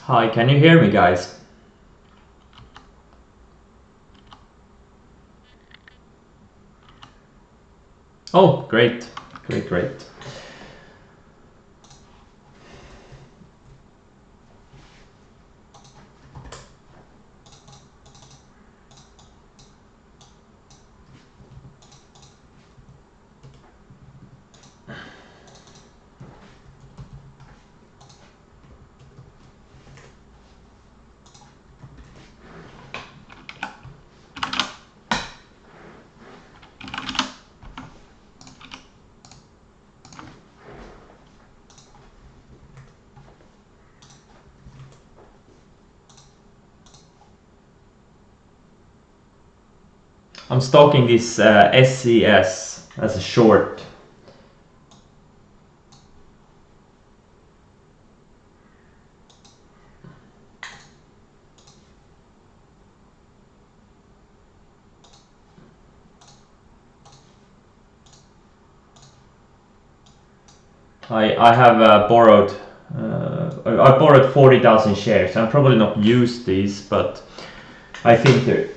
Hi, can you hear me, guys? Oh, great, great, great. I'm stalking this SES as a short. I have borrowed. I borrowed 40,000 shares. I'm probably not used these, but I think there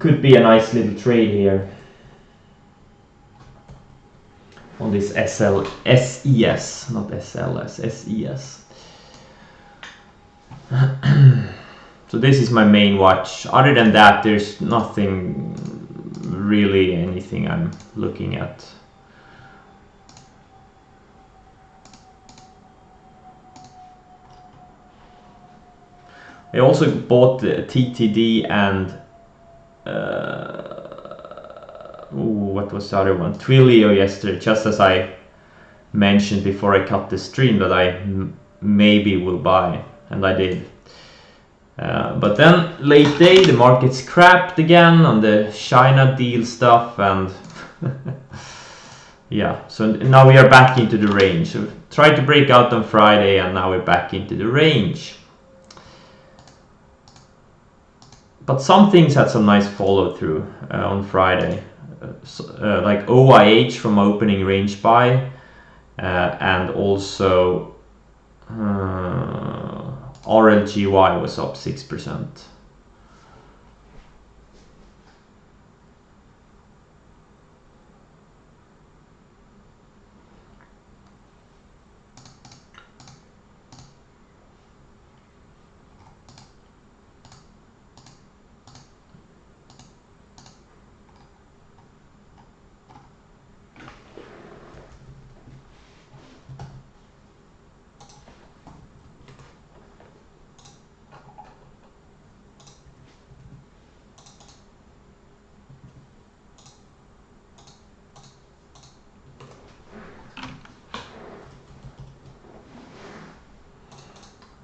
could be a nice little trade here on this SES, not SLS, SES. So this is my main watch. Other than that, there's nothing really anything I'm looking at. I also bought the TTD and what was the other one? Twilio yesterday, just as I mentioned before I cut the stream that I maybe will buy, and I did. But then late day the market's crapped again on the China deal stuff, and yeah, so now we are back into the range. So tried to break out on Friday and now we're back into the range. But some things had some nice follow through on Friday, like OIH from opening range buy, and also RLGY was up 6%.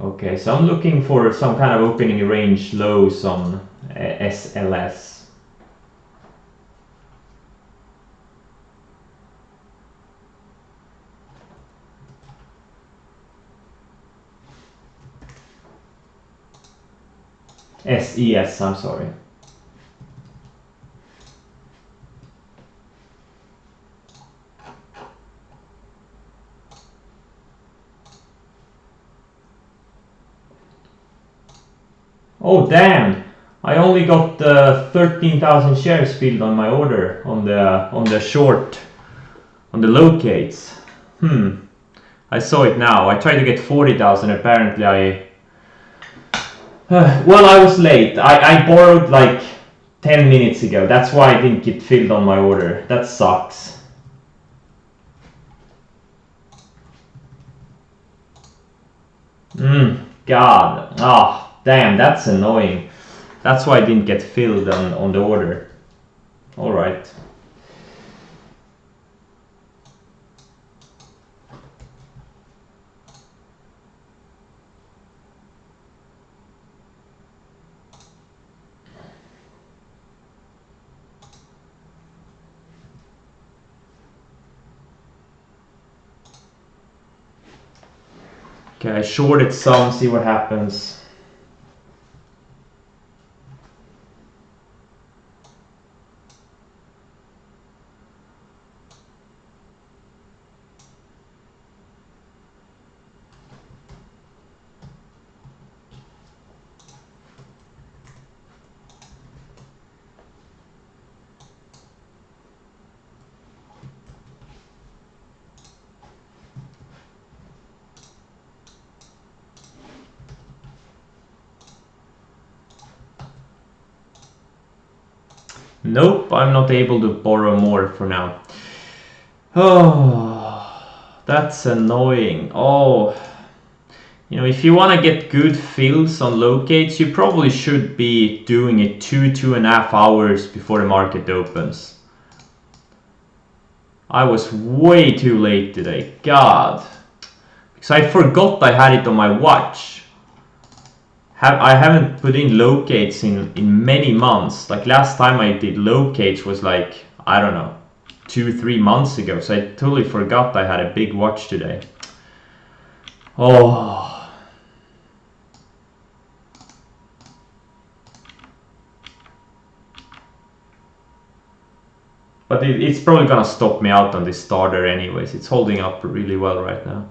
Okay, so I'm looking for some kind of opening range lows on SLS. SES, I'm sorry. Oh damn! I only got 13,000 shares filled on my order on the short, on the locates. I saw it now. I tried to get 40,000. Apparently I well, I was late. I borrowed like 10 minutes ago. That's why I didn't get filled on my order. That sucks. God. Ah, damn, that's annoying. That's why I didn't get filled on the order. Alright. Okay, I shorted some, see what happens. Nope, I'm not able to borrow more for now. Oh, that's annoying. Oh, you know, if you want to get good fills on locates, you probably should be doing it 2.5 hours before the market opens. I was way too late today, God. Because I forgot I had it on my watch. I haven't put in locates in many months. Like last time I did locates was like, I don't know, 2-3 months ago. So I totally forgot I had a big watch today. Oh. But it's probably gonna stop me out on this starter anyways. It's holding up really well right now.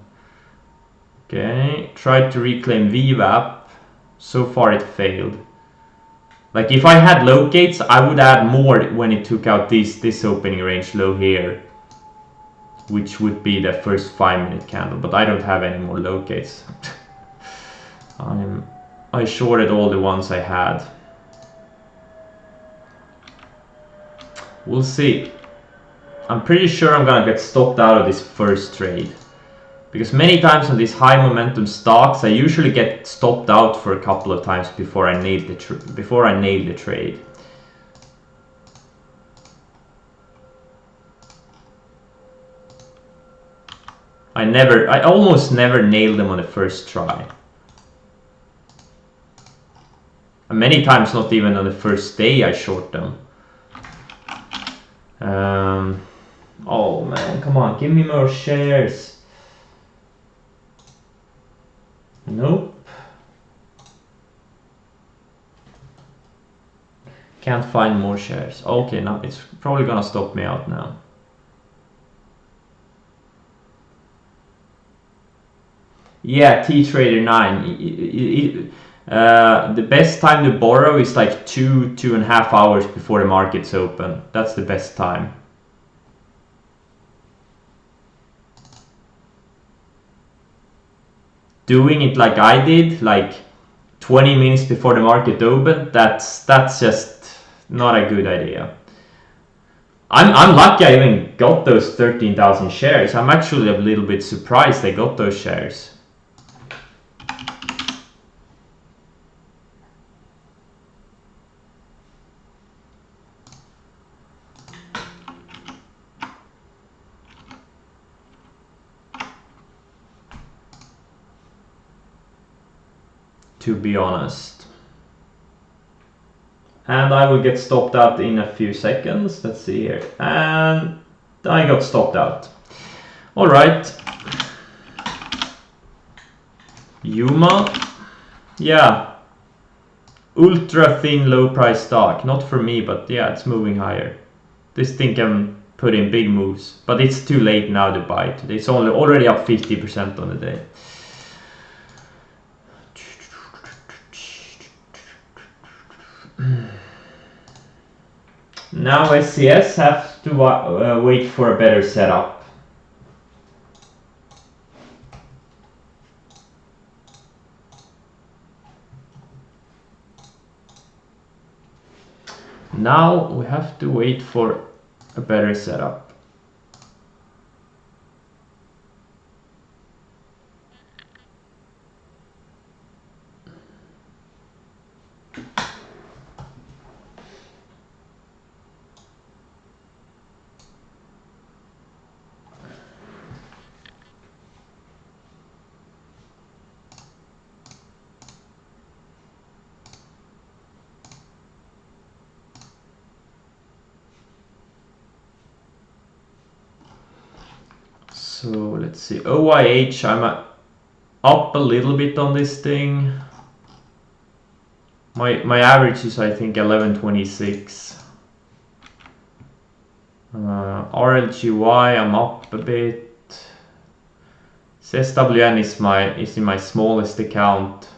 Okay, tried to reclaim VWAP. So far it failed. Like if I had locates, I would add more when it took out this opening range low here, which would be the first 5-minute candle, but I don't have any more locates. I shorted all the ones I had. We'll see. I'm pretty sure I'm gonna get stopped out of this first trade. Because many times on these high momentum stocks, I usually get stopped out for a couple of times before I nail the trade. I almost never nail them on the first try. And many times not even on the first day I short them. Oh man, come on, give me more shares. Nope. Can't find more shares. Okay, now it's probably gonna stop me out now. Yeah, T-Trader 9. The best time to borrow is like 2.5 hours before the market's open. That's the best time. Doing it like I did, like 20 minutes before the market opened, that's just not a good idea. I'm lucky I even got those 13,000 shares. I'm actually a little bit surprised I got those shares. To be honest. And I will get stopped out in a few seconds. Let's see here. And I got stopped out. Alright. Yuma. Yeah. Ultra thin low price stock. Not for me, but yeah, it's moving higher. This thing can put in big moves. But it's too late now to buy it. It's already up 50% on the day. Now SCS have to wait for a better setup. Now we have to wait for a better setup. So let's see, OIH, I'm up a little bit on this thing. My average is I think 1126. RLGY, I'm up a bit. SWN is in my smallest account.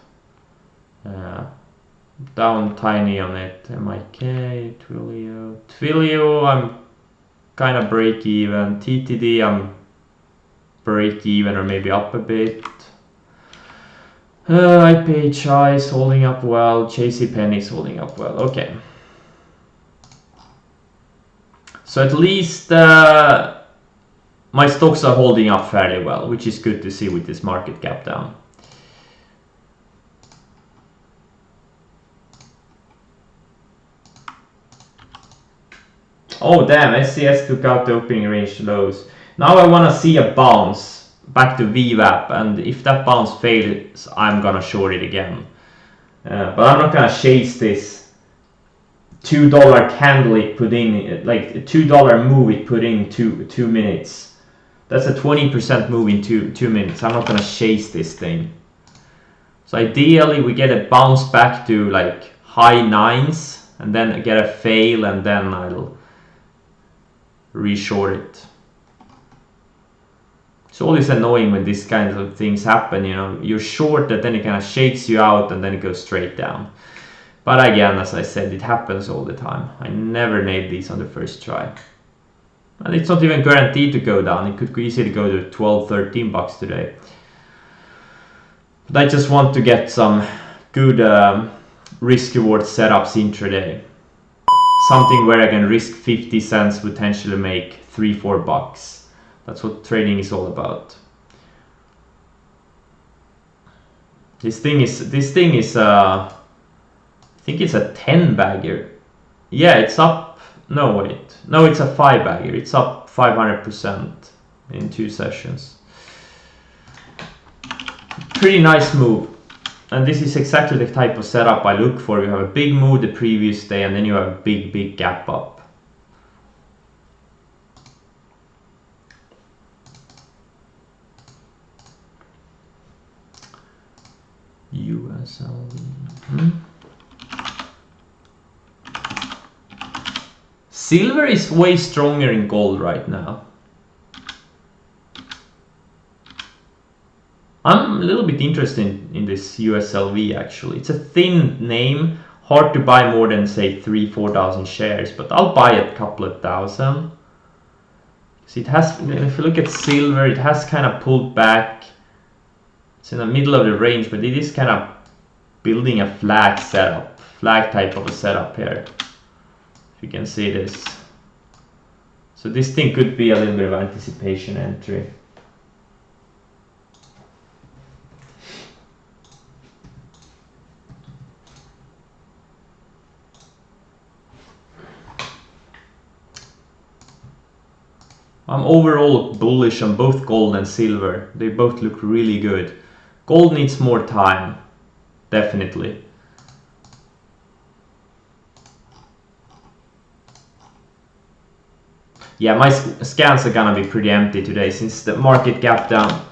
Down tiny on it. MIK, Twilio, I'm kind of break even. TTD, I'm break even or maybe up a bit. IPHI is holding up well. JCPenney is holding up well. Okay. So at least my stocks are holding up fairly well, which is good to see with this market cap down. Oh damn, SCS took out the opening range lows. Now I want to see a bounce back to VWAP, and if that bounce fails, I'm gonna short it again. But I'm not gonna chase this $2 candle it put in, like a $2 move it put in 2 minutes. That's a 20% move in 2 minutes. I'm not gonna chase this thing. So ideally we get a bounce back to like high 9s and then get a fail, and then I'll reshort it. It's always annoying when these kinds of things happen, you know, you're short that then it kind of shakes you out and then it goes straight down. But again, as I said, it happens all the time. I never nailed these on the first try. And it's not even guaranteed to go down. It could easily go to 12, 13 bucks today. But I just want to get some good risk reward setups intraday. Something where I can risk 50 cents, potentially make 3-4 bucks. That's what trading is all about. This thing is I think it's a 10 bagger. Yeah, it's up. No, wait. No, it's a 5 bagger. It's up 500% in 2 sessions. Pretty nice move. And this is exactly the type of setup I look for. You have a big move the previous day and then you have a big gap up. USLV. Silver is way stronger in gold right now. I'm a little bit interested in this USLV actually. It's a thin name, hard to buy more than say 3,000-4,000 shares, but I'll buy a couple of thousand. So it has, if you look at silver, it has kind of pulled back. It's in the middle of the range, but it is kind of building a flag setup, flag type of a setup here. If you can see this. So this thing could be a little bit of anticipation entry. I'm overall bullish on both gold and silver. They both look really good. Gold needs more time, definitely. Yeah, my scans are gonna be pretty empty today since the market gap down.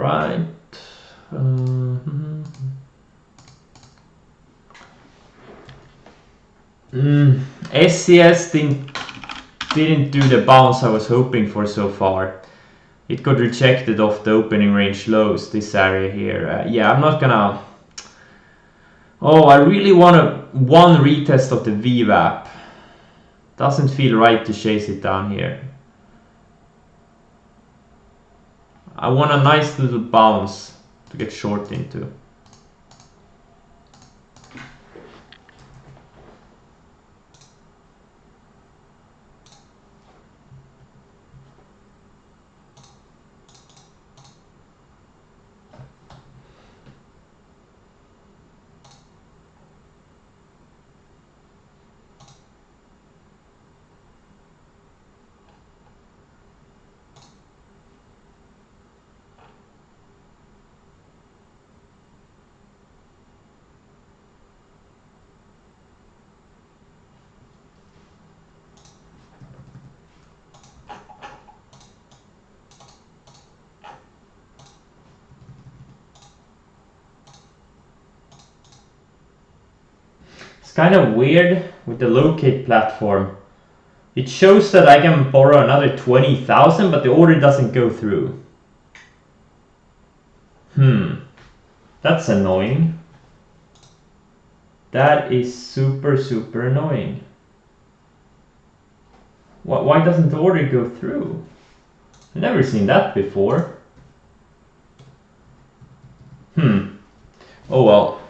right. SCS didn't do the bounce I was hoping for so far. It got rejected off the opening range lows, this area here. Yeah, I'm not gonna... Oh, I really want one retest of the VWAP. Doesn't feel right to chase it down here. I want a nice little bounce to get short into. Kind of weird with the locate platform. It shows that I can borrow another 20,000, but the order doesn't go through. That's annoying. That is super annoying. Why doesn't the order go through? I've never seen that before. Oh well.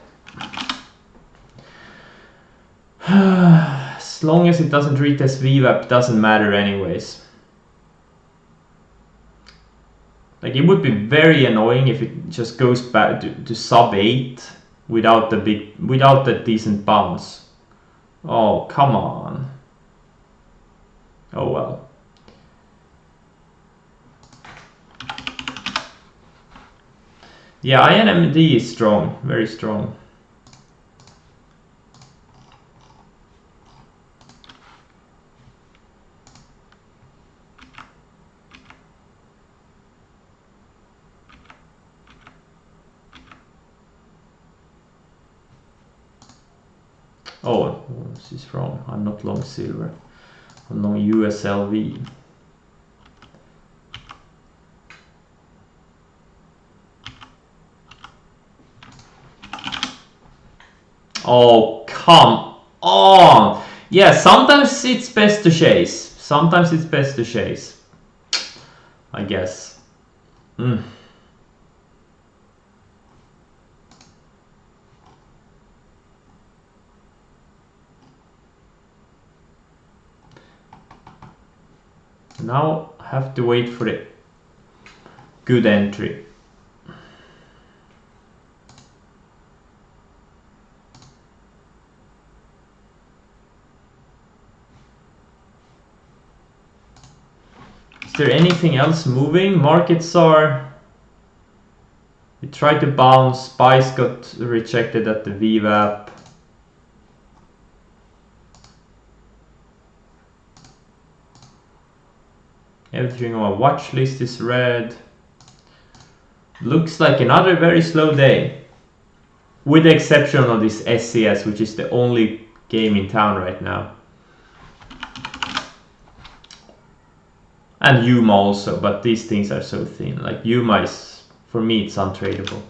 As long as it doesn't retest VWAP, doesn't matter anyways. Like, it would be very annoying if it just goes back to sub 8 without the decent bounce. Oh, come on. Oh well. Yeah, INMD is strong, very strong. Oh, this is wrong. I'm not long silver. I'm long USLV. Oh, come on. Yeah, sometimes it's best to chase. Sometimes it's best to chase, I guess. Now I have to wait for the good entry. Is there anything else moving? Markets are... We tried to bounce, Spice got rejected at the VWAP. Everything on my watch list is red. Looks like another very slow day. With the exception of this SCS, which is the only game in town right now. And Yuma also, but these things are so thin. Like Yuma is, for me, it's untradeable.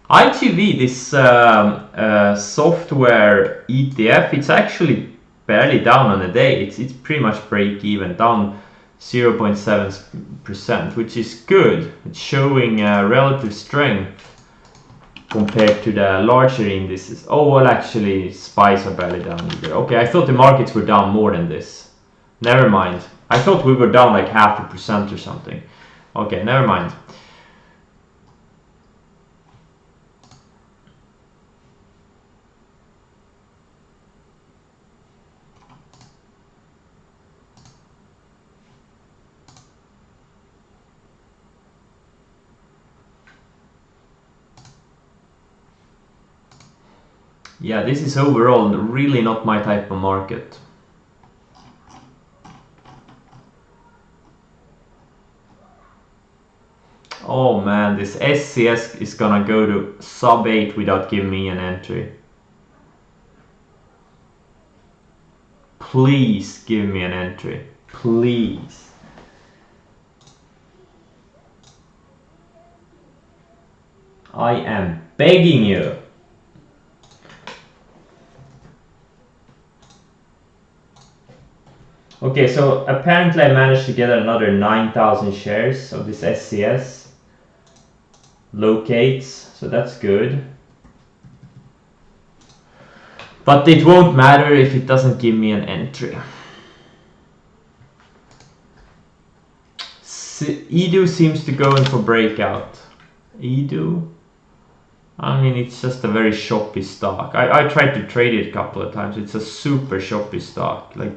IGV, this software ETF, it's actually barely down on the day. It's pretty much break even, down 0.7%, which is good. It's showing relative strength compared to the larger indices. Oh, well, actually, SPYs are barely down either. Okay, I thought the markets were down more than this. Never mind. I thought we were down like 0.5% or something. Okay, never mind. Yeah, this is overall really not my type of market. Oh man, this SCS is gonna go to sub 8 without giving me an entry. Please give me an entry. Please. I am begging you. Okay, so apparently I managed to get another 9,000 shares of this SCS. Locates, so that's good. But it won't matter if it doesn't give me an entry. Edu seems to go in for breakout. Edu? I mean, it's just a very shoppy stock. I tried to trade it a couple of times. It's a super shoppy stock. Like,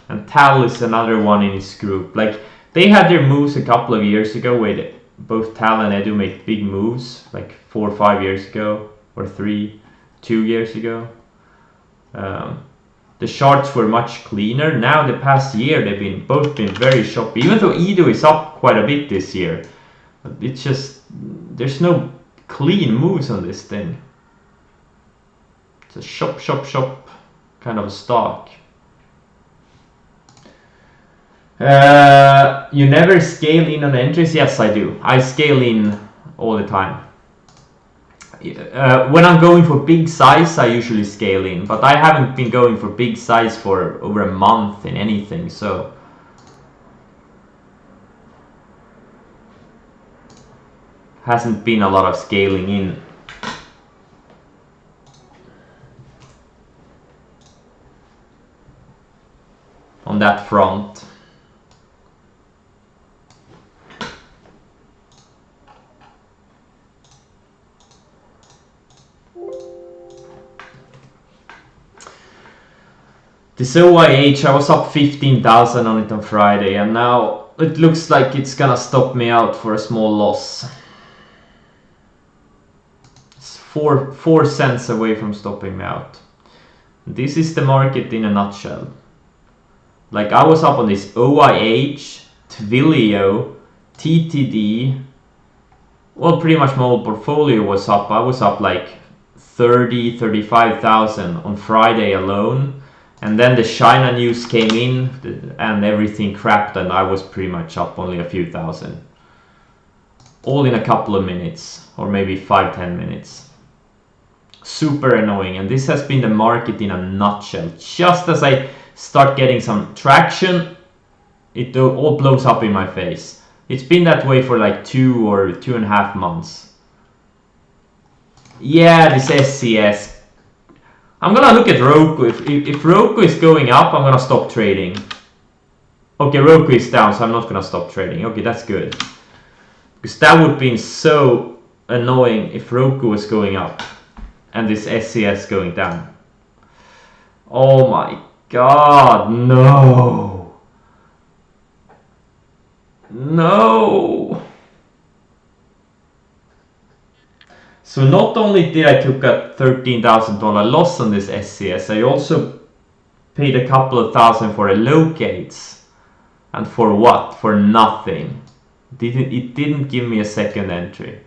and Tal is another one in his group. Like, they had their moves a couple of years ago where both Tal and Edu made big moves, like 4 or 5 years ago, or 2 years ago. The charts were much cleaner. Now the past year they've both been very choppy. Even though Edu is up quite a bit this year, it's just there's no clean moves on this thing. It's a shop kind of a stock. You never scale in on entries? Yes, I do. I scale in all the time. When I'm going for big size, I usually scale in, but I haven't been going for big size for over a month in anything, so hasn't been a lot of scaling in. On that front. This OIH, I was up 15,000 on it on Friday, and now it looks like it's gonna stop me out for a small loss. It's 4 cents away from stopping me out. This is the market in a nutshell. Like, I was up on this OIH, Twilio, TTD. Well, pretty much my whole portfolio was up. I was up like 35,000 on Friday alone. And then the China news came in and everything crapped, and I was pretty much up only a few thousand. All in a couple of minutes, or maybe 5-10 minutes. Super annoying, and this has been the market in a nutshell. Just as I start getting some traction, it all blows up in my face. It's been that way for like 2 or 2.5 months. Yeah, this SCS. I'm gonna look at Roku. If Roku is going up, I'm gonna stop trading. Okay, Roku is down, so I'm not gonna stop trading. Okay, that's good. Because that would be so annoying if Roku was going up and this SCS going down. Oh my god, no. No. So not only did I took a $13,000 loss on this SCS, I also paid a couple of thousand for a locates. And for what? For nothing. It didn't give me a second entry.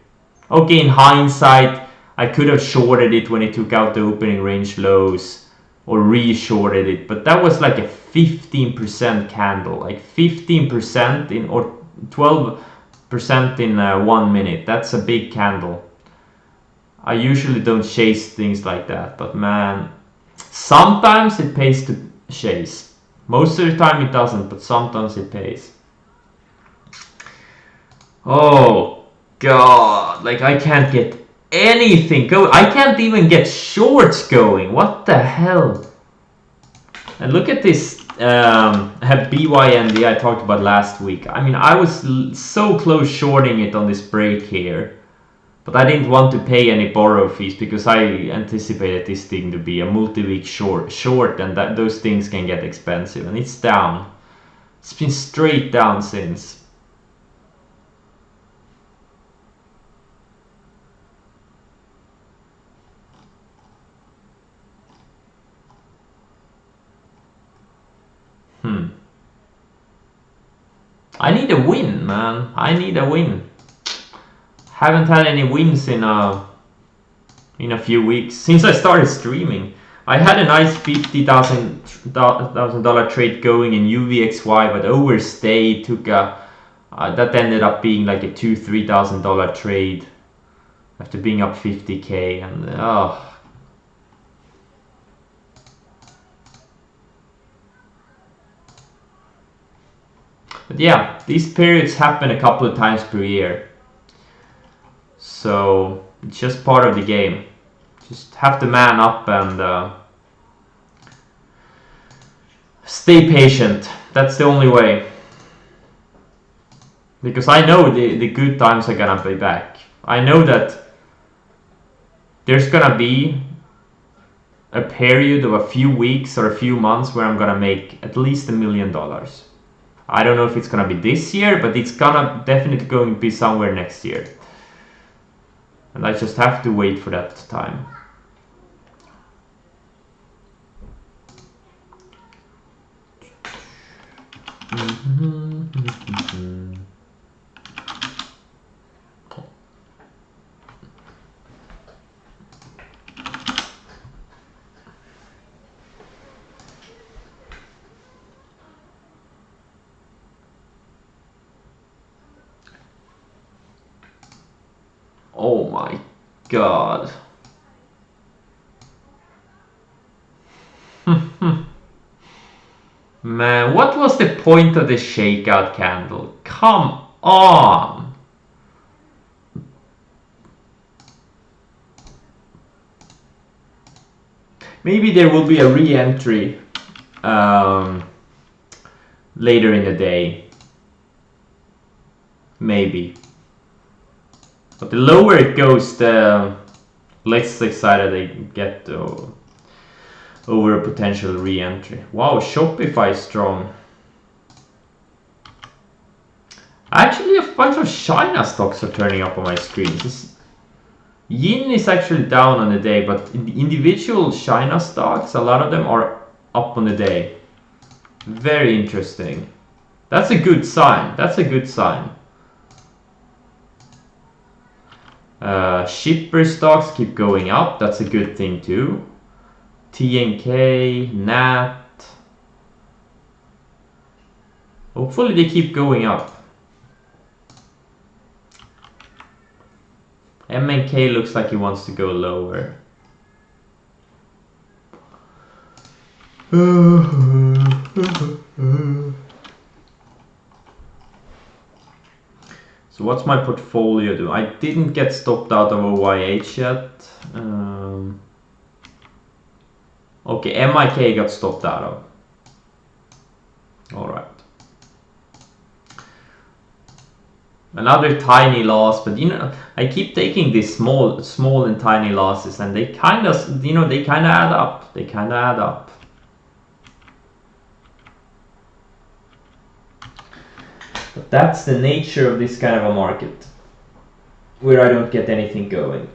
Okay, in hindsight, I could have shorted it when it took out the opening range lows, or re-shorted it, but that was like a 15% candle, like 15% in, or 12% in 1 minute. That's a big candle. I usually don't chase things like that, but man, sometimes it pays to chase. Most of the time it doesn't, but sometimes it pays. Oh god, like I can't get anything going. I can't even get shorts going. What the hell? And look at this BYND I talked about last week. I mean, I was so close shorting it on this break here. But I didn't want to pay any borrow fees because I anticipated this thing to be a multi-week short, and that those things can get expensive. And it's down. It's been straight down since. I need a win, man. I need a win. Haven't had any wins in a few weeks since I started streaming. I had a nice $50,000 trade going in UVXY, but overstayed. Took a that ended up being like a $2,000-3,000 trade after being up 50k, and But yeah, these periods happen a couple of times per year, so it's just part of the game. Just have to man up and stay patient. That's the only way. Because I know the good times are gonna be back. I know that there's gonna be a period of a few weeks or a few months where I'm gonna make at least $1 million. I don't know if it's gonna be this year, but it's gonna definitely going to be somewhere next year. And I just have to wait for that time. Oh my god. Man, what was the point of the shakeout candle? Come on! Maybe there will be a re-entry later in the day. Maybe. But the lower it goes, the less excited they get over a potential re-entry. Wow, Shopify is strong. Actually, a bunch of China stocks are turning up on my screen. Yin is actually down on the day, but in the individual China stocks, a lot of them are up on the day. Very interesting. That's a good sign. That's a good sign. Shipper stocks keep going up. That's a good thing too. TNK, NAT. Hopefully they keep going up. MNK looks like he wants to go lower. So what's my portfolio do? I didn't get stopped out of OYH yet. Okay, MIK got stopped out of. Alright. Another tiny loss, but I keep taking these small and tiny losses, and they kind of, they kind of add up. They kind of add up. But that's the nature of this kind of a market, where I don't get anything going.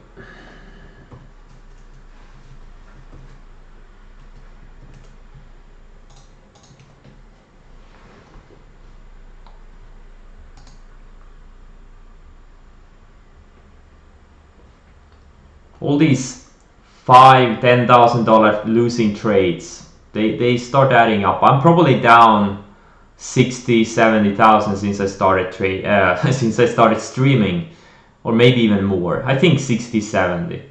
All these $5,000-10,000 losing trades, they start adding up. I'm probably down 60,000-70,000 since I started since I started streaming, or maybe even more. I think 60,000-70,000.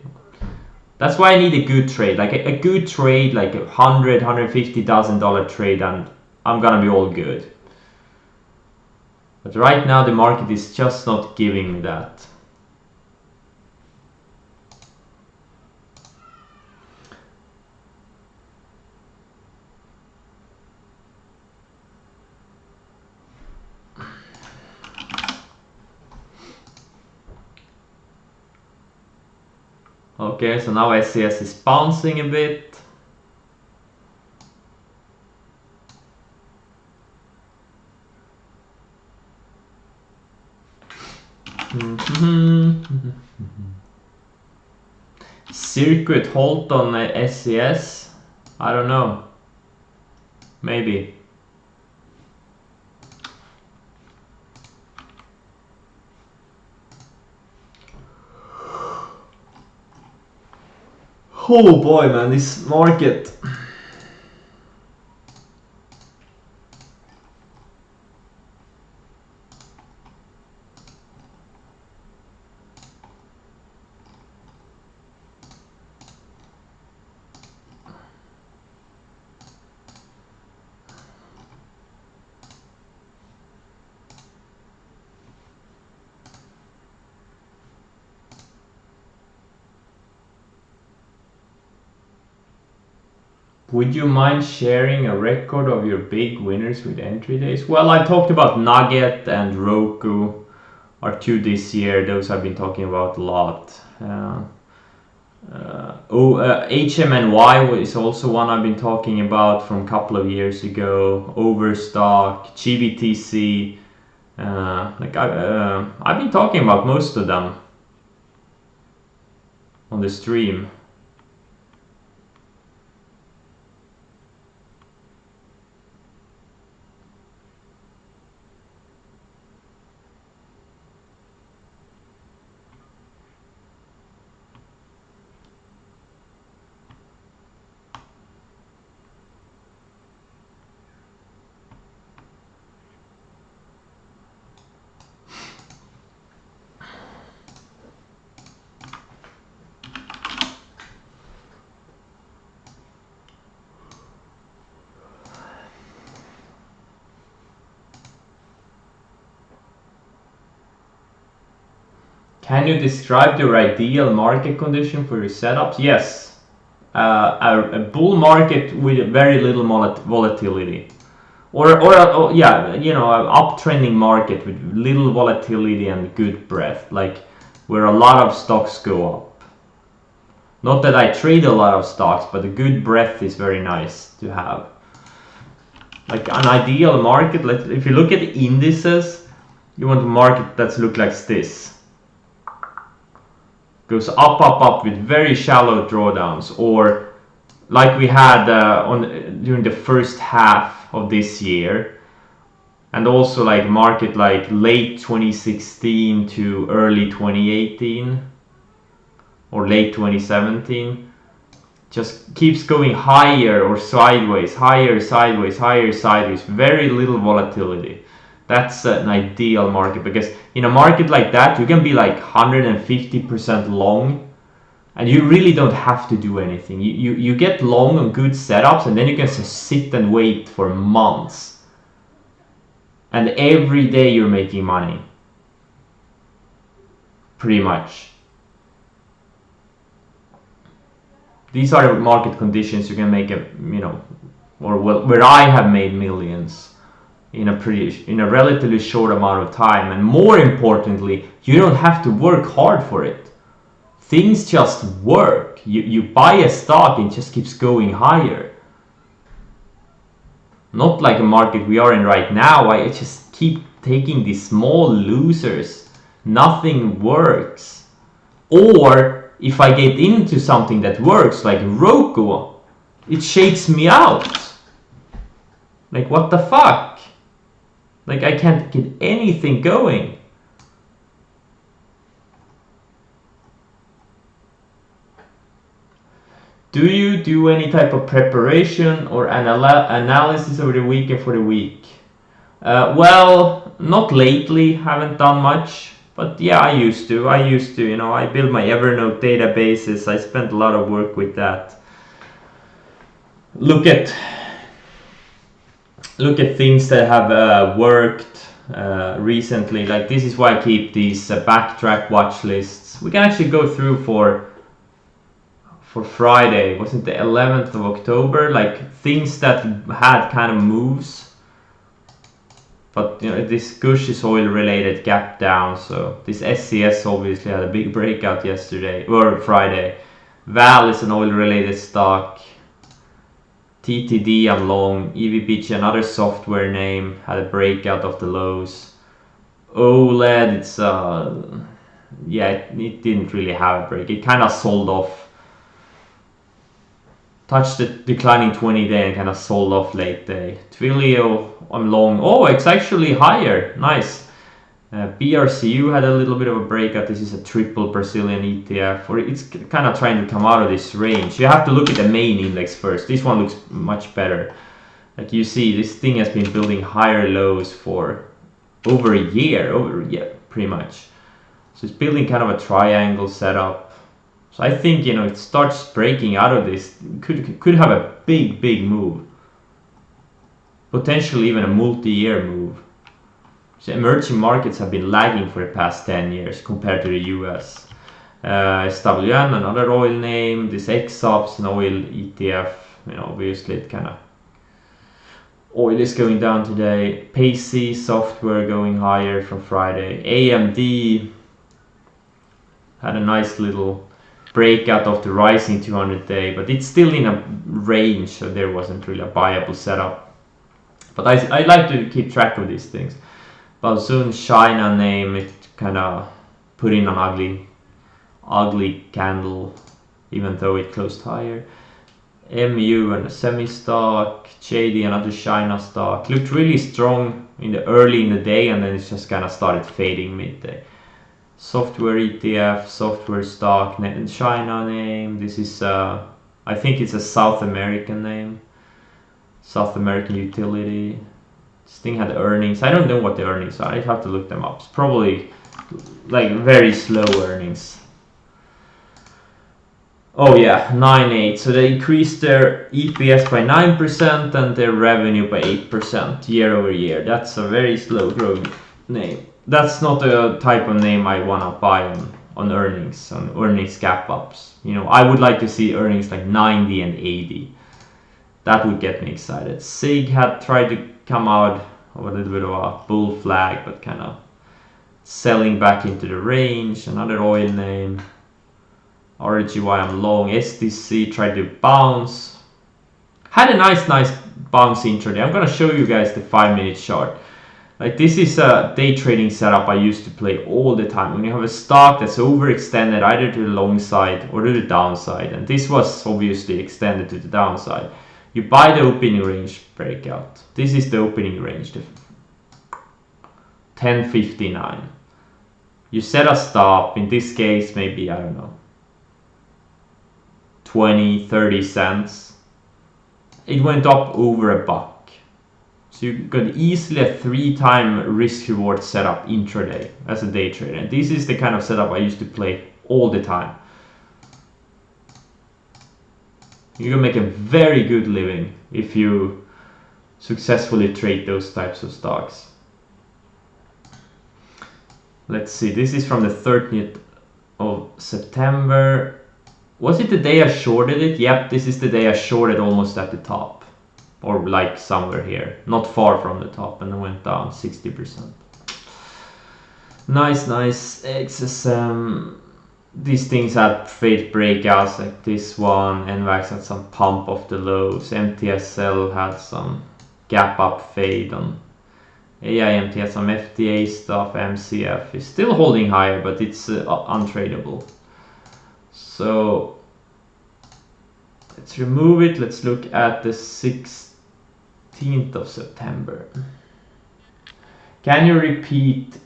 That's why I need a good trade, like a good trade, like a $100,000-150,000 trade, and I'm gonna be all good. But right now the market is just not giving me that. Okay, so now SCS is bouncing a bit. Circuit halt on SCS? I don't know. Maybe. Oh boy, man, this market. Would you mind sharing a record of your big winners with entry days? Well, I talked about Nugget and Roku are two this year. Those I've been talking about a lot. HMNY is also one I've been talking about from a couple of years ago. Overstock, GBTC. I've been talking about most of them on the stream. Can you describe your ideal market condition for your setups? Yes. A bull market with very little volatility. Or yeah, you know, an uptrending market with little volatility and good breadth, like where a lot of stocks go up. Not that I trade a lot of stocks, but a good breadth is very nice to have. Like an ideal market, if you look at the indices, you want a market that looks like this. Goes up, up, up with very shallow drawdowns, or like we had during the first half of this year, and also like market like late 2016 to early 2018 or late 2017, just keeps going higher or sideways, higher, sideways, higher, sideways, very little volatility. That's an ideal market, because in a market like that you can be like 150% long and you really don't have to do anything. You get long on good setups and then you can just sit and wait for months, and every day you're making money pretty much. These are the market conditions you can make a, you know, or where I have made millions in a relatively short amount of time, and more importantly, you don't have to work hard for it. Things just work. You buy a stock and it just keeps going higher. Not like a market we are in right now. I just keep taking these small losers. Nothing works. Or if I get into something that works, like Roku, it shakes me out. Like, what the fuck? Like, I can't get anything going. Do you do any type of preparation or analysis over the weekend for the week? Well, not lately, haven't done much. But yeah, I used to, you know, I built my Evernote databases. I spent a lot of work with that. Look at things that have worked recently. Like, this is why I keep these backtrack watch lists. We can actually go through for Friday. Wasn't the 11th of October? Like, things that had kind of moves. But you know, this Gush is oil related gap down. So this SCS obviously had a big breakout yesterday or Friday. Val is an oil related stock. TTD I'm long. EVPG, another software name, had a breakout of the lows. OLED, it's yeah, it didn't really have a break. It kind of sold off, touched the declining 20-day and kind of sold off late day. Twilio, I'm long. Oh, it's actually higher. Nice. BRCU had a little bit of a breakout. This is a triple Brazilian ETF, or it's kind of trying to come out of this range. You have to look at the main index first. This one looks much better. Like you see, this thing has been building higher lows for over a year, pretty much. So it's building kind of a triangle setup. So I think, you know, it starts breaking out of this. Could have a big move. Potentially even a multi-year move. So emerging markets have been lagging for the past 10 years compared to the US. SWN, another oil name. This XOPS, an oil ETF. You know, obviously it kind of, oil is going down today. Pacey software going higher from Friday. AMD had a nice little breakout of the rising 200-day, but it's still in a range, so there wasn't really a buyable setup. But I like to keep track of these things. Balsoon China name, it kind of put in an ugly candle, even though it closed higher. MU and a semi stock. JD, another China stock, looked really strong early in the day, and then it just kind of started fading midday. Software ETF, software stock, China name. This is I think it's a South American name, South American utility. This thing had earnings. I don't know what the earnings are. I'd have to look them up. It's probably like very slow earnings. Oh yeah, 9.8. So they increased their EPS by 9% and their revenue by 8% year over year. That's a very slow growing name. That's not a type of name I want to buy on earnings gap ups. You know, I would like to see earnings like 90 and 80. That would get me excited. SIG had tried to come out of a little bit of a bull flag, but kind of selling back into the range. Another oil name. RGY I'm long. STC tried to bounce. Had a nice bounce intraday. I'm gonna show you guys the 5-minute chart. Like, this is a day trading setup I used to play all the time. When you have a stock that's overextended either to the long side or to the downside, and this was obviously extended to the downside, you buy the opening range breakout. This is the opening range, the 10.59. You set a stop, in this case maybe, I don't know, 20-30 cents. It went up over $1. So you got easily a 3-time risk reward setup intraday as a day trader. And this is the kind of setup I used to play all the time. You can make a very good living if you successfully trade those types of stocks. Let's see, this is from the 30th of September. Was it the day I shorted it? Yep, this is the day I shorted almost at the top. Or like somewhere here, not far from the top, and it went down 60%. Nice. XSM. These things had fade breakouts like this one. NVAX had some pump off the lows. MTSL had some gap up fade on AIMT, had some FTA stuff. MCF is still holding higher, but it's untradable. So let's remove it. Let's look at the 16th of September. Can you repeat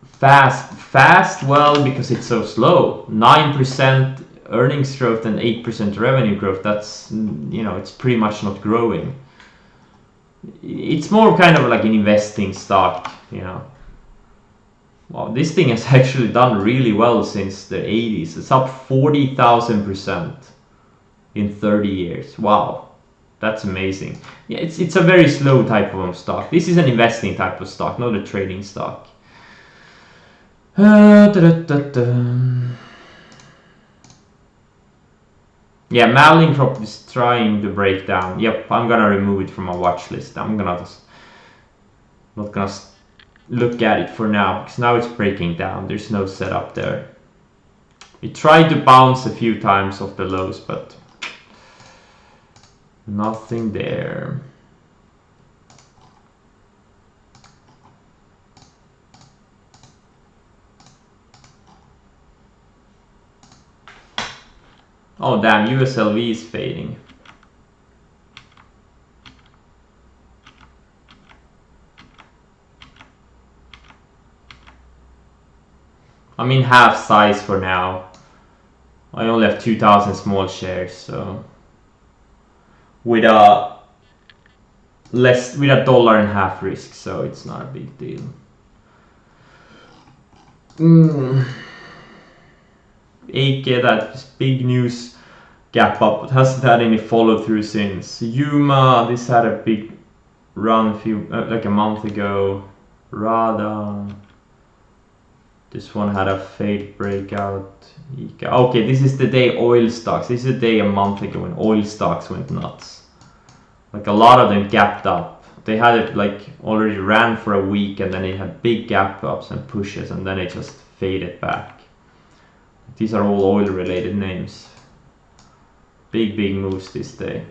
fast? Well, because it's so slow. 9% earnings growth and 8% revenue growth. That's, you know, it's pretty much not growing. It's more kind of like an investing stock, you know. Wow, this thing has actually done really well since the 80s. It's up 40,000% in 30 years. Wow. That's amazing. Yeah, it's a very slow type of stock. This is an investing type of stock, not a trading stock. Yeah, Mallinckrodt is trying to break down. Yep, I'm gonna remove it from my watch list. I'm gonna just not gonna look at it for now because now it's breaking down. There's no setup there. It tried to bounce a few times off the lows, but nothing there. Oh damn, USLV is fading. I'm in half size for now. I only have 2,000 small shares, so with a $1.50 risk, so it's not a big deal. AK, that's big news gap up, but hasn't had any follow through since. Yuma, this had a big run like a month ago. Rada, this one had a fade breakout. Okay, this is the day oil stocks. This is the day a month ago when oil stocks went nuts. Like a lot of them gapped up. They had it like already ran for a week and then it had big gap ups and pushes and then it just faded back. These are all oil related names. Big moves this day.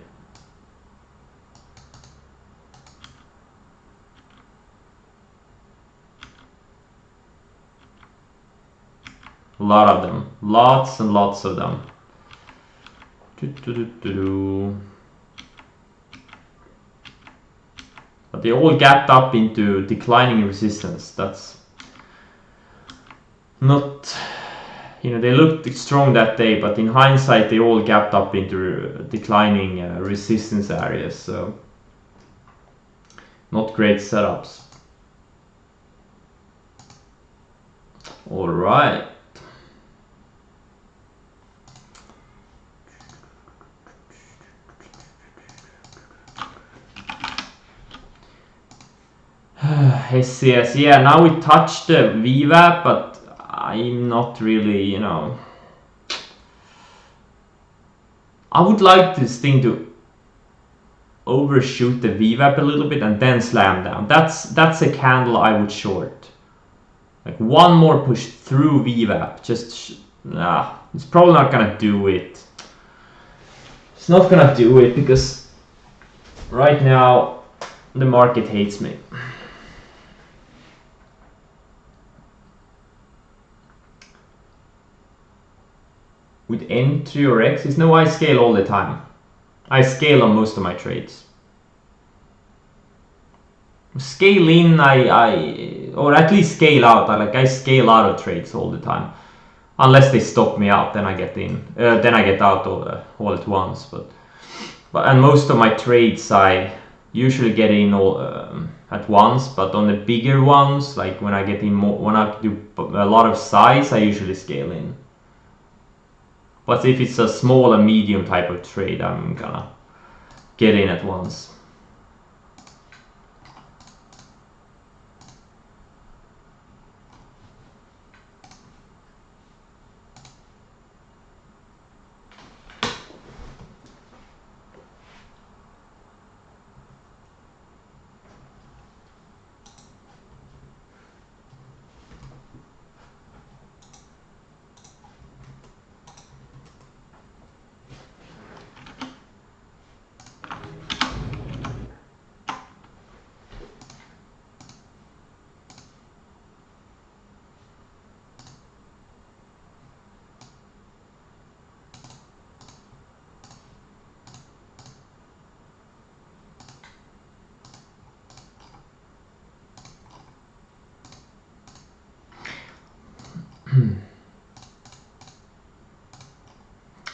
A lot of them. Lots and lots of them. But they all gapped up into declining resistance. That's not... You know, they looked strong that day, but in hindsight they all gapped up into declining resistance areas. So not great setups. All right. SCS, yeah, now we touched the VWAP, but I'm not really, you know... I would like this thing to overshoot the VWAP a little bit and then slam down. That's a candle I would short. Like one more push through VWAP, it's probably not gonna do it. It's not gonna do it because right now the market hates me. With entry or exits? No, I scale all the time. I scale on most of my trades. Scale in, or at least scale out. I scale out of trades all the time, unless they stop me out. Then I get in. Then I get out all at once. And most of my trades I usually get in all at once. But on the bigger ones, like when I get in more, when I do a lot of size, I usually scale in. But if it's a small and medium type of trade, I'm gonna get in at once.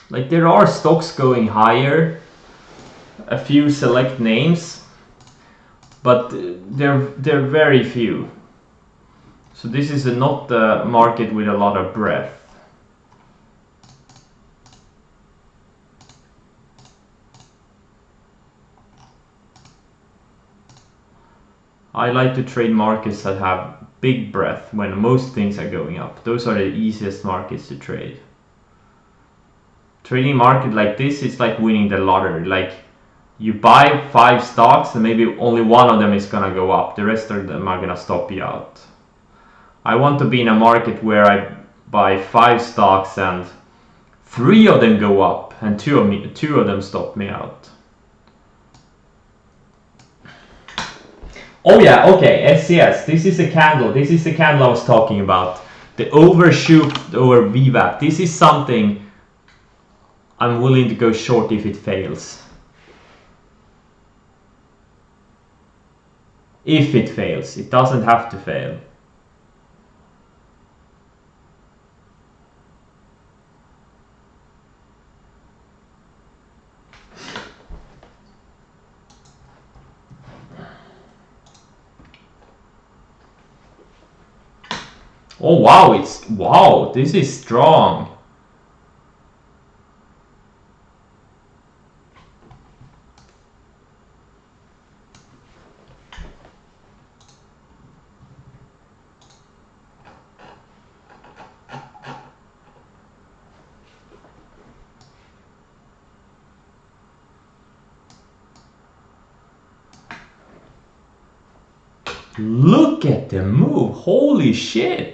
Like there are stocks going higher, a few select names, but they're very few. So this is not a market with a lot of breadth. I like to trade markets that have big breadth when most things are going up. Those are the easiest markets to trade. Trading market like this is like winning the lottery. Like you buy 5 stocks and maybe only one of them is gonna go up. The rest of them are gonna stop you out. I want to be in a market where I buy 5 stocks and 3 of them go up and 2 of them stop me out. Oh yeah, okay, SCS. This is the candle. This is the candle I was talking about. The overshoot over VWAP. This is something I'm willing to go short if it fails. If it fails, it doesn't have to fail. Oh wow, this is strong. Look at the move, holy shit.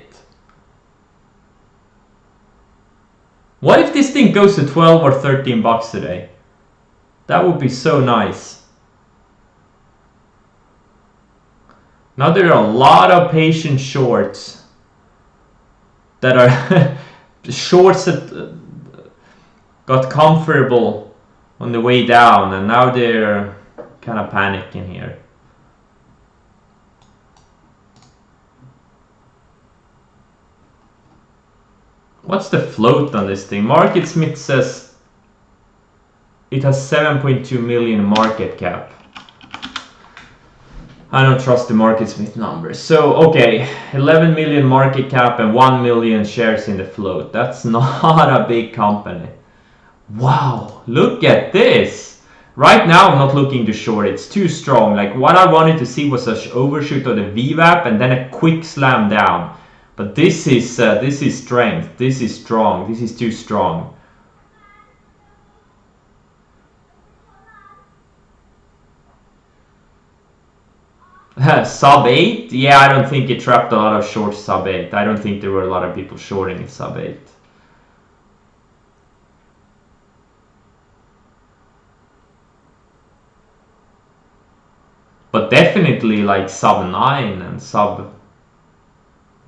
What if this thing goes to 12 or 13 bucks today? That would be so nice. Now there are a lot of patient shorts that are shorts that got comfortable on the way down and now they're kind of panicking here. What's the float on this thing? MarketSmith says it has 7.2 million market cap. I don't trust the MarketSmith numbers. So, okay, 11 million market cap and 1 million shares in the float. That's not a big company. Wow, look at this. Right now, I'm not looking to short. It's too strong. Like what I wanted to see was an overshoot of the VWAP and then a quick slam down. But this is strength. This is strong. This is too strong. Sub 8? Yeah, I don't think it trapped a lot of short sub 8. I don't think there were a lot of people shorting sub 8. But definitely like sub 9 and sub...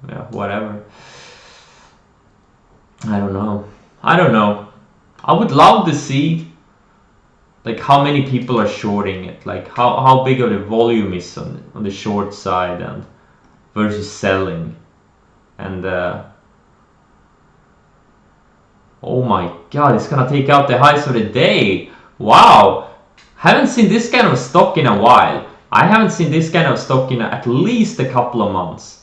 yeah, whatever. I don't know. I would love to see like how many people are shorting it, like how big of the volume is on the short side and versus selling. And oh my god, it's gonna take out the highs of the day. Wow, haven't seen this kind of stock in a while. I haven't seen this kind of stock in at least a couple of months.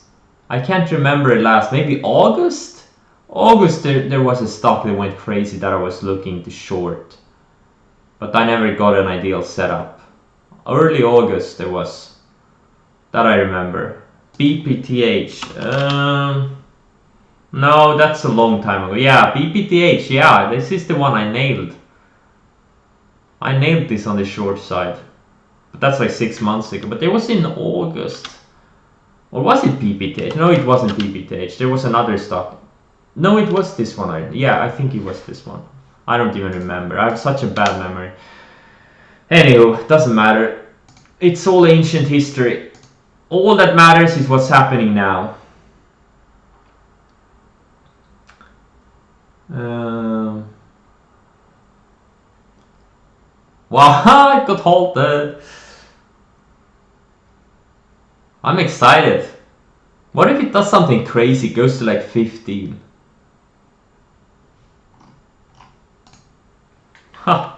I can't remember it last, maybe August? August there was a stock that went crazy that I was looking to short. But I never got an ideal setup. Early August there was. That I remember. BPTH. No, that's a long time ago. Yeah, BPTH, yeah, this is the one I nailed. I nailed this on the short side. But that's like 6 months ago. But it was in August. Or was it BPTH? No, it wasn't BPTH. There was another stock. No, it was this one. Yeah, I think it was this one. I don't even remember. I have such a bad memory. Anywho, doesn't matter. It's all ancient history. All that matters is what's happening now. Wow, it got halted. I'm excited. What if it does something crazy, goes to like 15? Huh.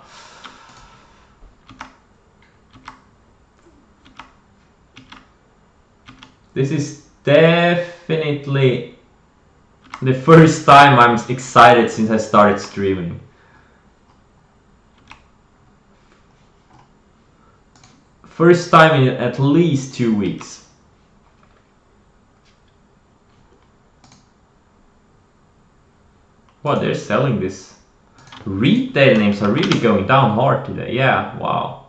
This is definitely the first time I'm excited since I started streaming. First time in at least 2 weeks. Wow, they're selling this. Retail names are really going down hard today. Yeah, wow.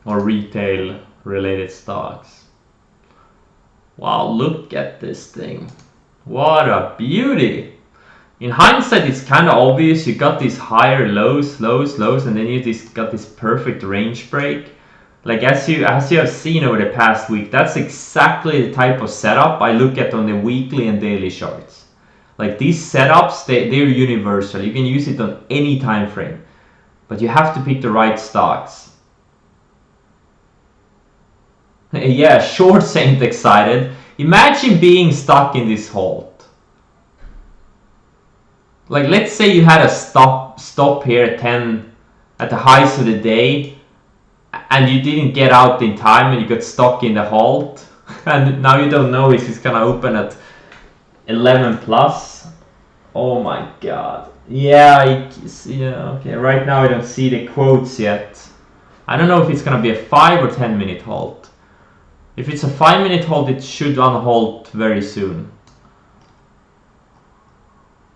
Or retail related stocks. Wow, look at this thing. What a beauty. In hindsight, it's kind of obvious. You got these higher lows, and then you just got this perfect range break. Like as you have seen over the past week, that's exactly the type of setup I look at on the weekly and daily charts. Like these setups, they're universal. You can use it on any time frame, but you have to pick the right stocks. Yeah, shorts ain't excited. Imagine being stuck in this halt. Like let's say you had a stop here at 10 at the highs of the day, and you didn't get out in time and you got stuck in the halt, and now you don't know if it's gonna open at 11 plus. Oh my god. Yeah, okay, right now I don't see the quotes yet. I don't know if it's gonna be a 5 or 10 minute halt. If it's a 5-minute halt, it should unhalt very soon.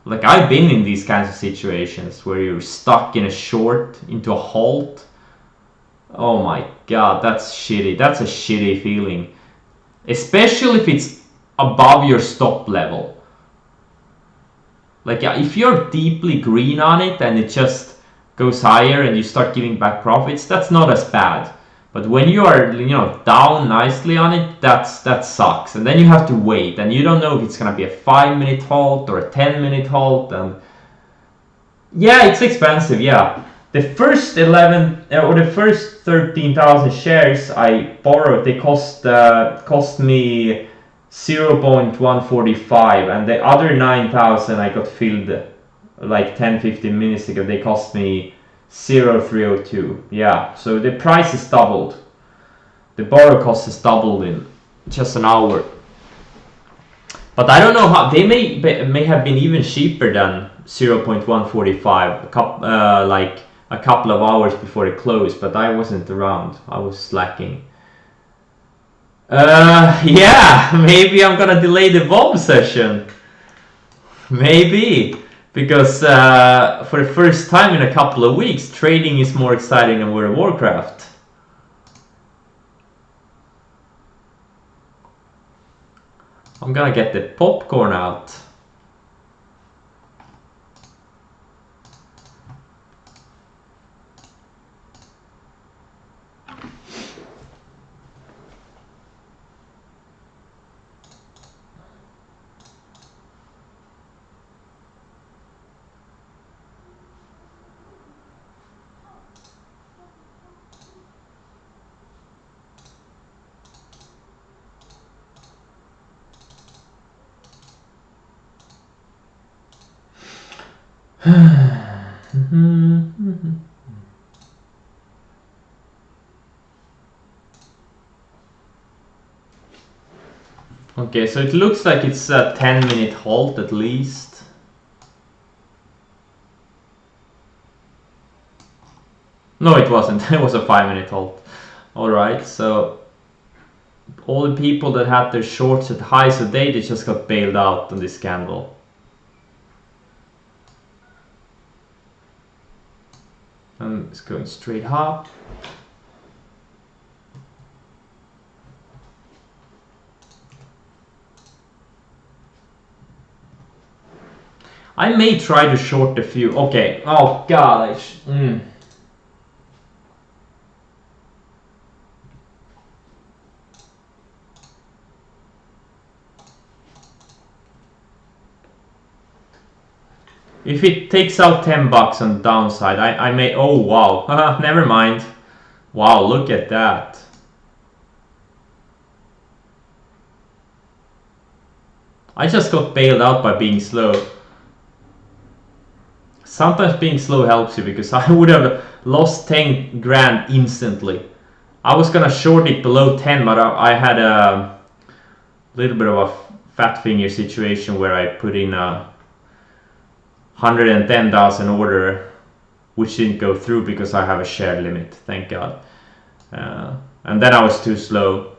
Like I've been in these kinds of situations where you're stuck in a short into a halt. Oh my god, that's shitty. That's a shitty feeling. Especially if it's above your stop level. Like if you're deeply green on it and it just goes higher and you start giving back profits, that's not as bad. But when you are, down nicely on it, that sucks. And then you have to wait, and you don't know if it's gonna be a 5-minute halt or a 10-minute halt. And yeah, it's expensive. Yeah, the first 11 or the first 13,000 shares I borrowed, they cost me 0.145, and the other 9,000 I got filled like 10-15 minutes ago. They cost me 0.302. Yeah, so the price is doubled. The borrow cost is doubled in just an hour. But I don't know how they may have been even cheaper than 0.145 like a couple of hours before it closed, but I wasn't around. I was slacking. Yeah, maybe I'm gonna delay the VOM session. Maybe. Because for the first time in a couple of weeks, trading is more exciting than World of Warcraft. I'm gonna get the popcorn out. Okay, so it looks like it's a 10-minute halt at least. No, it wasn't. It was a 5-minute halt. Alright, so all the people that had their shorts at highs a day, they just got bailed out on this candle. And it's going straight up. I may try to short a few. Okay. Oh god. If it takes out 10 bucks on the downside, I may. Oh wow. Never mind. Wow, look at that. I just got bailed out by being slow. Sometimes being slow helps you, because I would have lost 10 grand instantly. I was gonna short it below 10, but I had a little bit of a fat finger situation where I put in a 110,000 order, which didn't go through because I have a shared limit, thank god. And then I was too slow.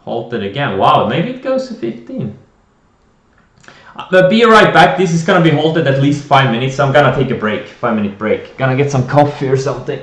halted again. Wow, maybe it goes to 15. But be right back. This is gonna be halted at least 5 minutes. So I'm gonna take a break, 5-minute break. Gonna get some coffee or something.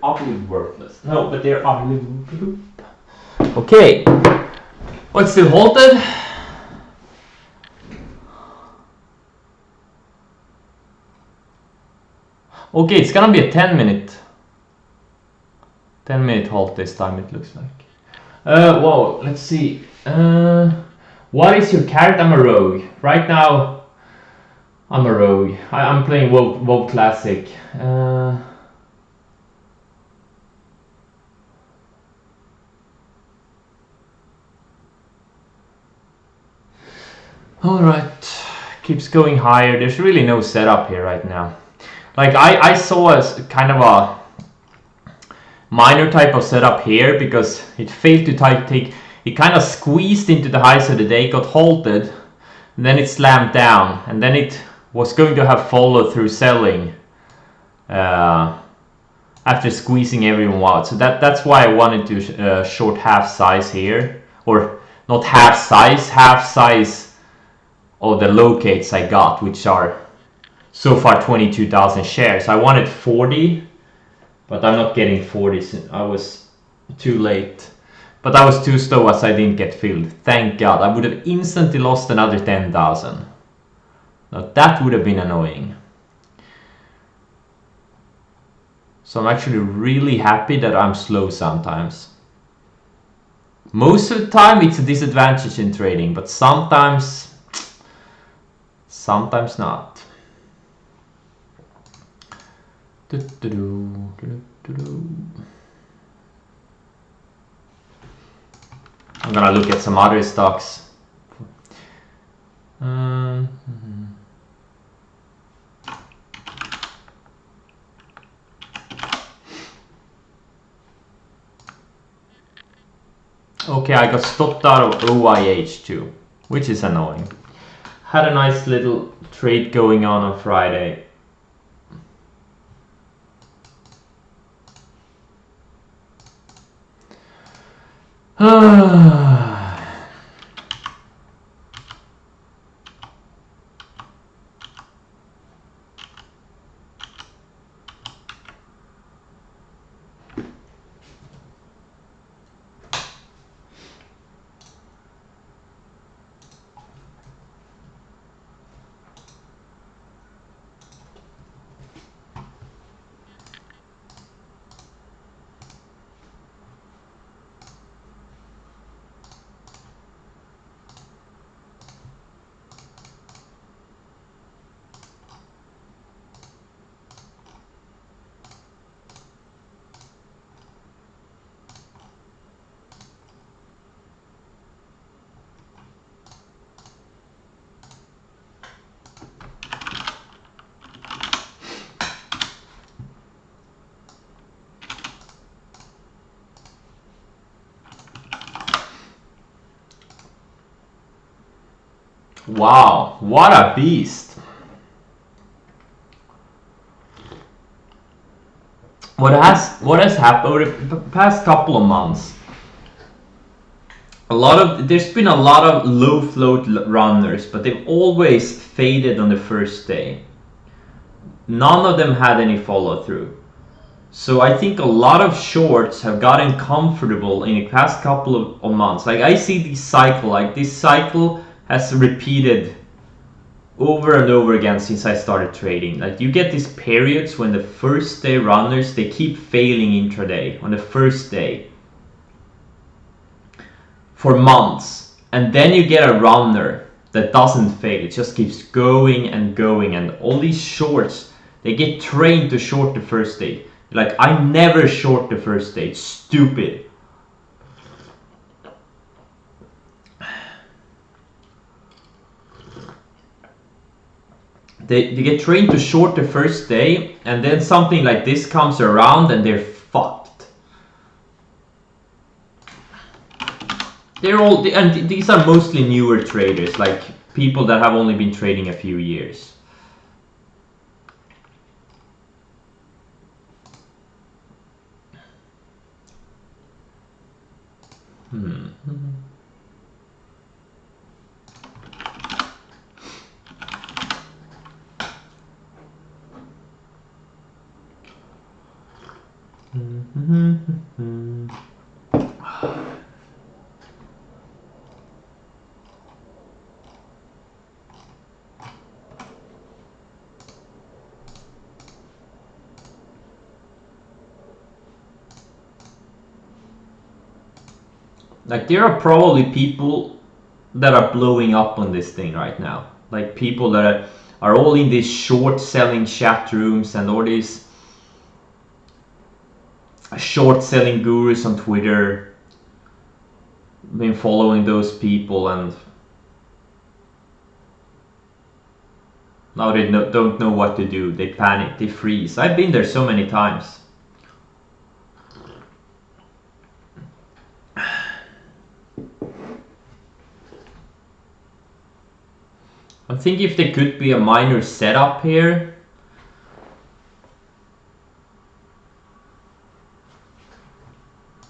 Ugly worthless. No, but they're ugly. Okay. What's still halted? Okay, it's gonna be a 10-minute halt this time, it looks like. Whoa, let's see. What is your character? I'm a rogue. Right now, I'm a rogue. I'm playing WoW Classic. All right, keeps going higher. There's really no setup here right now. Like I saw as kind of a minor type of setup here because it failed to take. It kind of squeezed into the highs of the day, got halted, and then it slammed down, and then it was going to have follow through selling after squeezing everyone out. So that's why I wanted to short half size here, or not half size of the locates I got, which are so far 22,000 shares. I wanted 40, but I'm not getting 40. I was too late. But I was too slow as I didn't get filled. Thank God. I would have instantly lost another 10,000. Now that would have been annoying. So I'm actually really happy that I'm slow sometimes. Most of the time it's a disadvantage in trading, but sometimes not. I'm gonna look at some other stocks. Okay, I got stopped out of OIH too, which is annoying. Had a nice little trade going on Friday. Wow, what a beast. What has happened over the past couple of months? There's been a lot of low float runners, but they've always faded on the first day. None of them had any follow through. So I think a lot of shorts have gotten comfortable in the past couple of months. Like I see this cycle has repeated over and over again since I started trading. Like you get these periods when the first day runners, they keep failing intraday on the first day for months, and then you get a runner that doesn't fail. It just keeps going and going, and all these shorts, they get trained to short the first day. Like I never short the first day. It's stupid. They get trained to short the first day, and then something like this comes around and they're fucked. And these are mostly newer traders, like people that have only been trading a few years. Like there are probably people that are blowing up on this thing right now. Like people that are all in these short selling chat rooms and all these short selling gurus on Twitter. Been following those people, and Now they don't know what to do. They panic, they freeze. I've been there so many times. I think if there could be a minor setup here.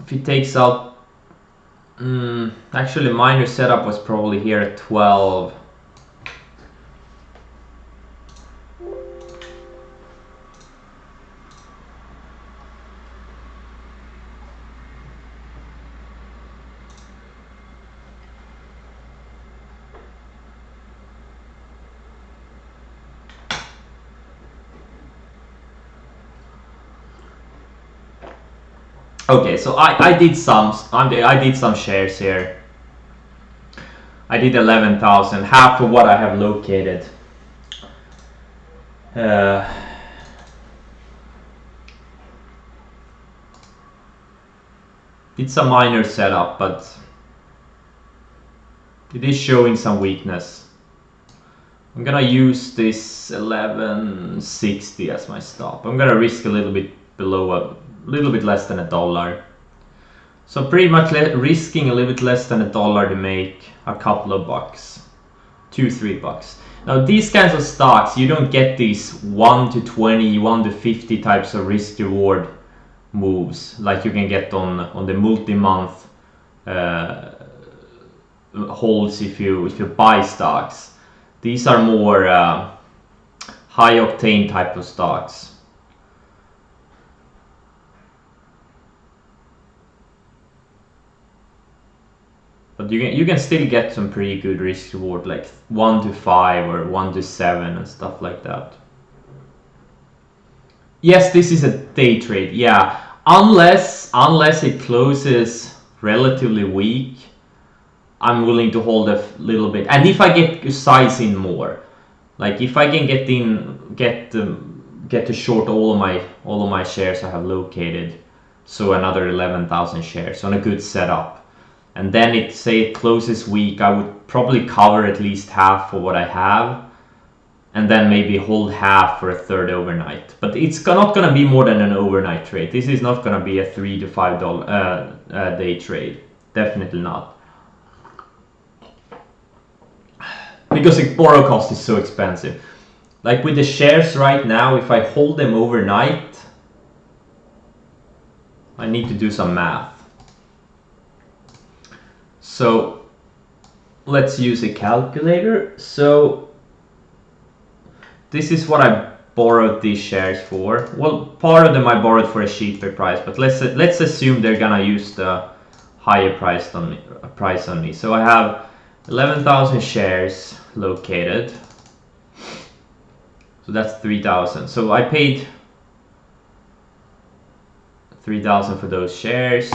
If he takes out, actually minor setup was probably here at 12. Okay, so I did some shares here. I did 11,000, half of what I have located. It's a minor setup, but it is showing some weakness. I'm gonna use this 1160 as my stop. I'm gonna risk a little bit below, a little bit less than $1. So pretty much risking a little bit less than $1 to make a couple of bucks, $2-3. Now these kinds of stocks, you don't get these 1 to 20, 1 to 50 types of risk reward moves like you can get on the multi-month holds if you buy stocks. These are more high octane type of stocks. But you can still get some pretty good risk reward, like 1 to 5 or 1 to 7 and stuff like that. Yes, this is a day trade. Yeah, unless it closes relatively weak, I'm willing to hold a little bit. And if I get size in more, like if I can get to short all of my shares I have located, so another 11,000 shares on a good setup. And then it closes weak, I would probably cover at least half of what I have, and then maybe hold half for a third overnight. But it's not going to be more than an overnight trade. This is not going to be a $3 to $5 day trade. Definitely not. Because the borrow cost is so expensive. Like with the shares right now, if I hold them overnight, I need to do some math. So let's use a calculator. So this is what I borrowed these shares for. Well, part of them I borrowed for a cheaper price, but let's assume they're gonna use the higher price on me. So I have 11,000 shares located. So that's 3,000. So I paid 3,000 for those shares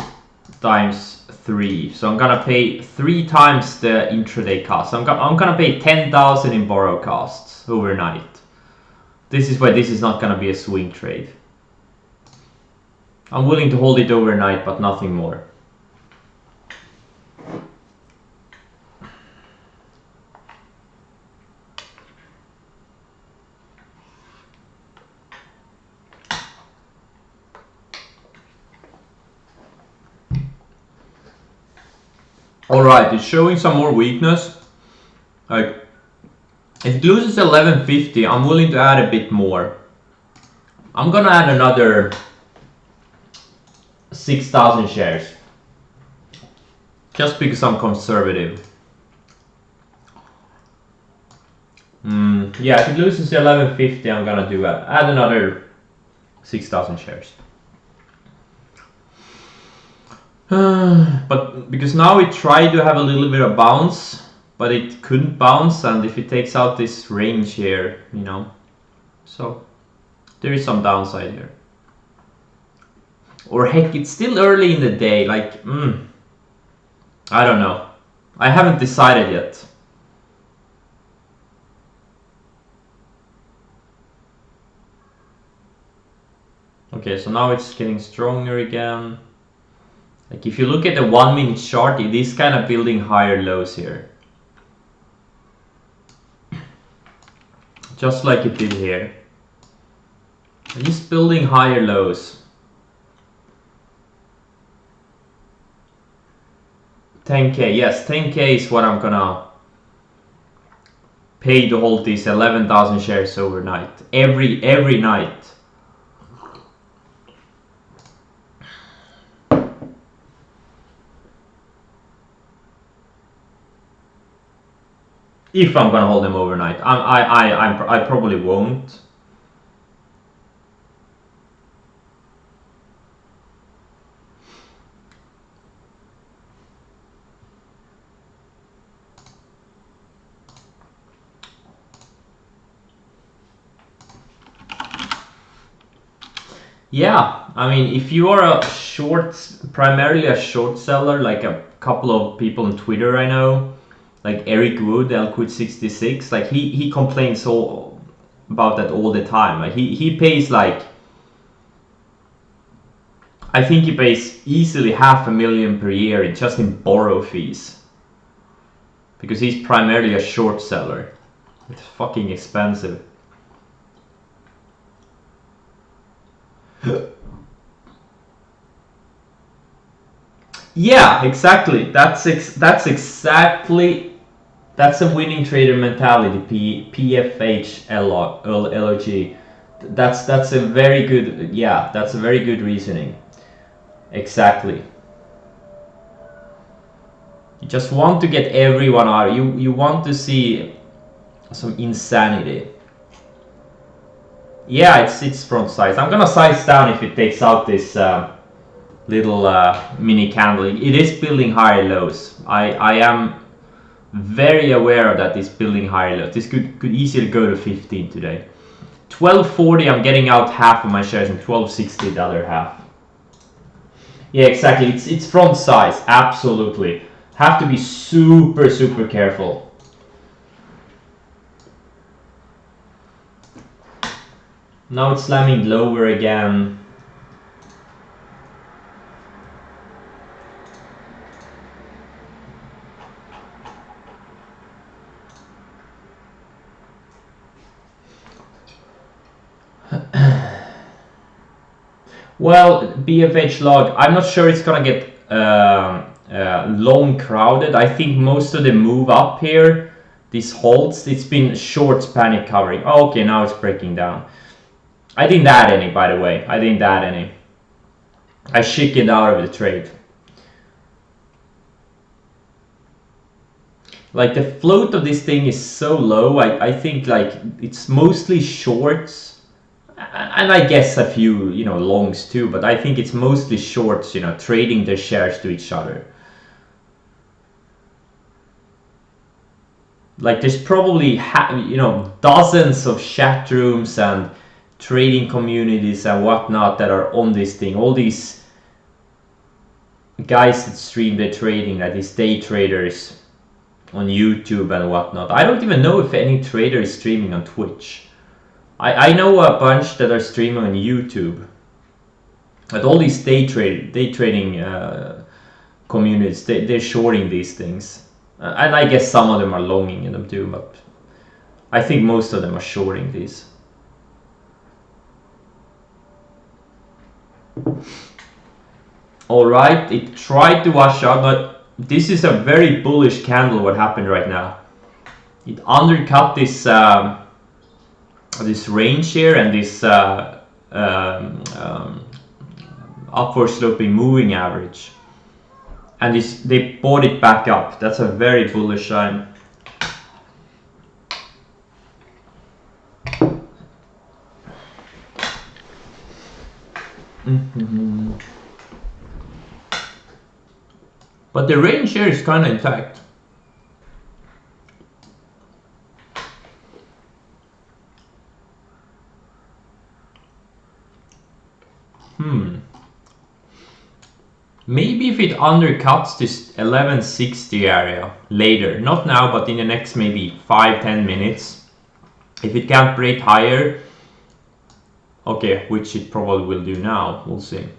times 3. So I'm gonna pay 3 times the intraday cost. So I'm gonna pay 10,000 in borrow costs overnight. This is why this is not gonna be a swing trade. I'm willing to hold it overnight, but nothing more. Alright, it's showing some more weakness. Like, if it loses 1150, I'm willing to add a bit more. I'm gonna add another 6,000 shares. Just because I'm conservative. Yeah, if it loses 1150, I'm gonna add another 6,000 shares. But because now it tried to have a little bit of bounce, but it couldn't bounce, and if it takes out this range here, you know, so there is some downside here. Or heck, it's still early in the day, like, I don't know. I haven't decided yet. Okay, so now it's getting stronger again. Like if you look at the 1 minute chart, it is kind of building higher lows here. just like it did here. And just building higher lows. 10k, yes, 10k is what I'm gonna pay to hold these 11,000 shares overnight. Every night. If I'm gonna hold them overnight, I probably won't. Yeah, I mean, if you are primarily a short seller, like a couple of people on Twitter I know, like Eric Wood, Elquid66, like he complains all about that all the time. Like he pays like, I think he pays easily $500,000 per year just in borrow fees, because he's primarily a short seller. It's fucking expensive. Yeah, exactly. That's a winning trader mentality. PFH LOG. That's a very good, yeah. That's a very good reasoning. Exactly. You just want to get everyone out. You want to see some insanity. Yeah, it's front size. I'm gonna size down if it takes out this little mini candle. It is building higher lows. I am very aware of that. It's building higher lows. This could easily go to 15 today. 1240, I'm getting out half of my shares, and 1260 the other half. Yeah, exactly. It's front size. Absolutely. Have to be super careful. Now it's slamming lower again. Well, BFH log, I'm not sure it's gonna get long crowded. I think most of the move up here, these holds, it's been shorts panic covering. Oh, okay, now it's breaking down. I didn't add any, by the way. I didn't add any. I chickened out of the trade. Like the float of this thing is so low. I think like it's mostly shorts. And I guess a few, longs too, but I think it's mostly shorts, trading their shares to each other. Like there's probably, dozens of chat rooms and trading communities and whatnot that are on this thing. All these guys that stream their trading, like these day traders on YouTube and whatnot. I don't even know if any trader is streaming on Twitch. I know a bunch that are streaming on YouTube. But all these day trading communities, they're shorting these things. And I guess some of them are longing in them too, but I think most of them are shorting these. Alright, it tried to wash out, but this is a very bullish candle what happened right now. It undercut this this range here and this upward sloping moving average, and they bought it back up. That's a very bullish sign. But the range here is kind of intact. Maybe if it undercuts this 1160 area later, not now, but in the next maybe 5-10 minutes, if it can't break higher, okay, which it probably will do now, we'll see.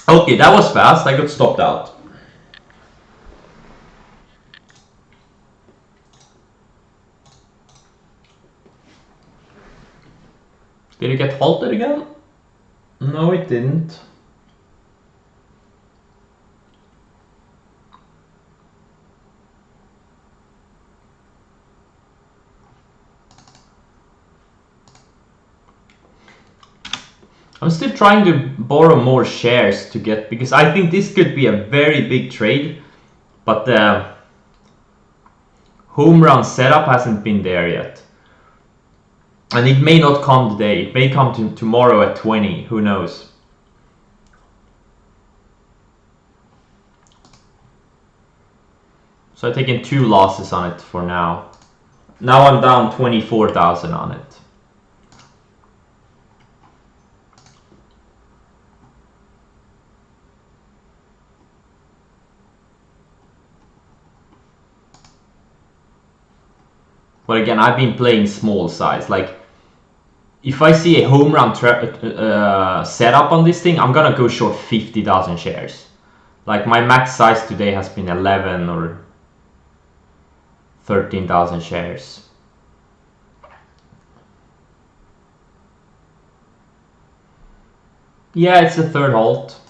Okay, that was fast. I got stopped out. Did it get halted again? No, it didn't. I'm still trying to borrow more shares to get, because I think this could be a very big trade, but the home run setup hasn't been there yet. And it may not come today, it may come tomorrow at 20, who knows. So I've taken 2 losses on it for now. Now I'm down 24,000 on it. But again, I've been playing small size. Like, if I see a home run setup on this thing, I'm gonna go short 50,000 shares. Like, my max size today has been 11 or 13,000 shares. Yeah, it's the third halt.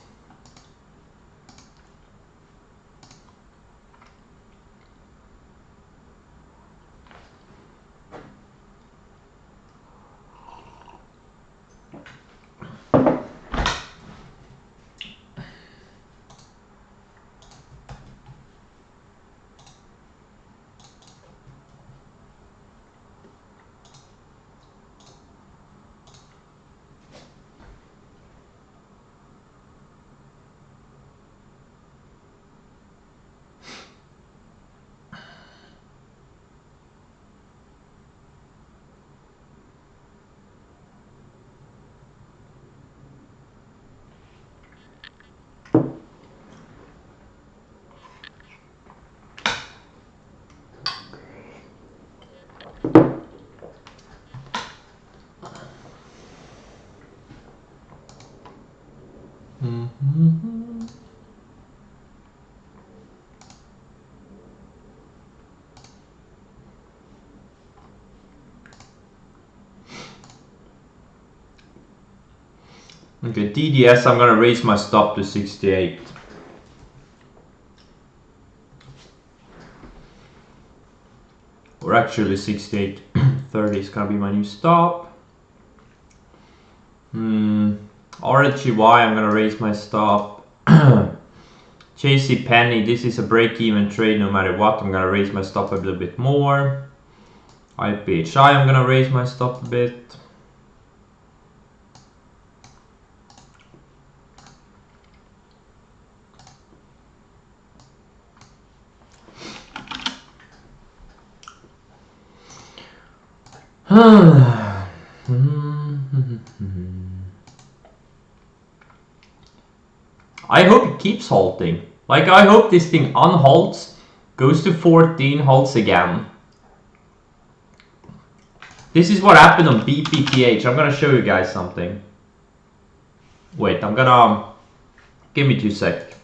Okay, DDS, I'm gonna raise my stop to 68. Or actually 68.30 is gonna be my new stop. RLGY, I'm gonna raise my stop. JC Penny, this is a break-even trade no matter what. I'm gonna raise my stop a little bit more. IPHI, I'm gonna raise my stop a bit. I hope it keeps halting. Like, I hope this thing unhalts, goes to 14, halts again. This is what happened on BPTH. I'm gonna show you guys something. Wait, I'm gonna... Give me 2 seconds.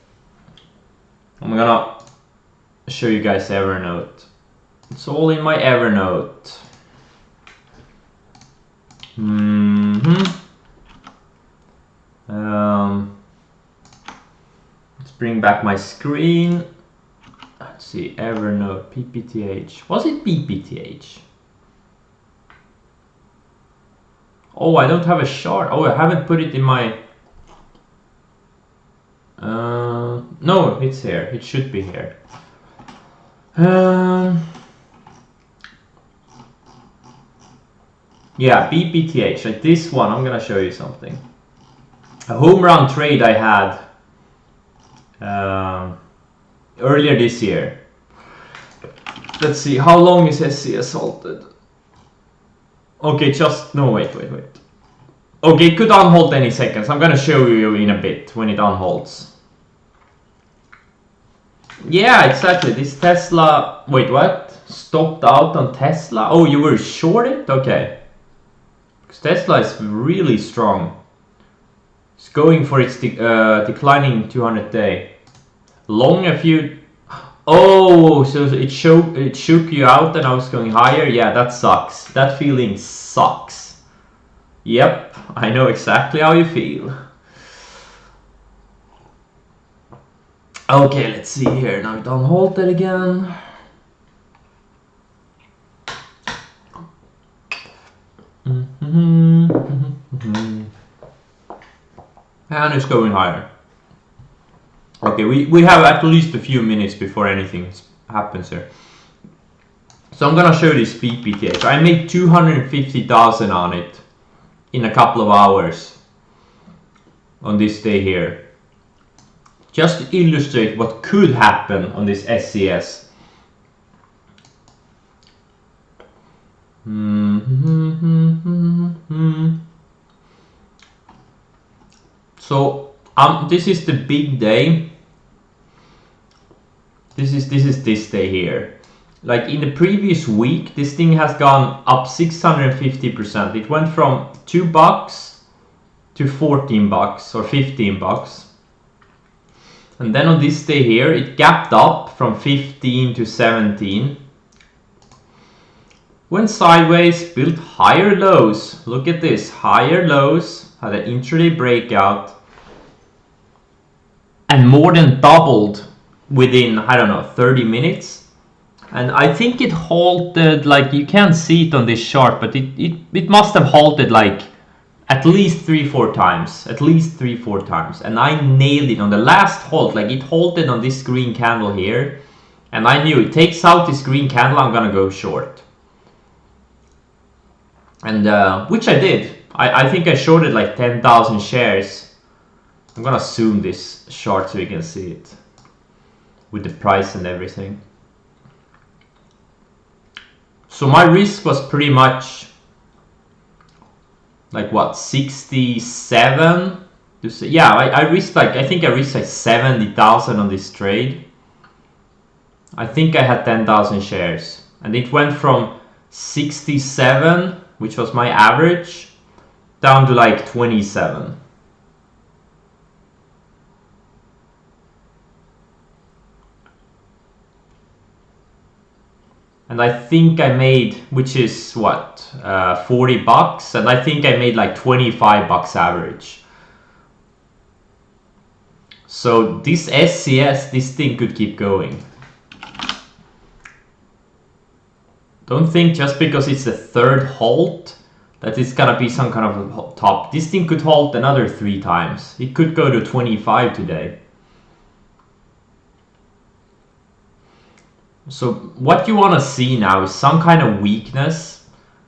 I'm gonna show you guys Evernote. It's all in my Evernote. Let's bring back my screen. Let's see, Evernote, PPTH. Was it BPTH? Oh, I don't have a chart. Oh, I haven't put it in my... no, it's here. It should be here. Yeah, BPTH, like this one. I'm gonna show you something. A home run trade I had earlier this year. Let's see, how long is SCS halted? Okay, no, wait. Okay, it could unhold any seconds. I'm gonna show you in a bit when it unholds. Yeah, exactly. This Tesla... Wait, what? Stopped out on Tesla? Oh, you were shorted? Okay. Because Tesla is really strong. It's going for its declining 200 day. Long a few... Oh, so it shook you out and I was going higher? Yeah, that sucks. That feeling sucks. Yep, I know exactly how you feel. Okay, let's see here. Now don't hold it again. And it's going higher. Okay, we have at least a few minutes before anything happens here. So I'm gonna show this PPTH. I made 250,000 on it in a couple of hours on this day here. Just to illustrate what could happen on this SCS. So this is the big day. This is this day here. Like in the previous week, this thing has gone up 650%. It went from $2 to $14 or $15. And then on this day here, it gapped up from 15 to 17. Went sideways, built higher lows. Look at this, higher lows, had an intraday breakout, and more than doubled within, I don't know, 30 minutes. And I think it halted, like you can't see it on this chart, but it must have halted like at least 3-4 times. At least 3-4 times. And I nailed it on the last halt. Like it halted on this green candle here. And I knew it takes out this green candle, I'm gonna go short. And which I did. I think I shorted like 10,000 shares. I'm gonna zoom this chart so you can see it with the price and everything. So my risk was pretty much like what, 67? Yeah, I risked like, I think I risked like 70,000 on this trade. I think I had 10,000 shares, and it went from 67, which was my average, down to like 27. And I think I made, which is what, $40, and I think I made like $25 average. So this SCS, this thing could keep going. Don't think just because it's the third halt that it's gonna be some kind of a top. This thing could halt another 3 times. It could go to 25 today. So what you want to see now is some kind of weakness,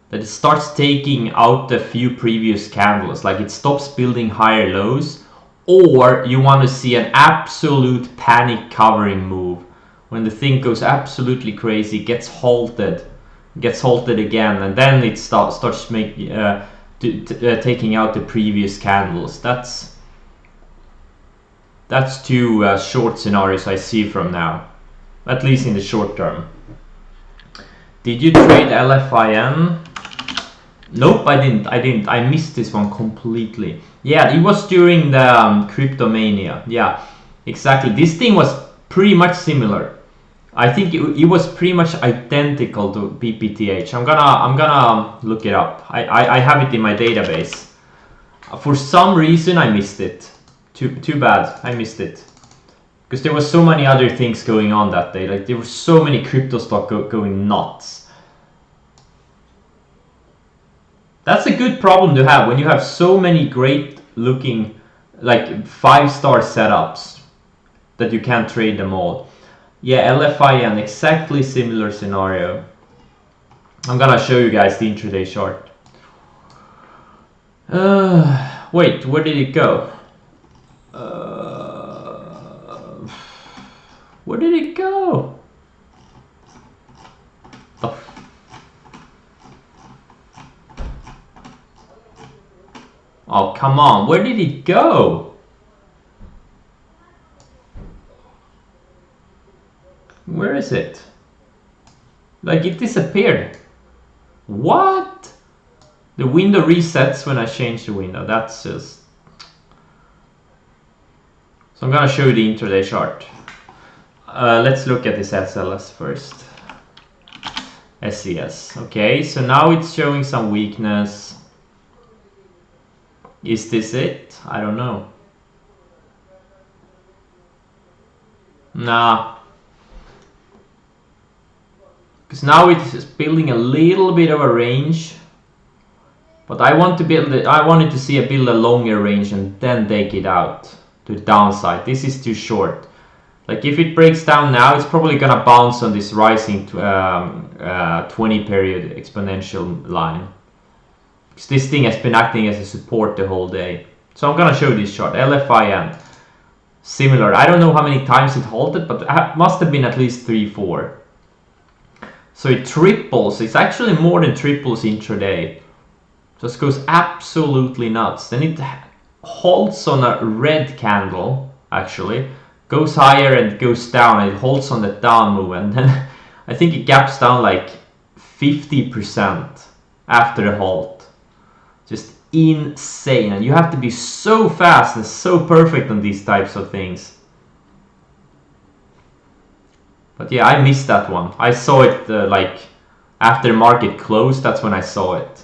that it starts taking out the few previous candles, like it stops building higher lows, or you want to see an absolute panic covering move when the thing goes absolutely crazy, gets halted again, and then it starts taking out the previous candles. That's 2 short scenarios I see from now, at least in the short term. Did you trade LFIN? Nope, I didn't. I missed this one completely. Yeah, it was during the Cryptomania. Yeah, exactly. This thing was pretty much similar. I think it was pretty much identical to PPTH. I'm gonna look it up. I have it in my database. For some reason I missed it. Too bad I missed it. Because there was so many other things going on that day. Like there were so many crypto stock going nuts. That's a good problem to have when you have so many great looking, like 5-star setups, that you can't trade them all. Yeah, LFIN, exactly similar scenario. I'm gonna show you guys the intraday chart. Wait, where did it go? Where did it go? Oh, come on, where did it go? Where is it? Like it disappeared. What? The window resets when I change the window. That's just... So I'm gonna show you the intraday chart. Let's look at this SLS first. SCS. Okay, so now it's showing some weakness. Is this it? I don't know. Nah. Because now it's building a little bit of a range. But I want to build it. I wanted to see build a longer range and then take it out to the downside. This is too short. Like if it breaks down now, it's probably gonna bounce on this rising 20 period exponential line. Because this thing has been acting as a support the whole day. So I'm gonna show this chart. LFIN. Similar. I don't know how many times it halted, but it must have been at least 3-4. So it triples. It's actually more than triples intraday. Just goes absolutely nuts. Then it halts on a red candle, actually. Goes higher and goes down. It holds on the down move. And then I think it gaps down like 50% after the halt. Just insane. And you have to be so fast and so perfect on these types of things. But yeah, I missed that one. I saw it like after the market closed. That's when I saw it.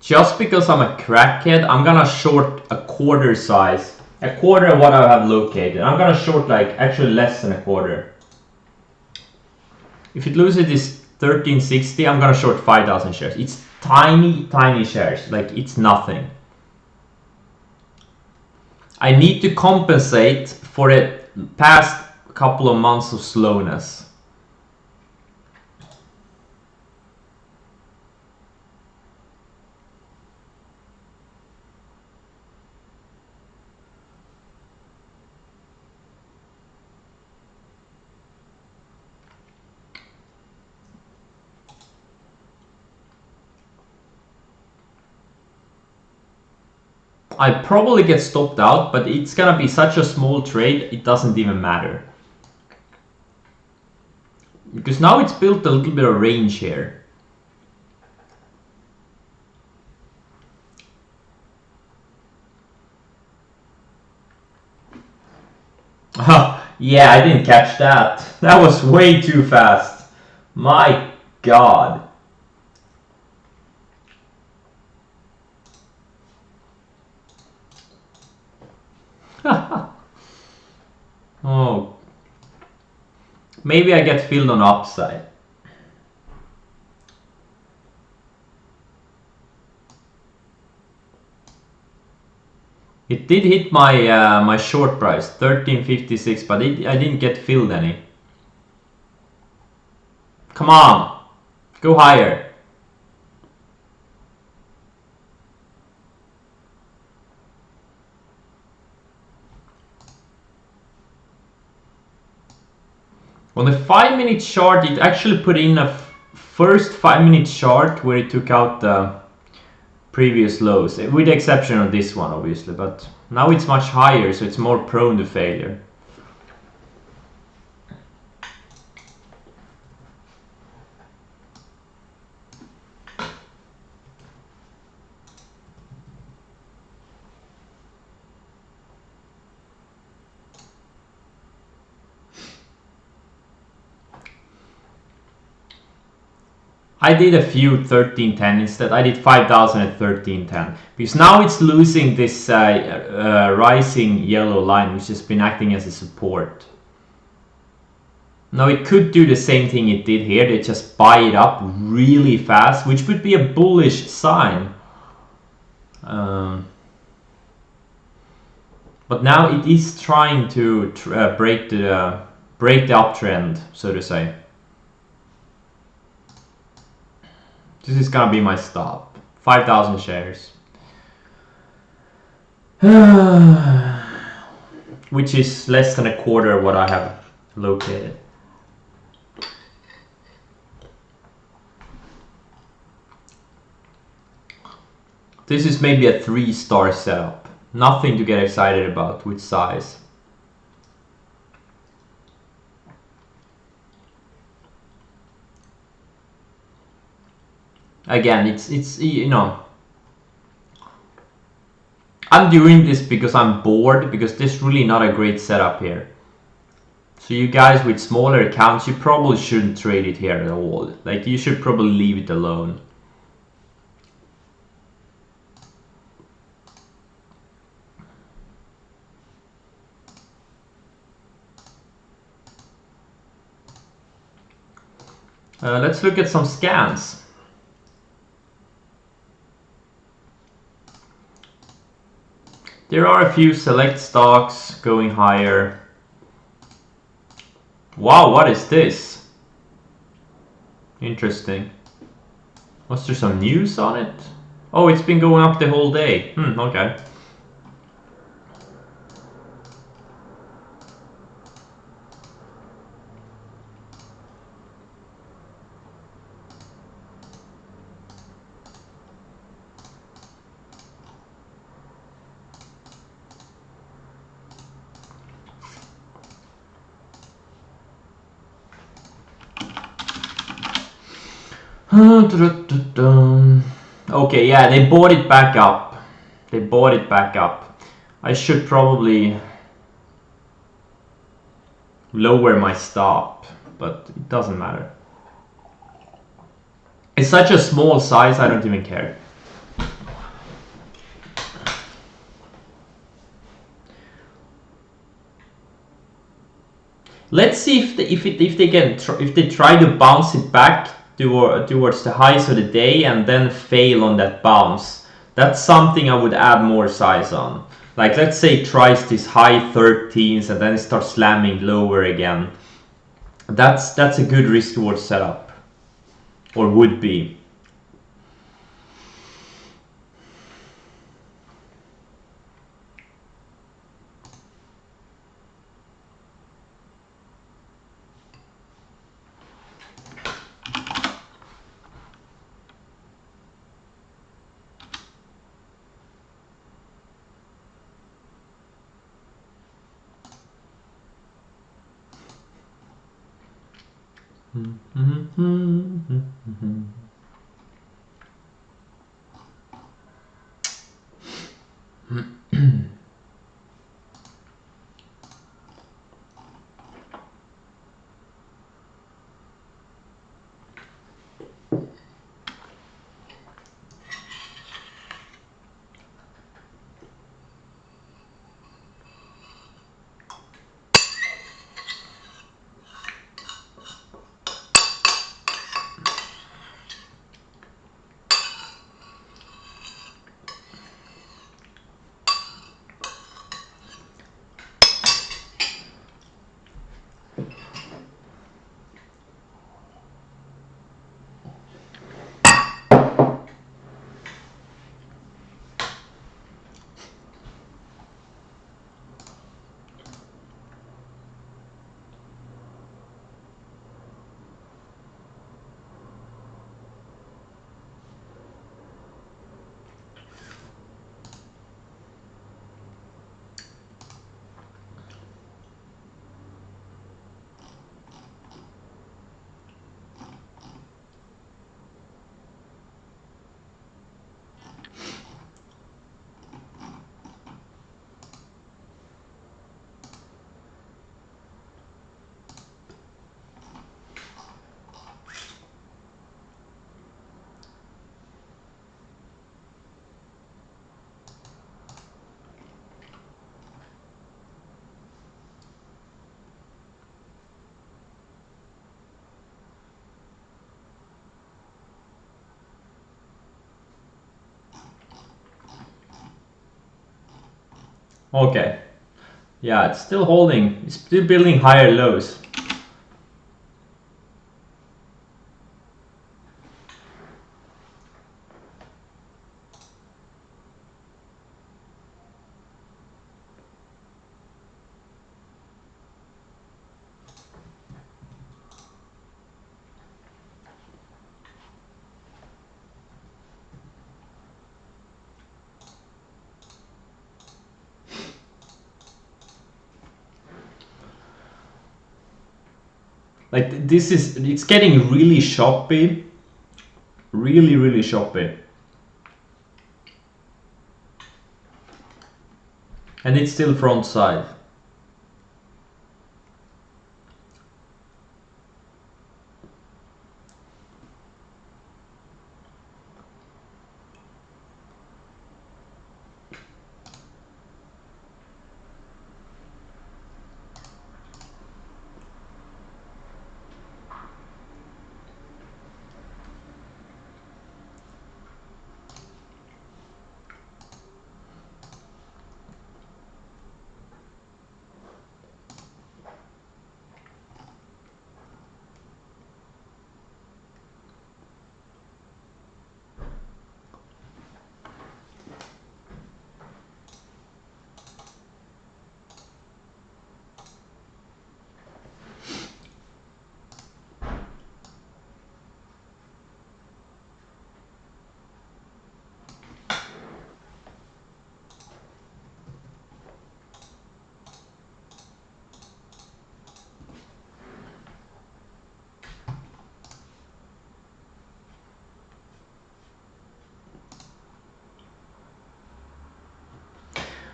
Just because I'm a crackhead, I'm gonna short a quarter size. A quarter of what I have located. I'm gonna short like actually less than a quarter. If it loses this 1360, I'm gonna short 5,000 shares. It's tiny, tiny shares. Like it's nothing. I need to compensate for the past couple of months of slowness. I probably get stopped out, but it's gonna be such a small trade, it doesn't even matter. Because now it's built a little bit of range here. Yeah, I didn't catch that. That was way too fast. My God. Oh. Maybe I get filled on upside. It did hit my my short price, 1356, but I didn't get filled any. Come on, go higher. On the 5-minute chart, it actually put in a first 5-minute chart where it took out the previous lows, with the exception of this one, obviously. But now it's much higher, so it's more prone to failure. I did a few 1310 instead. I did 5,000 at 1310 because now it's losing this rising yellow line, which has been acting as a support. Now it could do the same thing it did here. They just buy it up really fast, which would be a bullish sign. But now it is trying to break the uptrend, so to say. This is gonna be my stop. 5,000 shares. Which is less than a quarter of what I have located. This is maybe a 3-star setup. Nothing to get excited about with size. Again, it's you know, I'm doing this because I'm bored, because there's really not a great setup here. So you guys with smaller accounts, you probably shouldn't trade it here at all. Like, you should probably leave it alone. Let's look at some scans. There are a few select stocks going higher. Wow, what is this? Interesting. Was there some news on it? Oh, it's been going up the whole day. Okay. Okay, yeah, they bought it back up. They bought it back up. I should probably lower my stop, but it doesn't matter. It's such a small size, I don't even care. Let's see if they try to bounce it back towards the highs of the day and then fail on that bounce. That's something I would add more size on. Like, let's say it tries this high 13s and then it starts slamming lower again. That's a good risk reward setup, or would be. Okay. Yeah, it's still holding. It's still building higher lows. Like this is, it's getting really choppy. Really, really choppy. And it's still front side.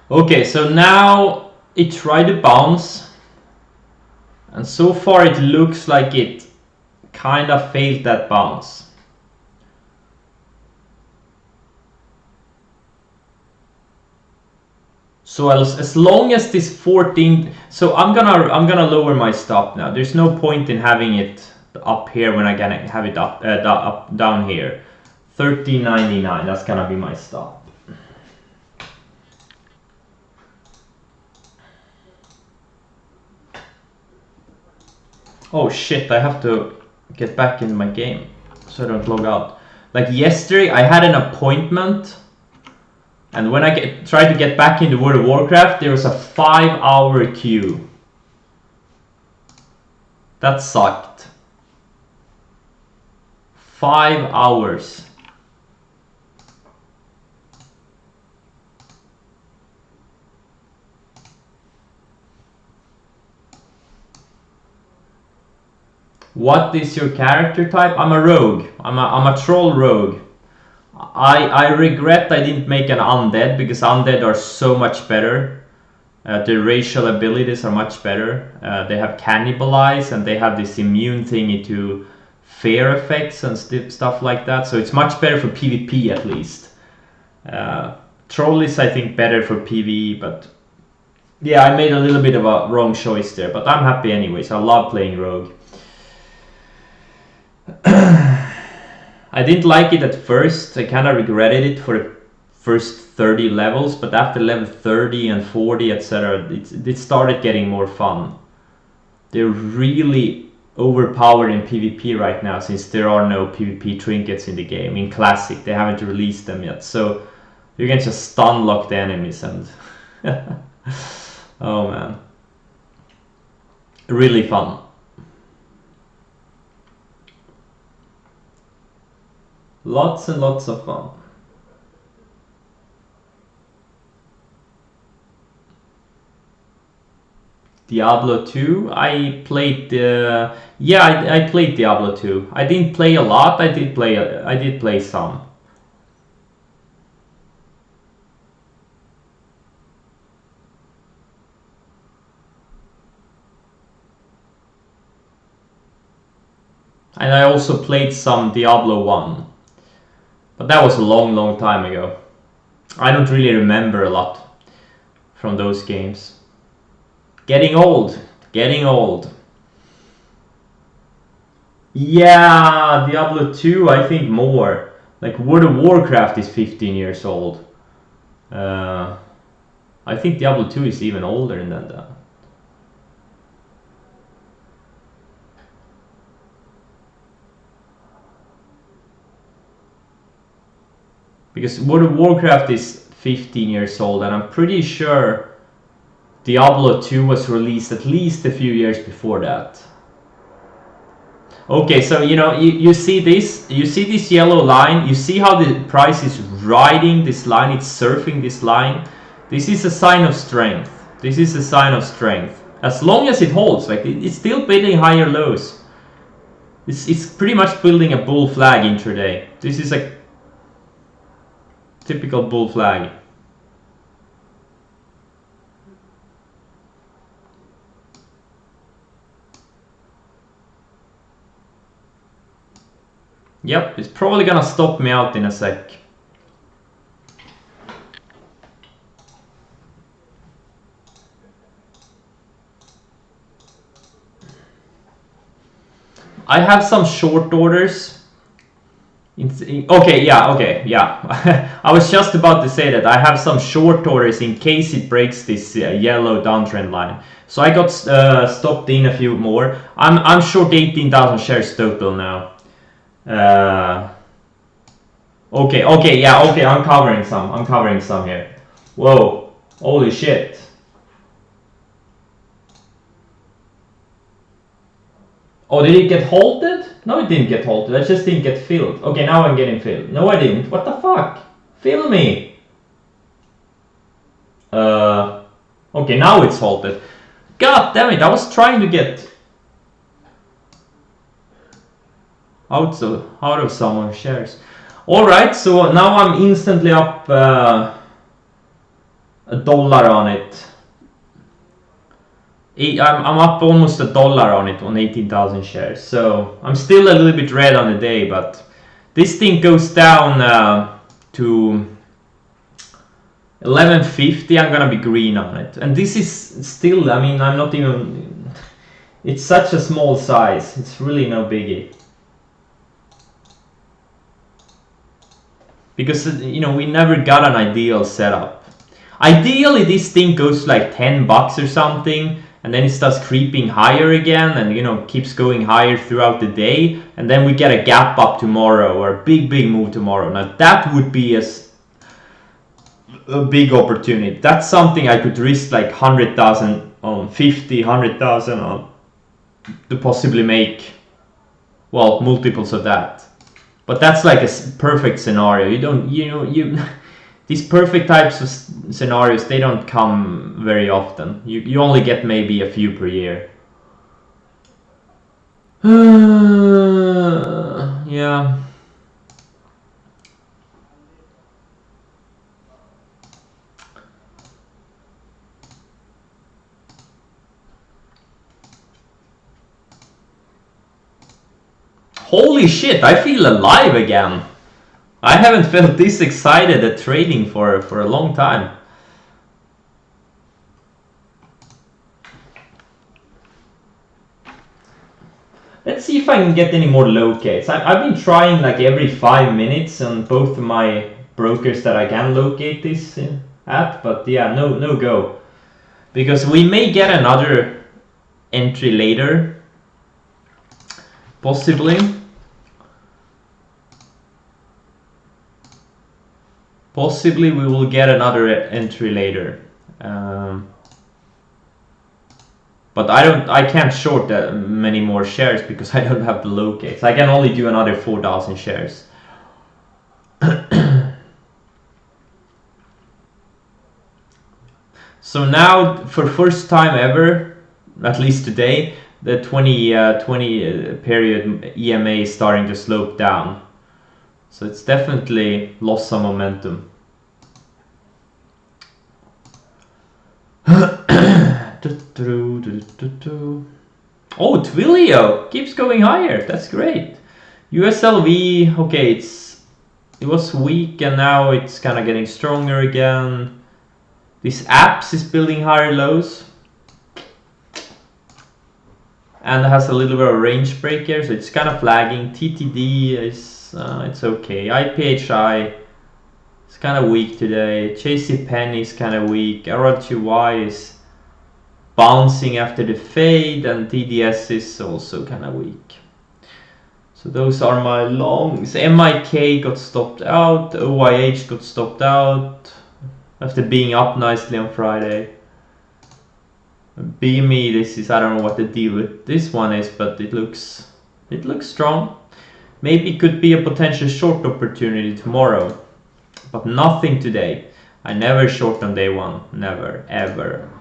Okay, so now it tried to bounce, and so far it looks like it kind of failed that bounce. So as long as this 14, so I'm gonna lower my stop now. There's no point in having it up here when I gonna have it up down here. 13.99. That's gonna be my stop. Oh shit! I have to get back in my game so I don't log out. Like yesterday, I had an appointment. And when I tried to get back into World of Warcraft, there was a 5-hour queue. That sucked. 5 hours. What is your character type? I'm a rogue. I'm a troll rogue. I regret I didn't make an undead, because undead are so much better. The racial abilities are much better. They have cannibalize, and they have this immune thingy to fear effects and stuff like that. So it's much better for PvP at least. Troll is, I think, better for PvE, but yeah, I made a little bit of a wrong choice there. But I'm happy anyways. I love playing rogue. I didn't like it at first. I kind of regretted it for the first 30 levels, but after level 30 and 40, etc., it started getting more fun. They're really overpowered in PvP right now, since there are no PvP trinkets in the game. In Classic, they haven't released them yet, so you can just stun lock the enemies and oh man, really fun. Lots and lots of fun. Diablo 2, I played I played Diablo 2. I didn't play a lot. I did play some. And I also played some Diablo 1. But that was a long time ago. I don't really remember a lot from those games. Getting old. Getting old. Yeah, Diablo 2, I think more. Like World of Warcraft is 15 years old. I think Diablo 2 is even older than that. Because World of Warcraft is 15 years old, and I'm pretty sure Diablo 2 was released at least a few years before that. Okay, so you see this yellow line, you see how the price is riding this line, it's surfing this line. This is a sign of strength. This is a sign of strength. As long as it holds, like it's still building higher lows. It's pretty much building a bull flag intraday. This is a typical bull flag. Yep, it's probably gonna stop me out in a sec. I have some short orders. Okay, yeah. I was just about to say that I have some short orders in case it breaks this yellow downtrend line. So I got stopped in a few more. I'm short 18,000 shares total now. Okay, I'm covering some here. Whoa, holy shit. Oh, did it get halted? No, it didn't get halted. I just didn't get filled. Okay, now I'm getting filled. No, I didn't. What the fuck? Fill me. Okay, now it's halted. God damn it! I was trying to get out of some shares. All right, so now I'm instantly up $1 on it. I'm up almost $1 on it on 18,000 shares. So I'm still a little bit red on the day, but this thing goes down to 1150. I'm gonna be green on it, and this is still. I mean, I'm not even. It's such a small size. It's really no biggie. Because we never got an ideal setup. Ideally, this thing goes like $10 or something, and then it starts creeping higher again, and keeps going higher throughout the day, and then we get a gap up tomorrow or a big move tomorrow. Now that would be a big opportunity. That's something I could risk like 100,000 on 50, 100,000 on to possibly make, well, multiples of that. But that's like a perfect scenario. These perfect types of scenarios, they don't come very often. You only get maybe a few per year. Yeah. Holy shit, I feel alive again. I haven't felt this excited at trading for a long time. Let's see if I can get any more locates. I've been trying like every 5 minutes on both of my brokers that I can locate this at, but yeah, no go. Because we may get another entry later. Possibly. Possibly we will get another entry later. But I can't short that many more shares because I don't have the locates. I can only do another 4,000 shares. So now, for first time ever, at least today, the 2020 period EMA is starting to slope down. So it's definitely lost some momentum. Oh, Twilio keeps going higher. That's great. USLV, okay, it was weak and now it's kind of getting stronger again. This apps is building higher lows. And it has a little bit of range break here, so it's kind of flagging. TTD is it's okay. IPHI is It's kind of weak today. JCPenney is kind of weak. RLTY is bouncing after the fade, and TDS is also kind of weak. So those are my longs. MIK got stopped out. OIH got stopped out after being up nicely on Friday. BME, this is, I don't know what the deal with this one is, but it looks strong. Maybe it could be a potential short opportunity tomorrow, but nothing today. I never short on day one, never, ever.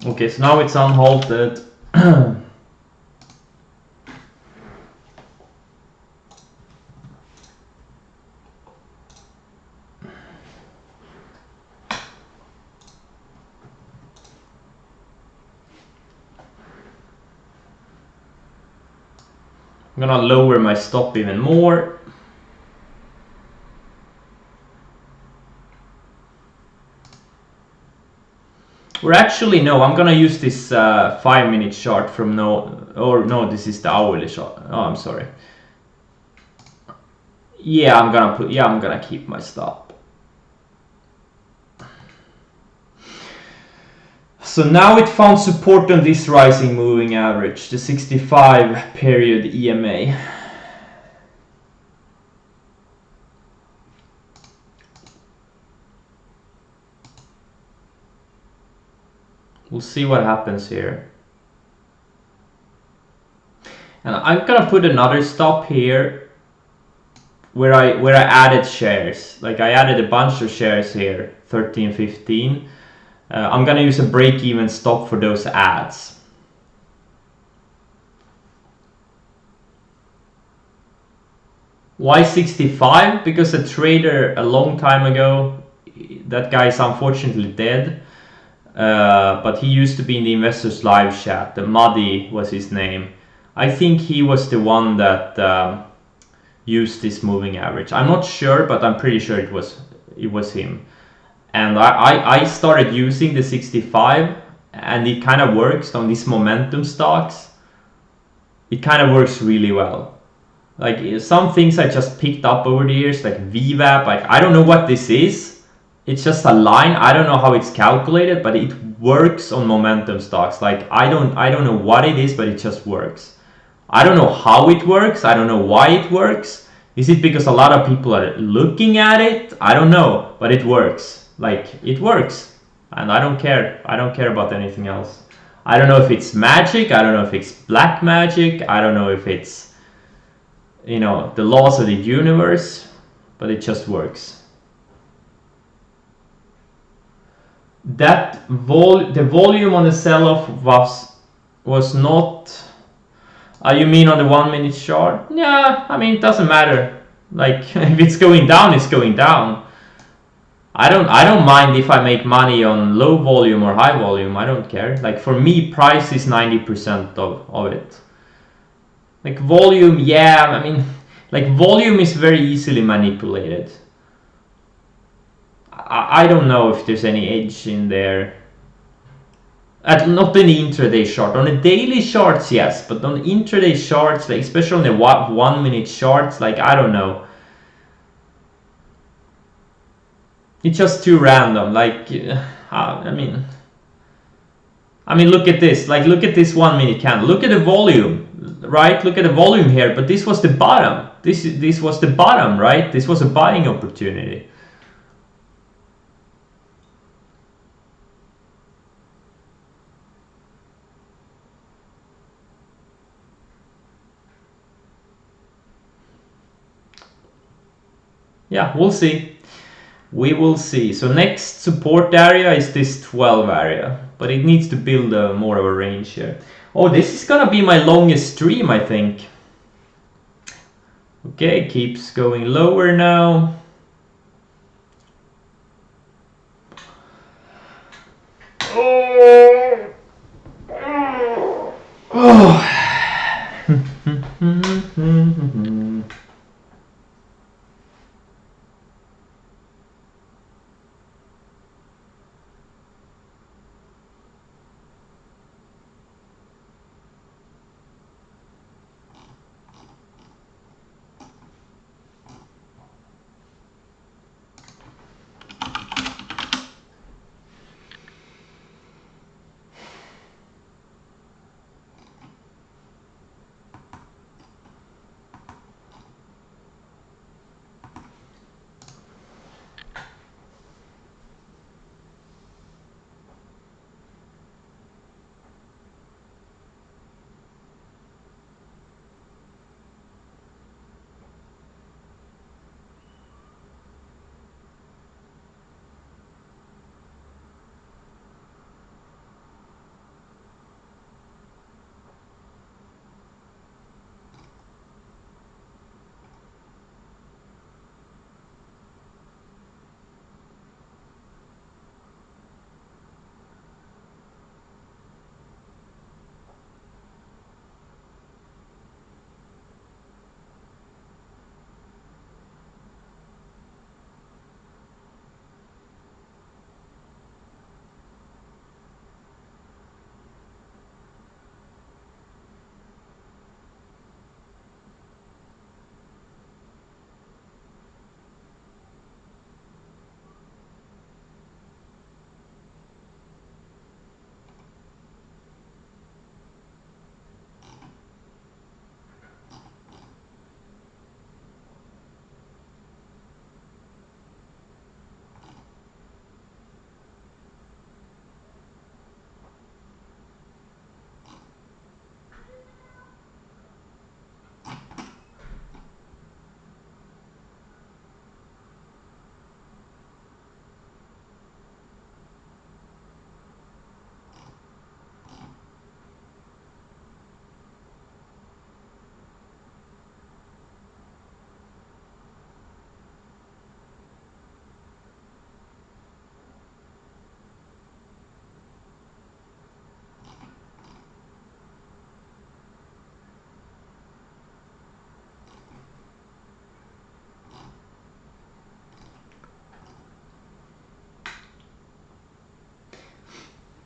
Okay, so now it's unhalted. I'm gonna lower my stop even more. Or actually, no, I'm gonna use this 5-minute chart from no, this is the hourly chart. Oh, I'm sorry. Yeah, I'm gonna keep my stop. So now it found support on this rising moving average, the 65 period EMA. We'll see what happens here. And I'm gonna put another stop here where I added shares. Like I added a bunch of shares here, 13, 15. I'm gonna use a break-even stop for those ads. Why 65? Because a trader a long time ago, that guy is unfortunately dead, but he used to be in the investors live chat. The Muddy was his name. I think he was the one that used this moving average. I'm not sure, but I'm pretty sure it was him. And I started using the 65, and it kind of works on these momentum stocks. It kind of works really well. Like some things I just picked up over the years, like VWAP, like I don't know what this is. It's just a line. I don't know how it's calculated, but it works on momentum stocks. Like I don't know what it is, but it just works. I don't know how it works. I don't know why it works. Is it because a lot of people are looking at it? I don't know, but it works. Like it works, and I don't care. I don't care about anything else. I don't know if it's magic. I don't know if it's black magic. I don't know if it's, you know, the laws of the universe, but it just works. That the volume on the sell-off was not. You mean on the 1-minute chart? Yeah, I mean it doesn't matter. Like if it's going down, it's going down. I don't mind if I make money on low volume or high volume. I don't care. Like for me, price is 90% of it. Like volume, yeah, I mean, like volume is very easily manipulated. I don't know if there's any edge in there. Not in the intraday chart. On the daily charts, yes, but on the intraday charts, like especially on the 1-minute charts, like I don't know. it's just too random. Like, I mean, look at this. Like, look at this 1 minute candle. Look at the volume, right? Look at the volume here. But this was the bottom. This was the bottom, right? This was a buying opportunity. Yeah, we'll see. We will see. So next support area is this 12 area, but it needs to build more of a range here. Oh, this is gonna be my longest stream, I think. Okay, keeps going lower now. Oh.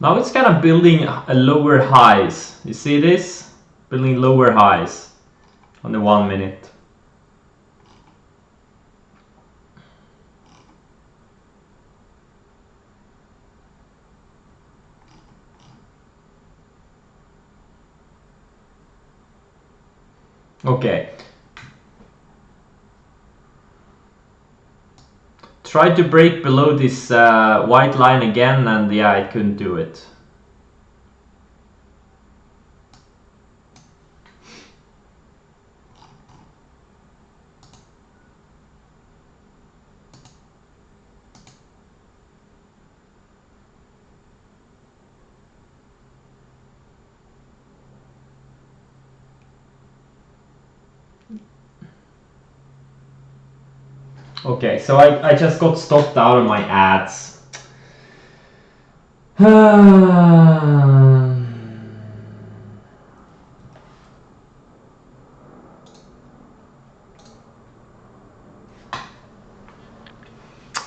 Now it's kind of building a lower highs. You see this? Building lower highs on the 1 minute. Okay. Tried to break below this white line again, and yeah, it couldn't do it. Okay, so I just got stopped out of my ads.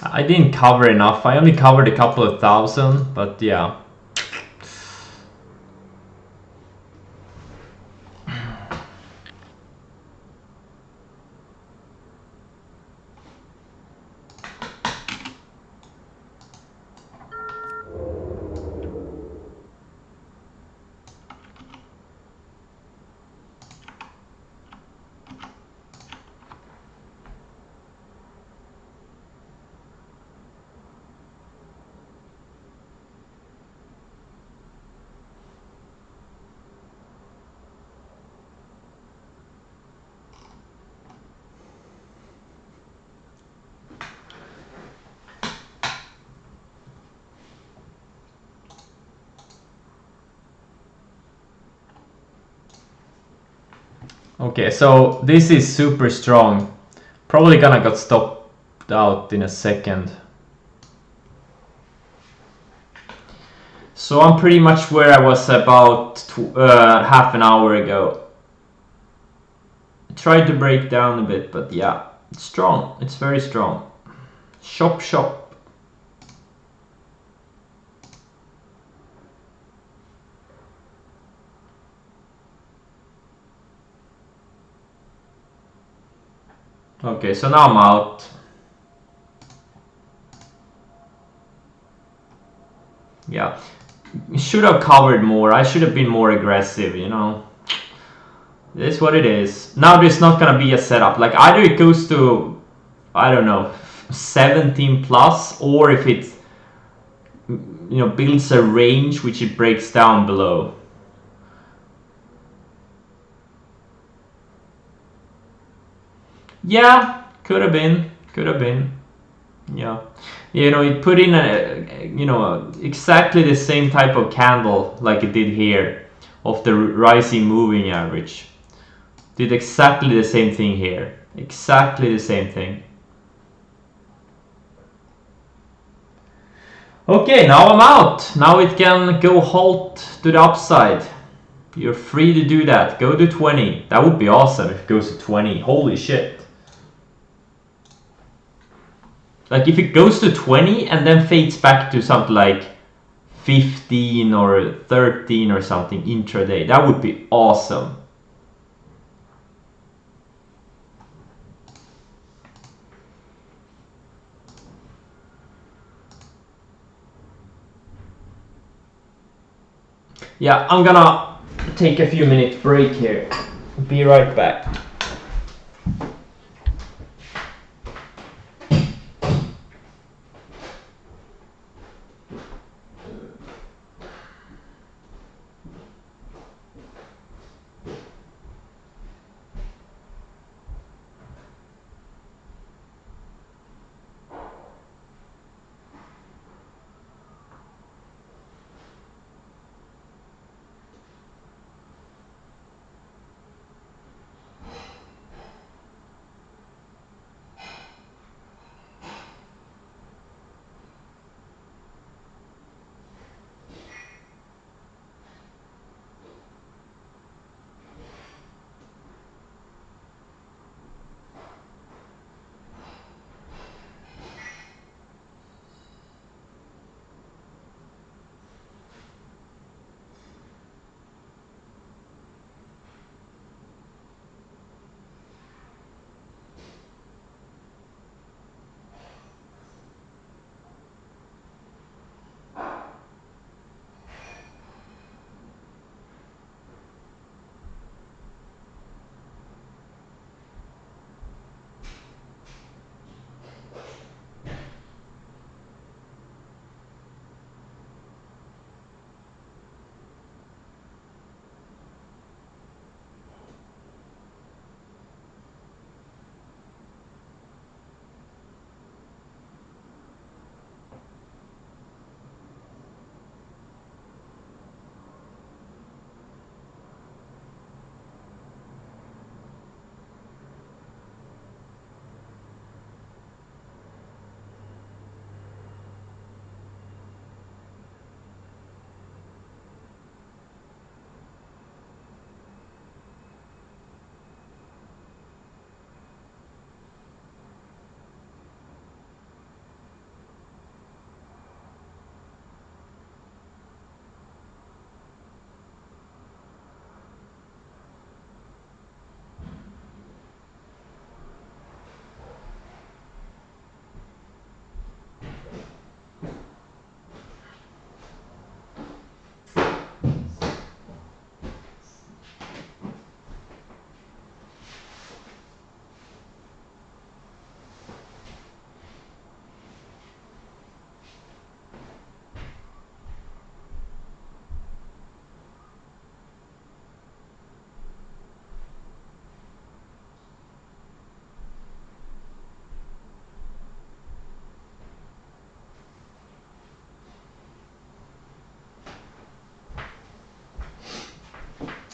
I didn't cover enough. I only covered a couple of thousand, but yeah. Okay, so this is super strong. Probably gonna get stopped out in a second. So I'm pretty much where I was about half an hour ago. Tried to break down a bit, but yeah, it's strong. It's very strong. Shop, shop. Okay, so now I'm out. Yeah, should have covered more. I should have been more aggressive, you know. It is what it is. Now there's not gonna be a setup. Like either it goes to, I don't know, 17 plus, or if it, you know, builds a range which it breaks down below. Yeah, could have been. Could have been. Yeah. You know, it put in a, you know, exactly the same type of candle like it did here of the rising moving average. Did exactly the same thing here. Exactly the same thing. Okay, now I'm out. Now it can go halt to the upside. You're free to do that. Go to 20. That would be awesome if it goes to 20. Holy shit. Like if it goes to 20 and then fades back to something like 15 or 13 or something intraday, that would be awesome. Yeah, I'm gonna take a few minute break here. Be right back.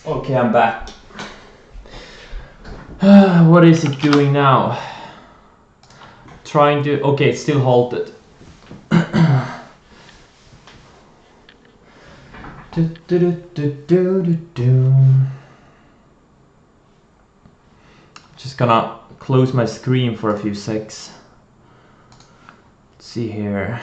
Okay, I'm back. What is it doing now? Trying to... Okay, it's still halted. Just gonna close my screen for a few secs. Let's see here.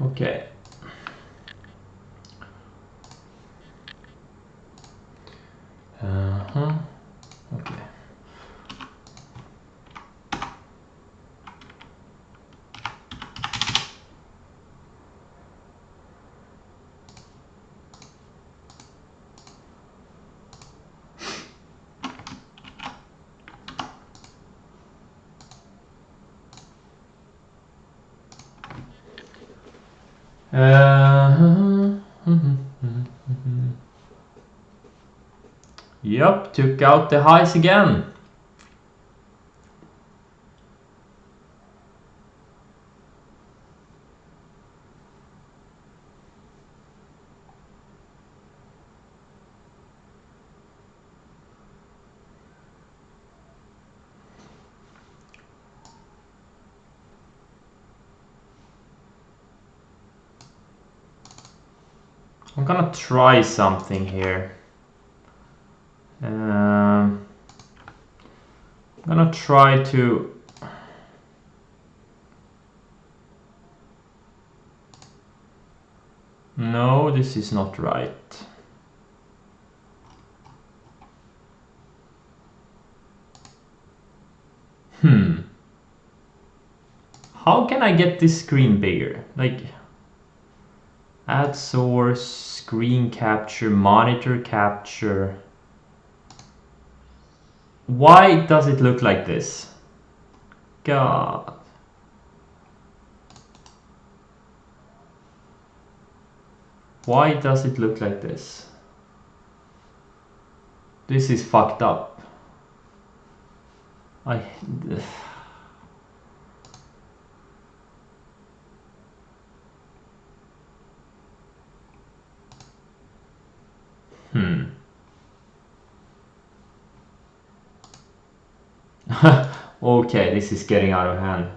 Okay. Okay. Yep, took out the highs again. I'm gonna try something here. I'm gonna try to... No, this is not right. How can I get this screen bigger? Like, add source, screen capture, monitor capture. Why does it look like this? God. Why does it look like this? This is fucked up. Okay, this is getting out of hand.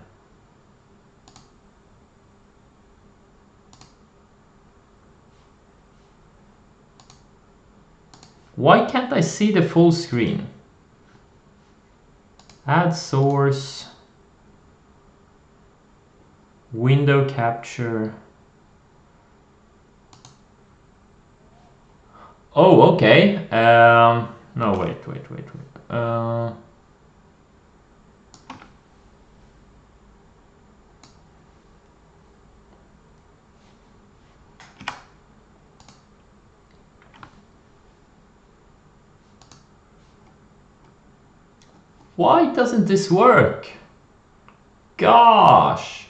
Why can't I see the full screen? Add source, window capture. Oh, okay. No, wait. Why doesn't this work? Gosh.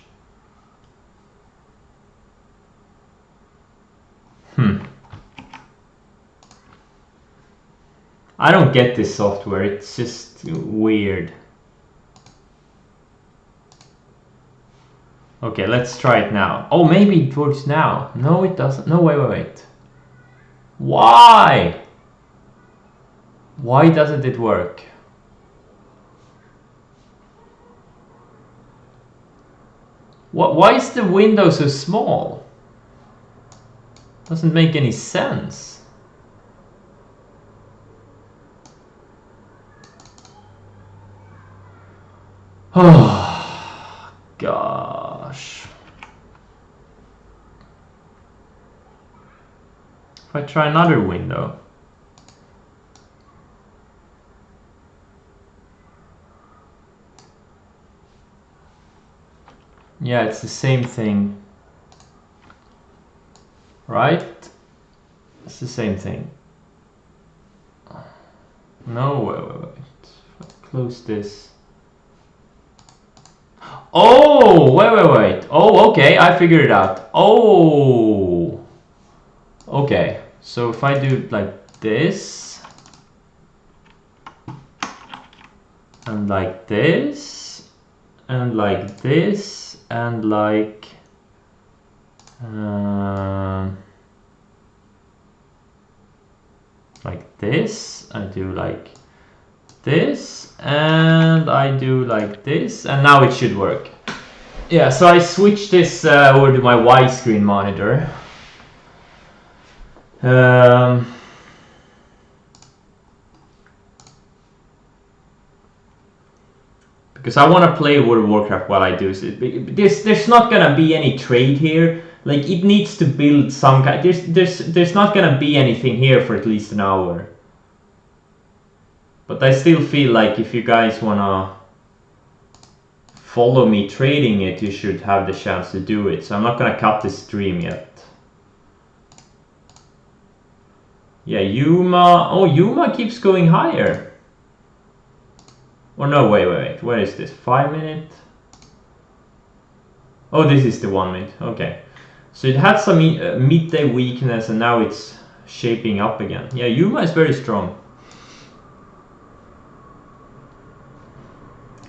I don't get this software, it's just weird. Okay, let's try it now. Oh, maybe it works now. No, it doesn't. No, wait. Why? Why doesn't it work? Why is the window so small? Doesn't make any sense. Oh, gosh. If I try another window. Yeah, it's the same thing. Right? It's the same thing. No, wait. If I close this. Oh, wait. Oh, okay, I figured it out. Oh. Okay, so if I do like this. and like this, and like this, and like this. I do like this, and I do like this, and now it should work. Yeah, so I switched this over to my widescreen monitor. Because I want to play World of Warcraft while I do this. There's not gonna be any trade here. Like, it needs to build some kind. There's not gonna be anything here for at least an hour. But I still feel like if you guys wanna follow me trading it, you should have the chance to do it. So I'm not gonna cut the stream yet. Yeah, Yuma. Oh, Yuma keeps going higher. Or no, wait. Where is this? 5 minute? Oh, this is the 1 minute. Okay. So it had some midday weakness and now it's shaping up again. Yeah, Yuma is very strong.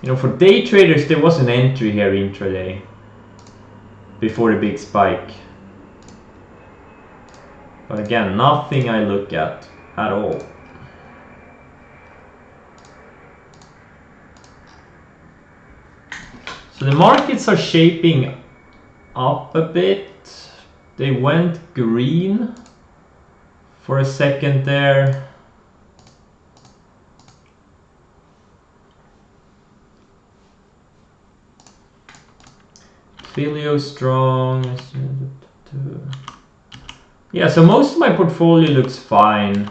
You know, for day traders, there was an entry here intraday before the big spike. But again, nothing I look at all. So the markets are shaping up a bit. They went green for a second there. Filio strong. Yeah, so most of my portfolio looks fine.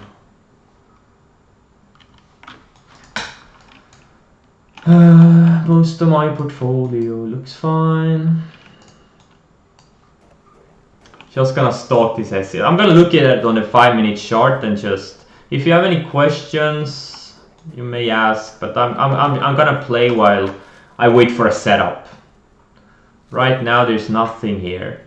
Most of my portfolio looks fine. Just gonna stalk this SEO. I'm gonna look at it on a 5 minute chart and just, if you have any questions, you may ask. But I'm gonna play while I wait for a setup. Right now, there's nothing here.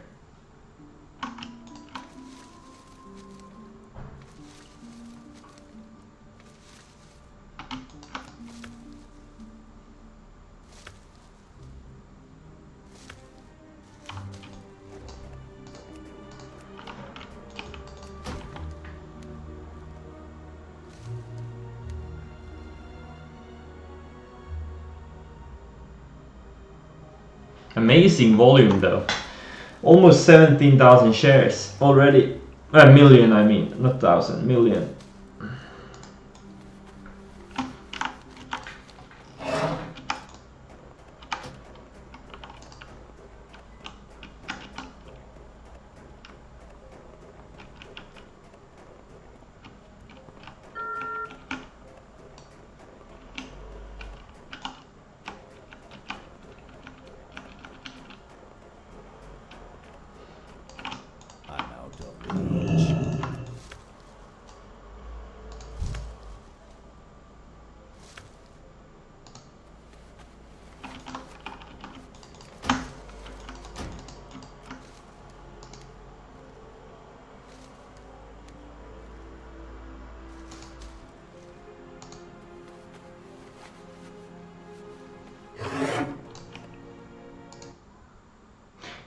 Amazing volume though. Almost 17,000 shares already. A million, I mean, not thousand, million.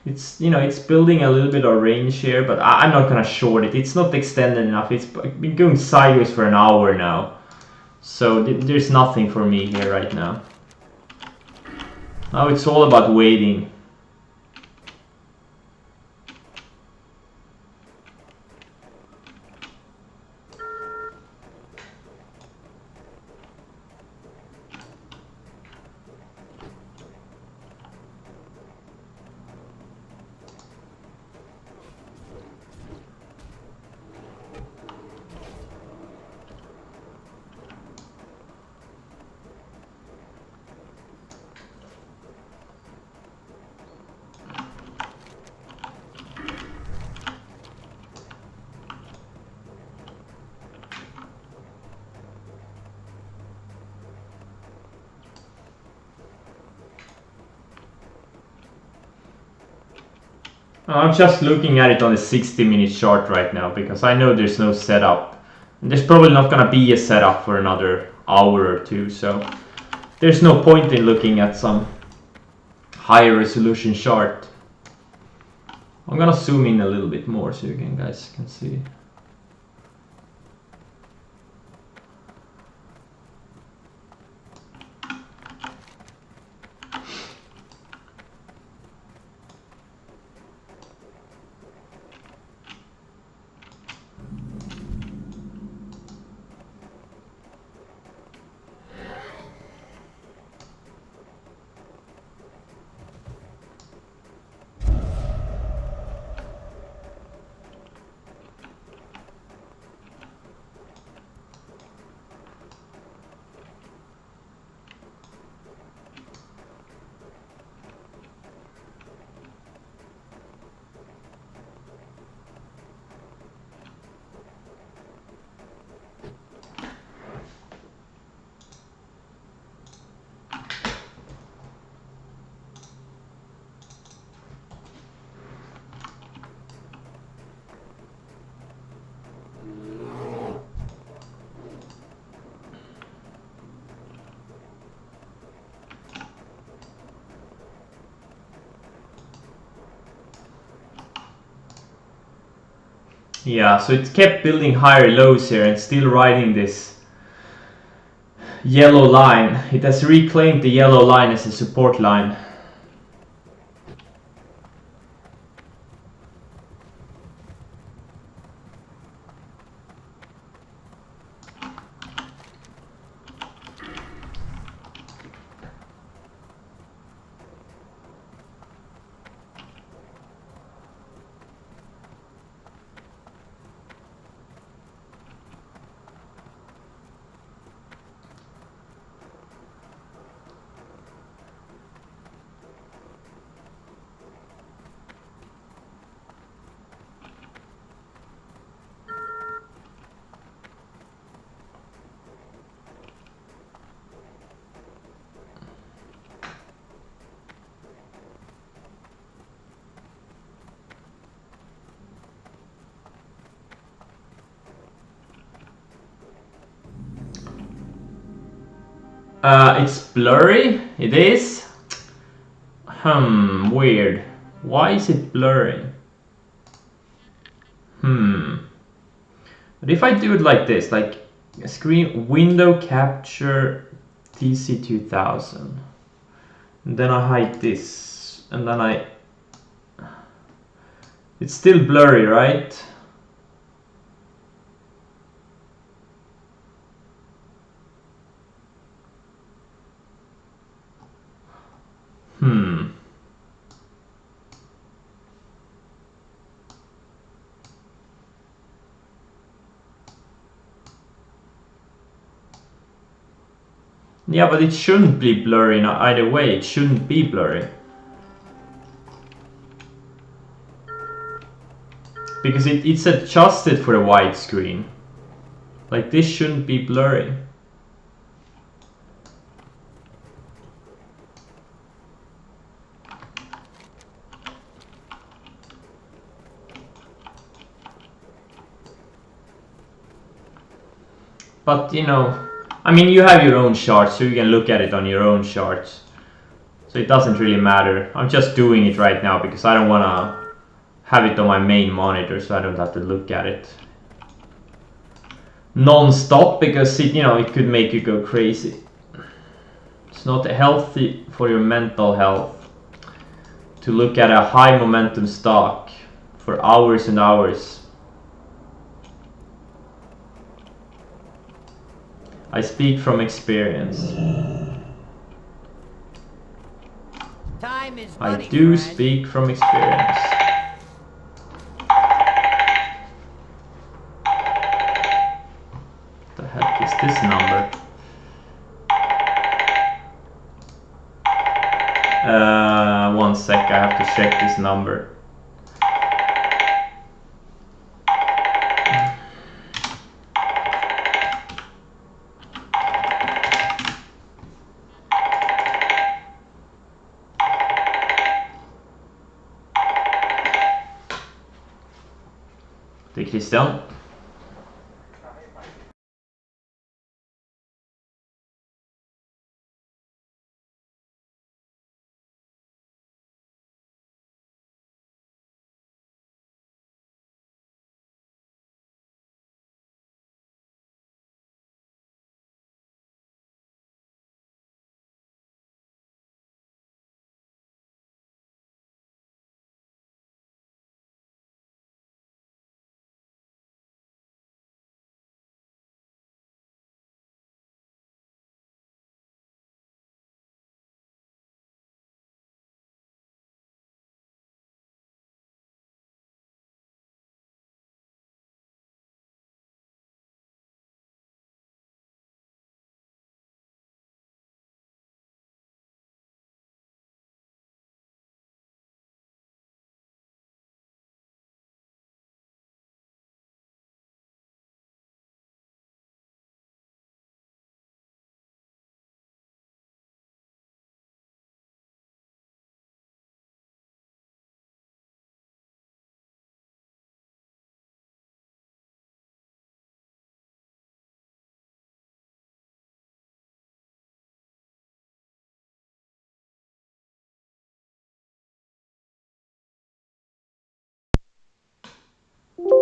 It's, you know, it's building a little bit of range here, but I'm not gonna short it. It's not extended enough. It's been going sideways for an hour now, so there's nothing for me here right now. Now it's all about waiting. I'm just looking at it on the 60-minute chart right now because I know there's no setup. There's probably not gonna be a setup for another hour or two, so there's no point in looking at some higher resolution chart. I'm gonna zoom in a little bit more so you guys can see. Yeah, so it kept building higher lows here and still riding this yellow line. It has reclaimed the yellow line as a support line. It's blurry, it is. Weird. Why is it blurry? But if I do it like this, like screen window capture TC2000, and then I hide this, and then it's still blurry, right? Yeah, but it shouldn't be blurry either way. It shouldn't be blurry. Because it's adjusted for a widescreen. Like, this shouldn't be blurry. But, you know, I mean, you have your own charts, so you can look at it on your own charts. So it doesn't really matter. I'm just doing it right now because I don't want to have it on my main monitor, so I don't have to look at it non-stop, because it, you know, it could make you go crazy. It's not healthy for your mental health to look at a high momentum stock for hours and hours. I speak from experience. Time is I money, do friend. speak from experience. What the heck is this number? 1 sec, I have to check this number. Det är Christian.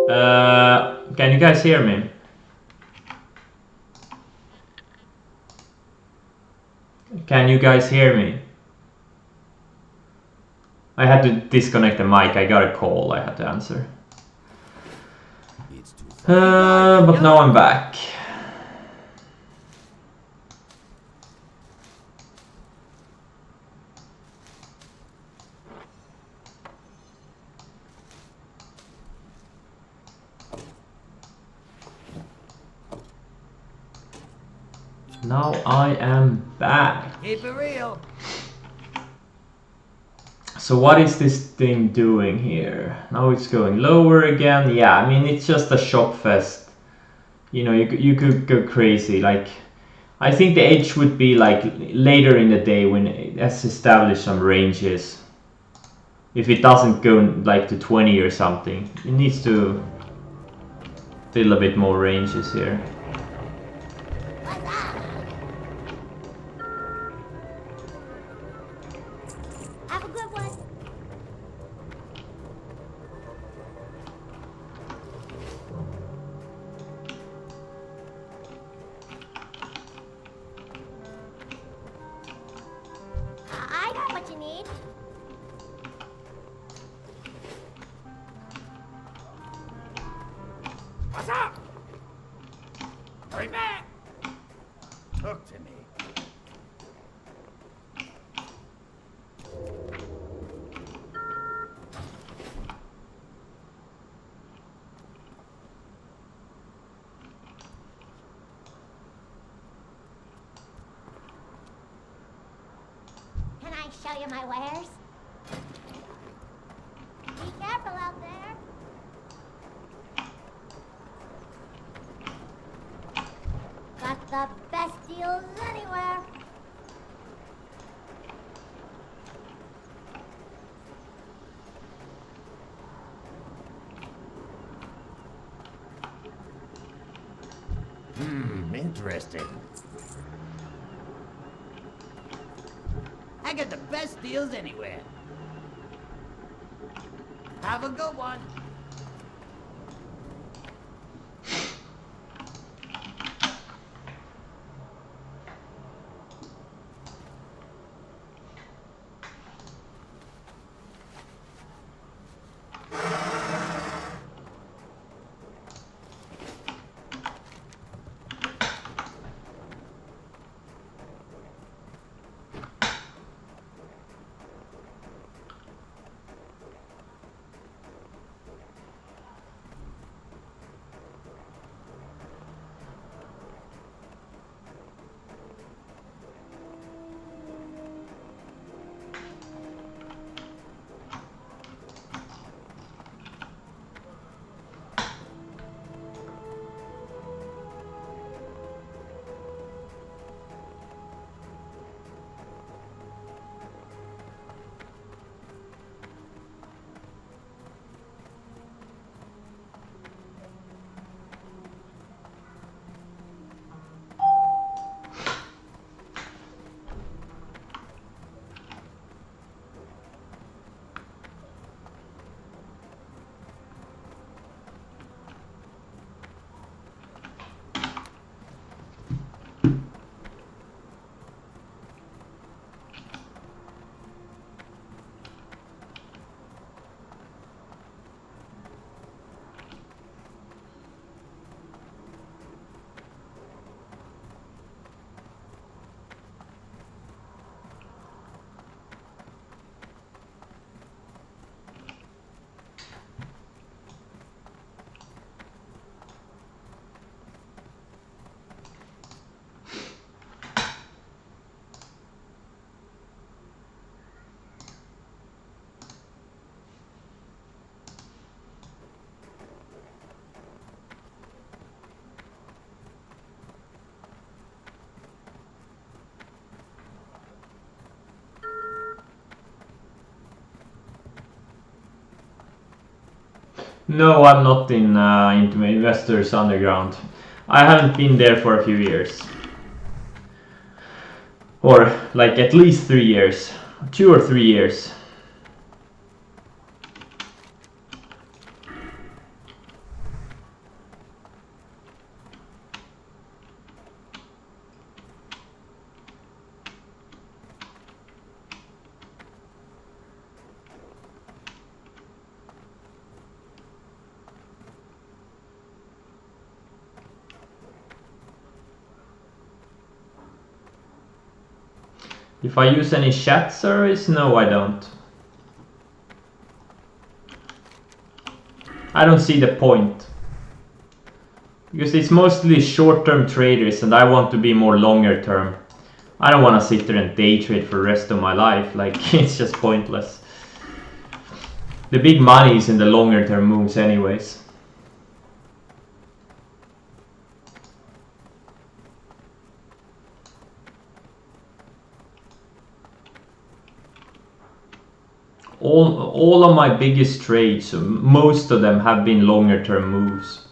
Can you guys hear me? Can you guys hear me? I had to disconnect the mic. I got a call I had to answer. But now I'm back. Now I am back. Keep it real. So what is this thing doing here? Now it's going lower again. Yeah, I mean, it's just a shop fest. You know, you could go crazy. Like, I think the edge would be like later in the day when it has established some ranges. If it doesn't go like to 20 or something, it needs to fill a bit more ranges here. Have a good one. I got what you need. What's up? Hurry back. Talk to me. Can I show you my wares? Be careful out there. Got the best deals anywhere. Interesting. I get the best deals anywhere. Have a good one. No, I'm not into Investors Underground. I haven't been there for a few years. Or like at least 3 years. 2 or 3 years. If I use any chat service, no, I don't. I don't see the point. Because it's mostly short-term traders and I want to be more longer term. I don't want to sit there and day trade for the rest of my life. Like, it's just pointless. The big money is in the longer term moves anyways. All of my biggest trades, most of them have been longer term moves.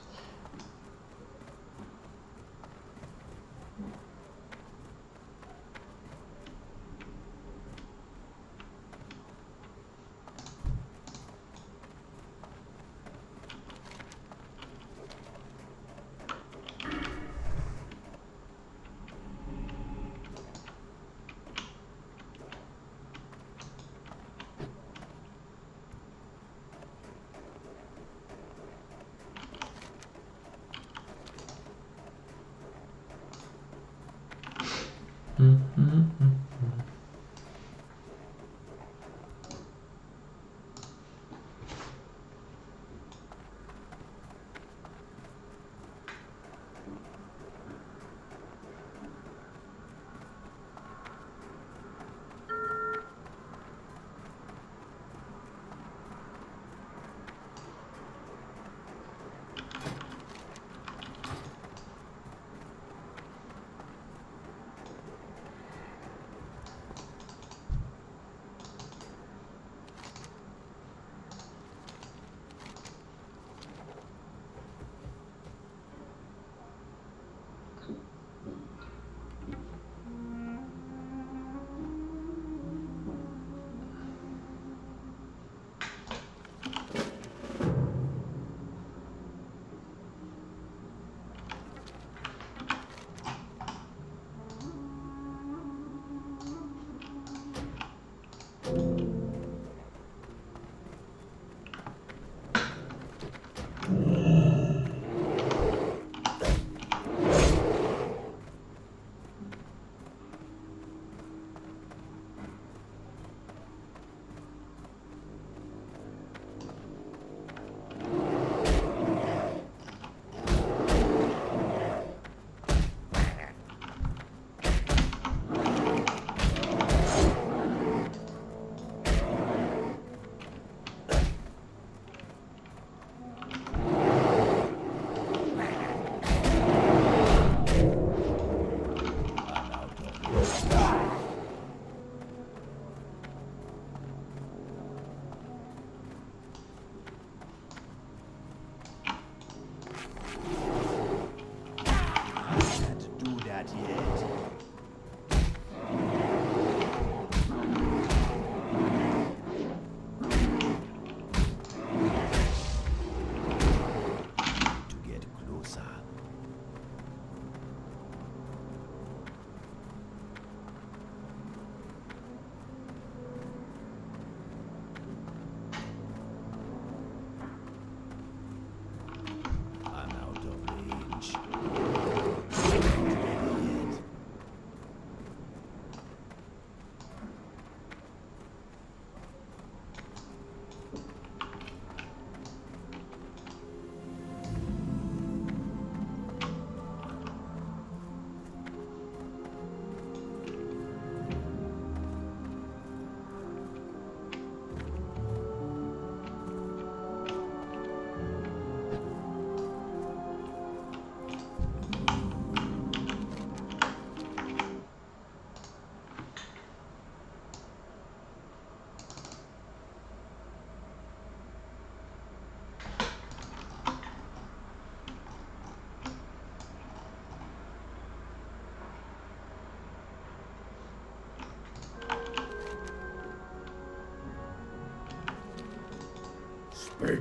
Speak.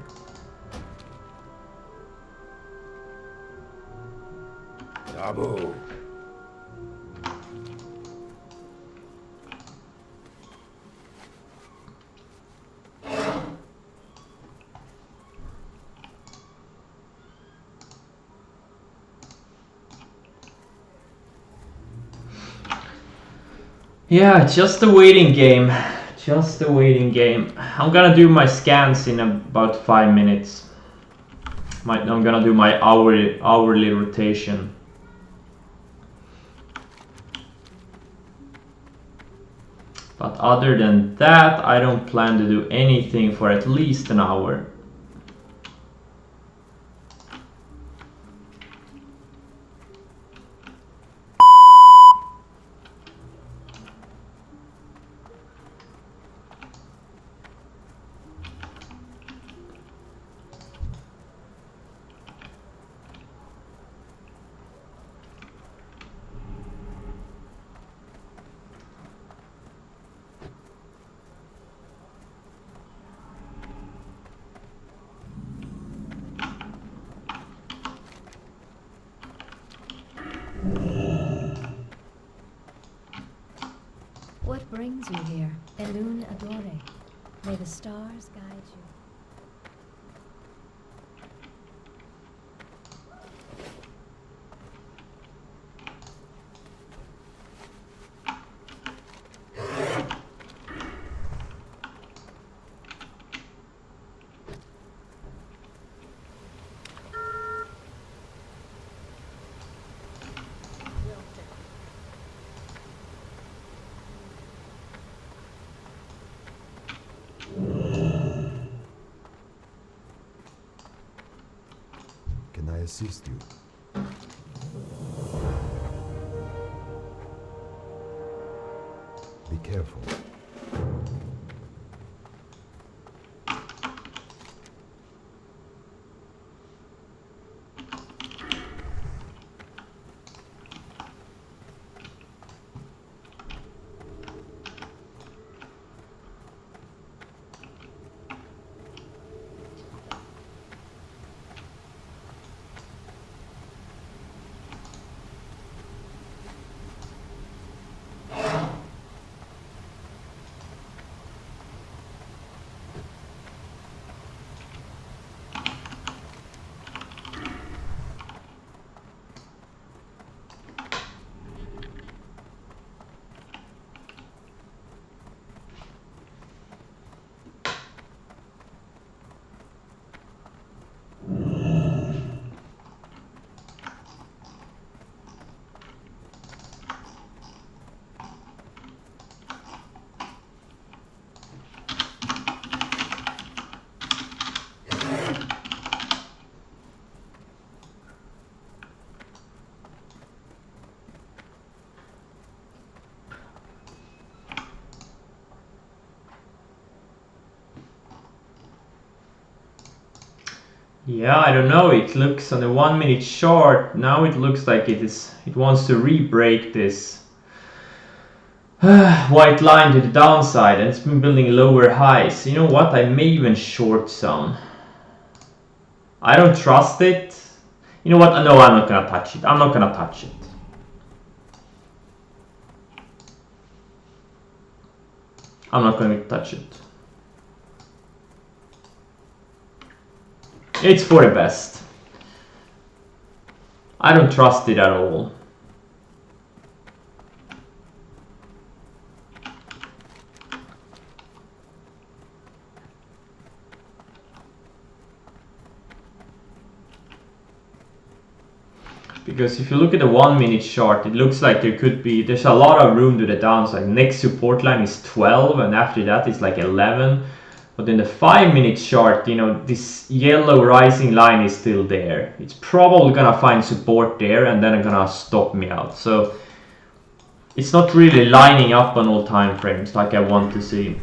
Taboo. Yeah, it's just a waiting game. Just a waiting game. I'm gonna do my scans in about 5 minutes. I'm gonna do my hourly rotation. But other than that, I don't plan to do anything for at least an hour. What brings you here? Elune Adore. May the stars guide you. Can I assist you? Be careful. Yeah, I don't know. It looks on the 1 minute chart. Now it looks like it wants to re-break this white line to the downside, and it's been building lower highs. You know what? I may even short some. I don't trust it. You know what? No, I'm not gonna touch it. I'm not gonna touch it. I'm not gonna touch it. It's for the best. I don't trust it at all. Because if you look at the 1 minute chart, it looks like there's a lot of room to the downside. Next support line is 12, and after that it's like 11. But in the 5 minute chart, you know, this yellow rising line is still there. It's probably gonna find support there and then it's gonna stop me out. So it's not really lining up on all time frames like I want to see.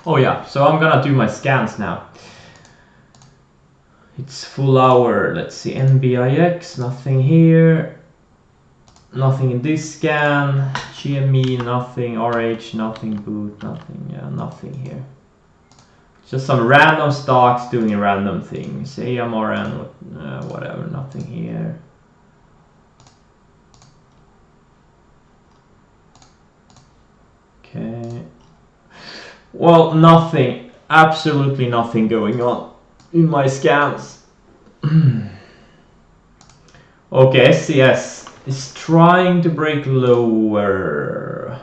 Oh yeah, so I'm gonna do my scans now. It's full hour. Let's see, NBIX, nothing here. Nothing in this scan. GME, nothing. RH, nothing. Boot, nothing. Yeah, nothing here. Just some random stocks doing random things. AMRN, whatever, nothing here. Okay. Well, nothing. Absolutely nothing going on in my scans. Okay, SCS is trying to break lower.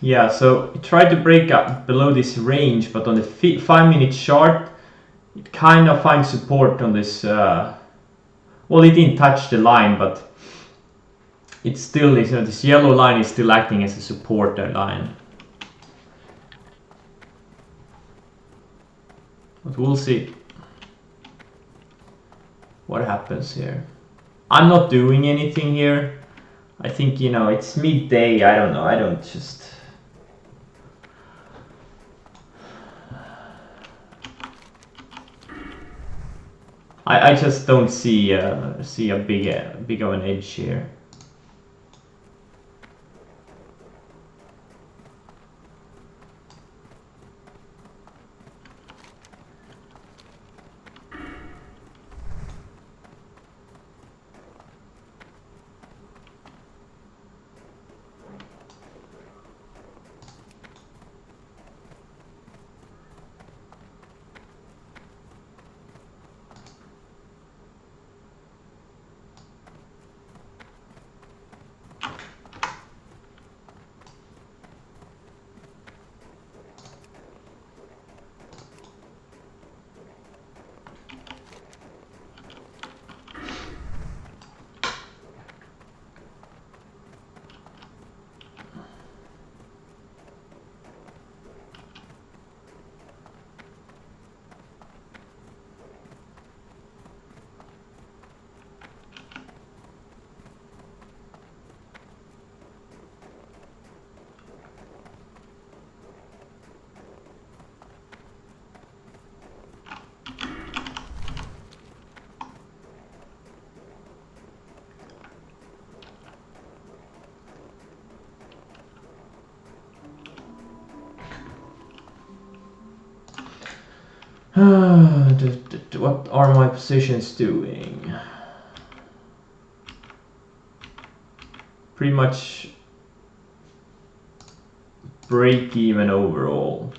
Yeah, so it tried to break up below this range, but on the 5-minute chart, it kind of finds support on this. Well, it didn't touch the line, but it's still this yellow line is still acting as a supporter line. But we'll see what happens here. I'm not doing anything here. I think, it's midday. I don't know. I don't just. I just don't see a big of an edge here. What are my positions doing? Pretty much break even overall.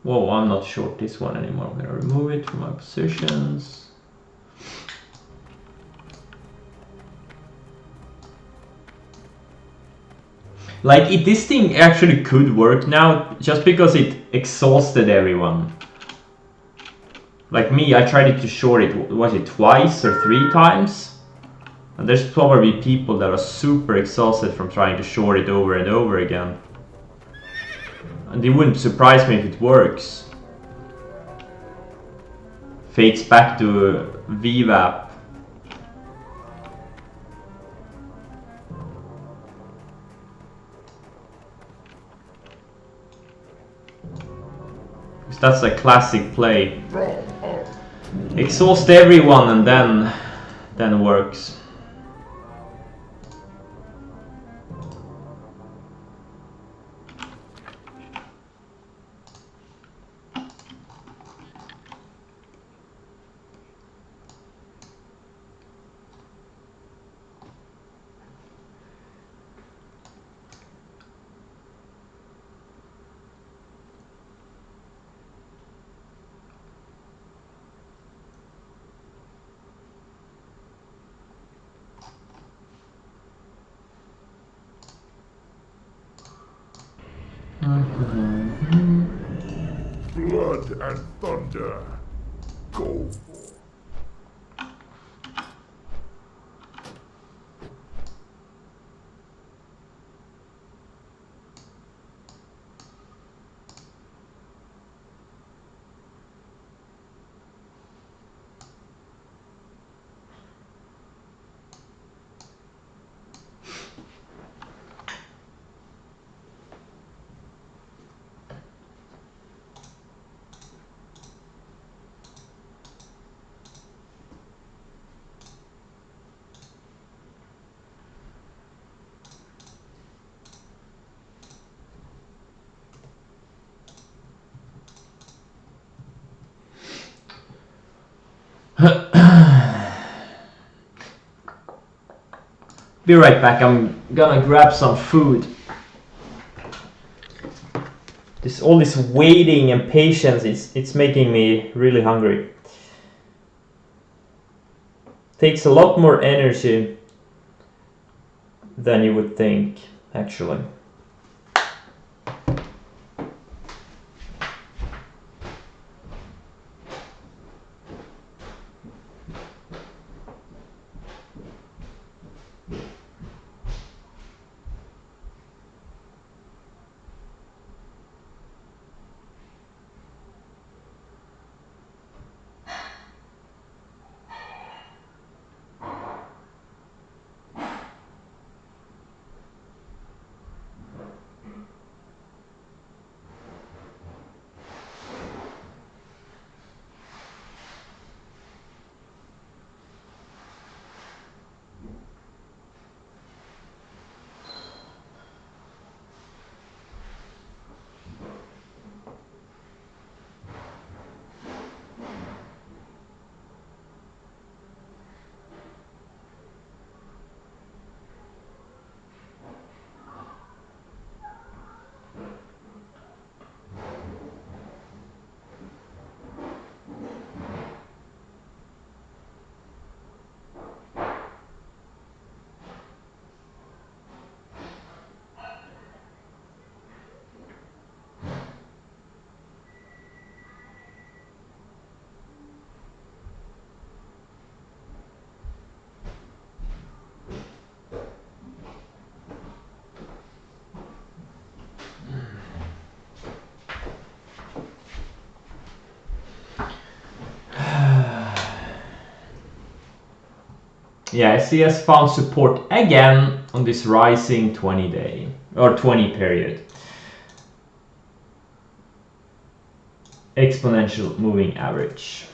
Whoa, I'm not short this one anymore. I'm gonna remove it from my positions. Like, this thing actually could work now, just because it exhausted everyone. Like me, I tried it to short it, was it twice or 3 times? And there's probably people that are super exhausted from trying to short it over and over again. And it wouldn't surprise me if it works. Fades back to VWAP. Because that's a classic play. Exhaust everyone and then works. Blood and thunder. Go. Be right back, I'm gonna grab some food. All this waiting and patience, it's making me really hungry. Takes a lot more energy than you would think, actually. Yeah, SCS found support again on this rising 20-day or 20 period. Exponential moving average.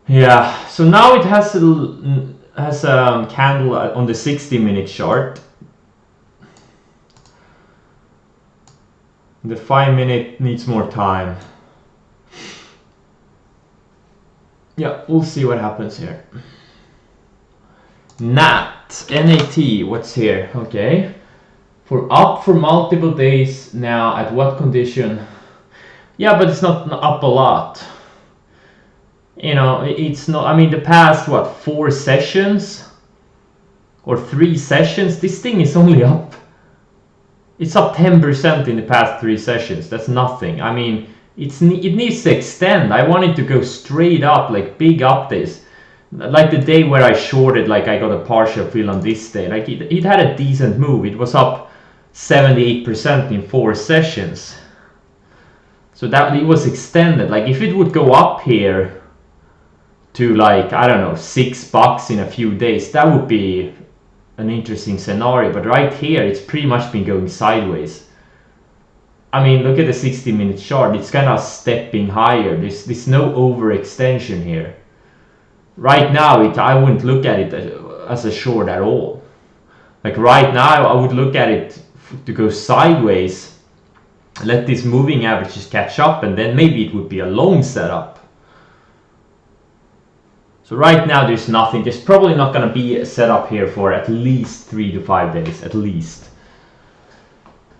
Yeah, so now it has a candle on the 60-minute chart. The 5-minute needs more time. Yeah, we'll see what happens here. NAT, what's here? Okay. Up for multiple days now, at what condition? Yeah, but it's not up a lot. You know, it's not, I mean, the past, 4 sessions? Or 3 sessions? This thing is only up. It's up 10% in the past 3 sessions. That's nothing. I mean, it needs to extend. I want it to go straight up, like big up this. like the day where I shorted, like I got a partial fill on this day, like it had a decent move. It was up 78% in 4 sessions. So that it was extended. Like if it would go up here to like, I don't know, $6 in a few days, that would be an interesting scenario. But right here, it's pretty much been going sideways. I mean, look at the 60-minute chart. It's kind of stepping higher. There's no overextension here. Right now, I wouldn't look at it as a short at all. Like right now, I would look at it to go sideways, let these moving averages catch up, and then maybe it would be a long setup. So right now, there's nothing. There's probably not going to be a setup here for at least 3 to 5 days, at least.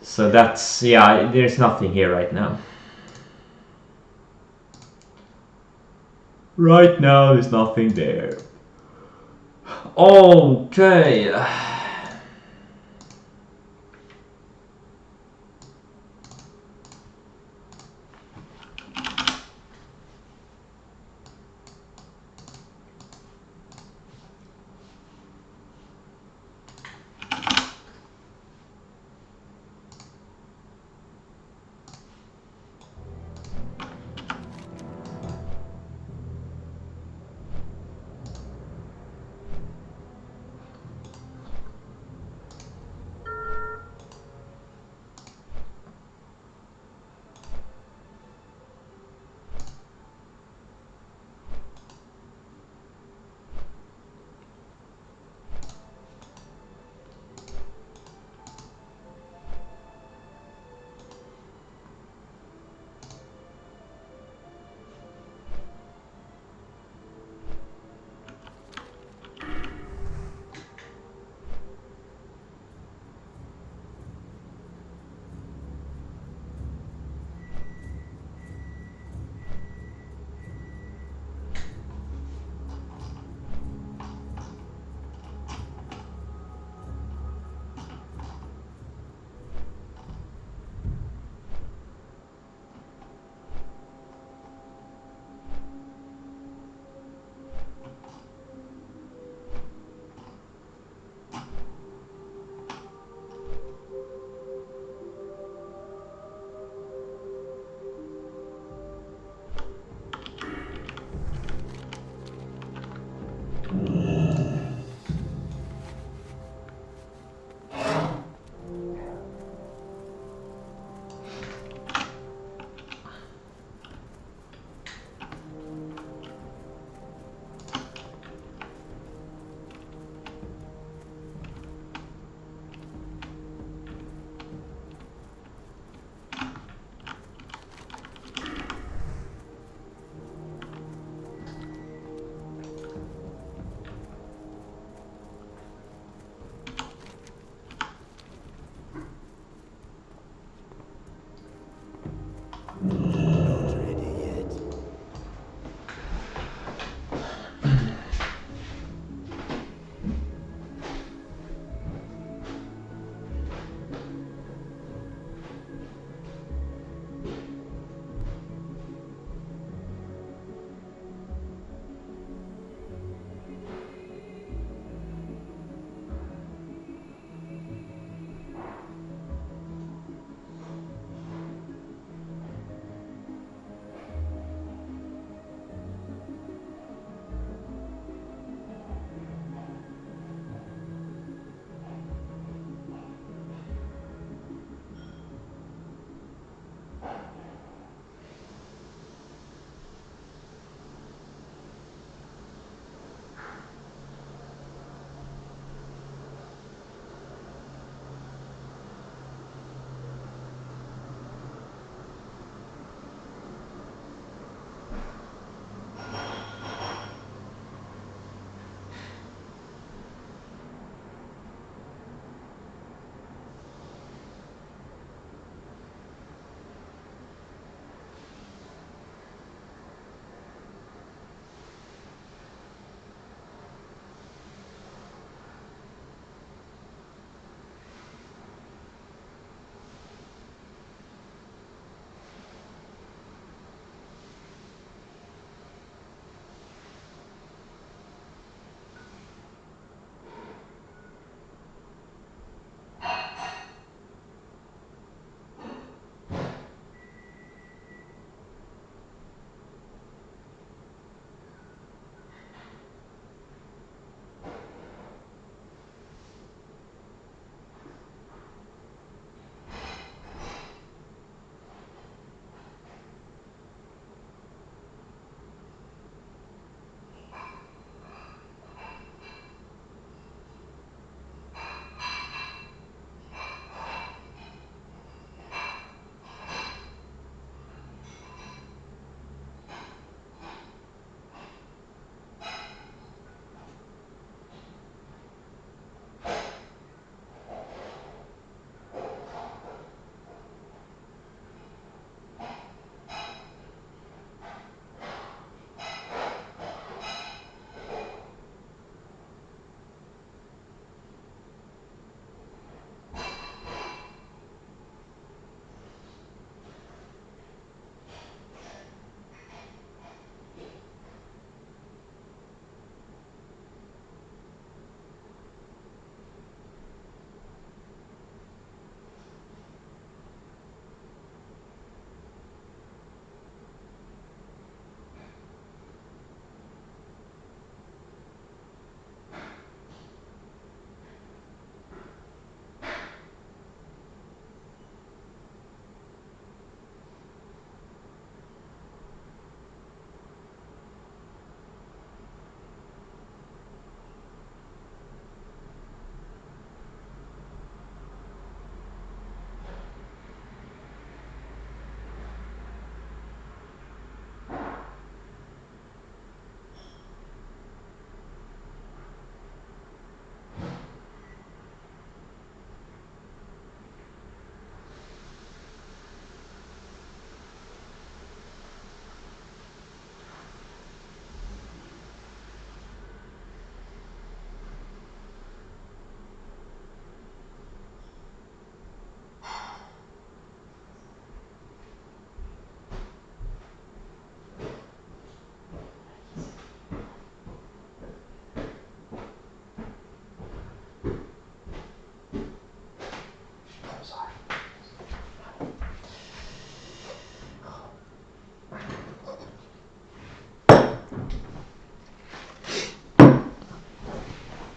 So that's, yeah, there's nothing here right now. Right now, there's nothing there. Okay.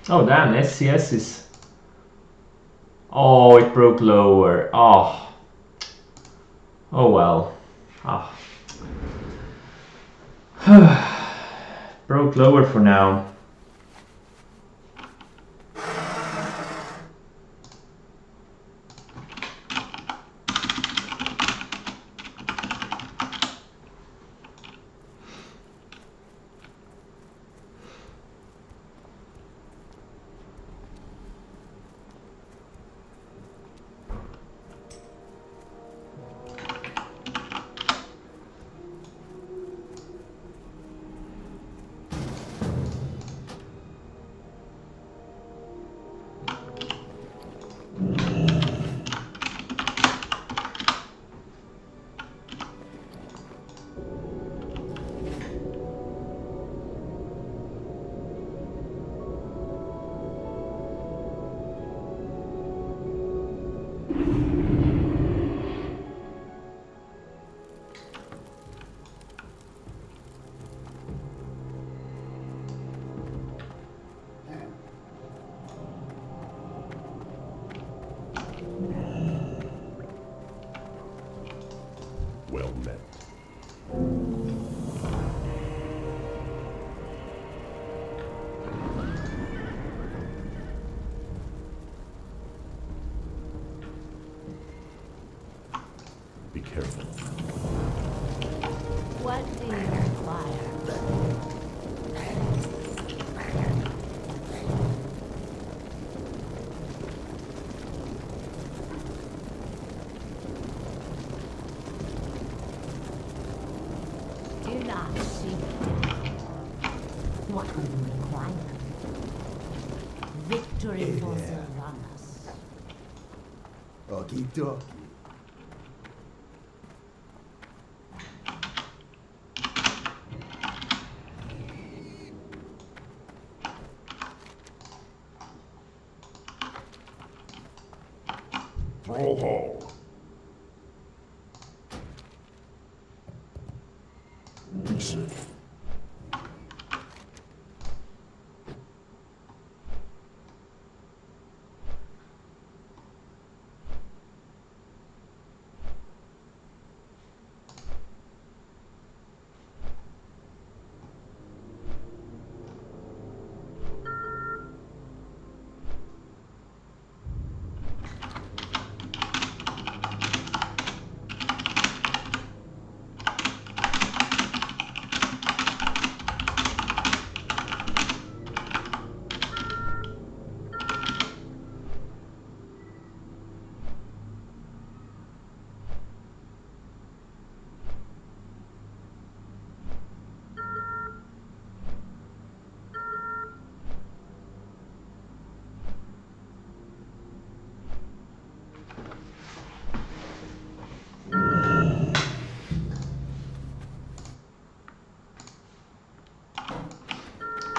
Oh damn, SCS is... Oh, it broke lower. Oh. Oh well. Ah. Broke lower for now. Well met. Be careful. What do you require? Do not seek death. What do you require? Victory for Sylvanas. Okie dokie. Thrall Hall. Reset.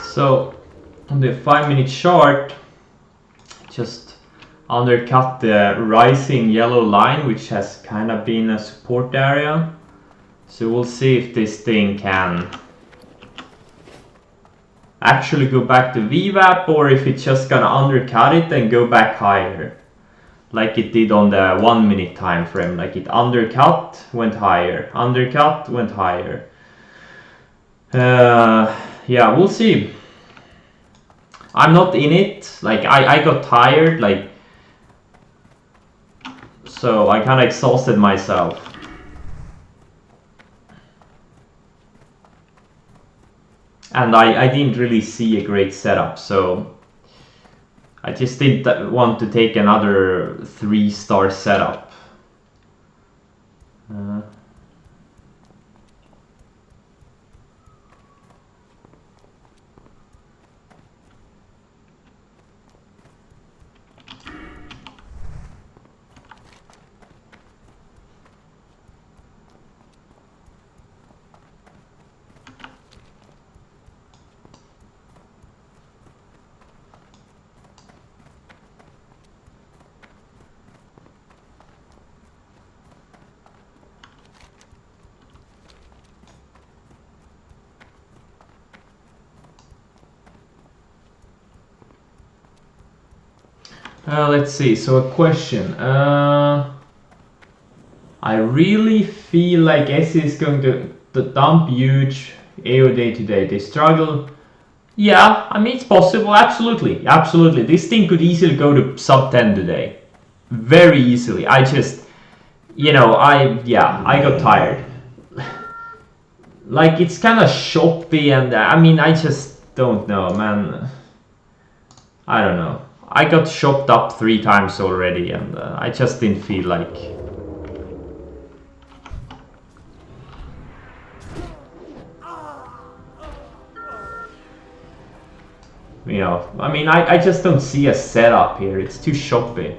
So on the 5-minute chart, just undercut the rising yellow line, which has kind of been a support area. So we'll see if this thing can actually go back to VWAP, or if it's just gonna undercut it and go back higher, like it did on the 1-minute time frame. Like it undercut, went higher, undercut, went higher. Yeah, we'll see. I'm not in it. Like I got tired. Like, so I kind of exhausted myself. And I didn't really see a great setup, so I just didn't want to take another 3-star setup. Let's see. So a question. I really feel like SE is going to dump huge AOD today. They struggle. Yeah, I mean it's possible. Absolutely, absolutely. This thing could easily go to sub 10 today, very easily. I just, I got tired. Like it's kind of choppy, and I mean I just don't know, man. I don't know. I got chopped up 3 times already, and I just didn't feel like. I mean, I just don't see a setup here. It's too choppy.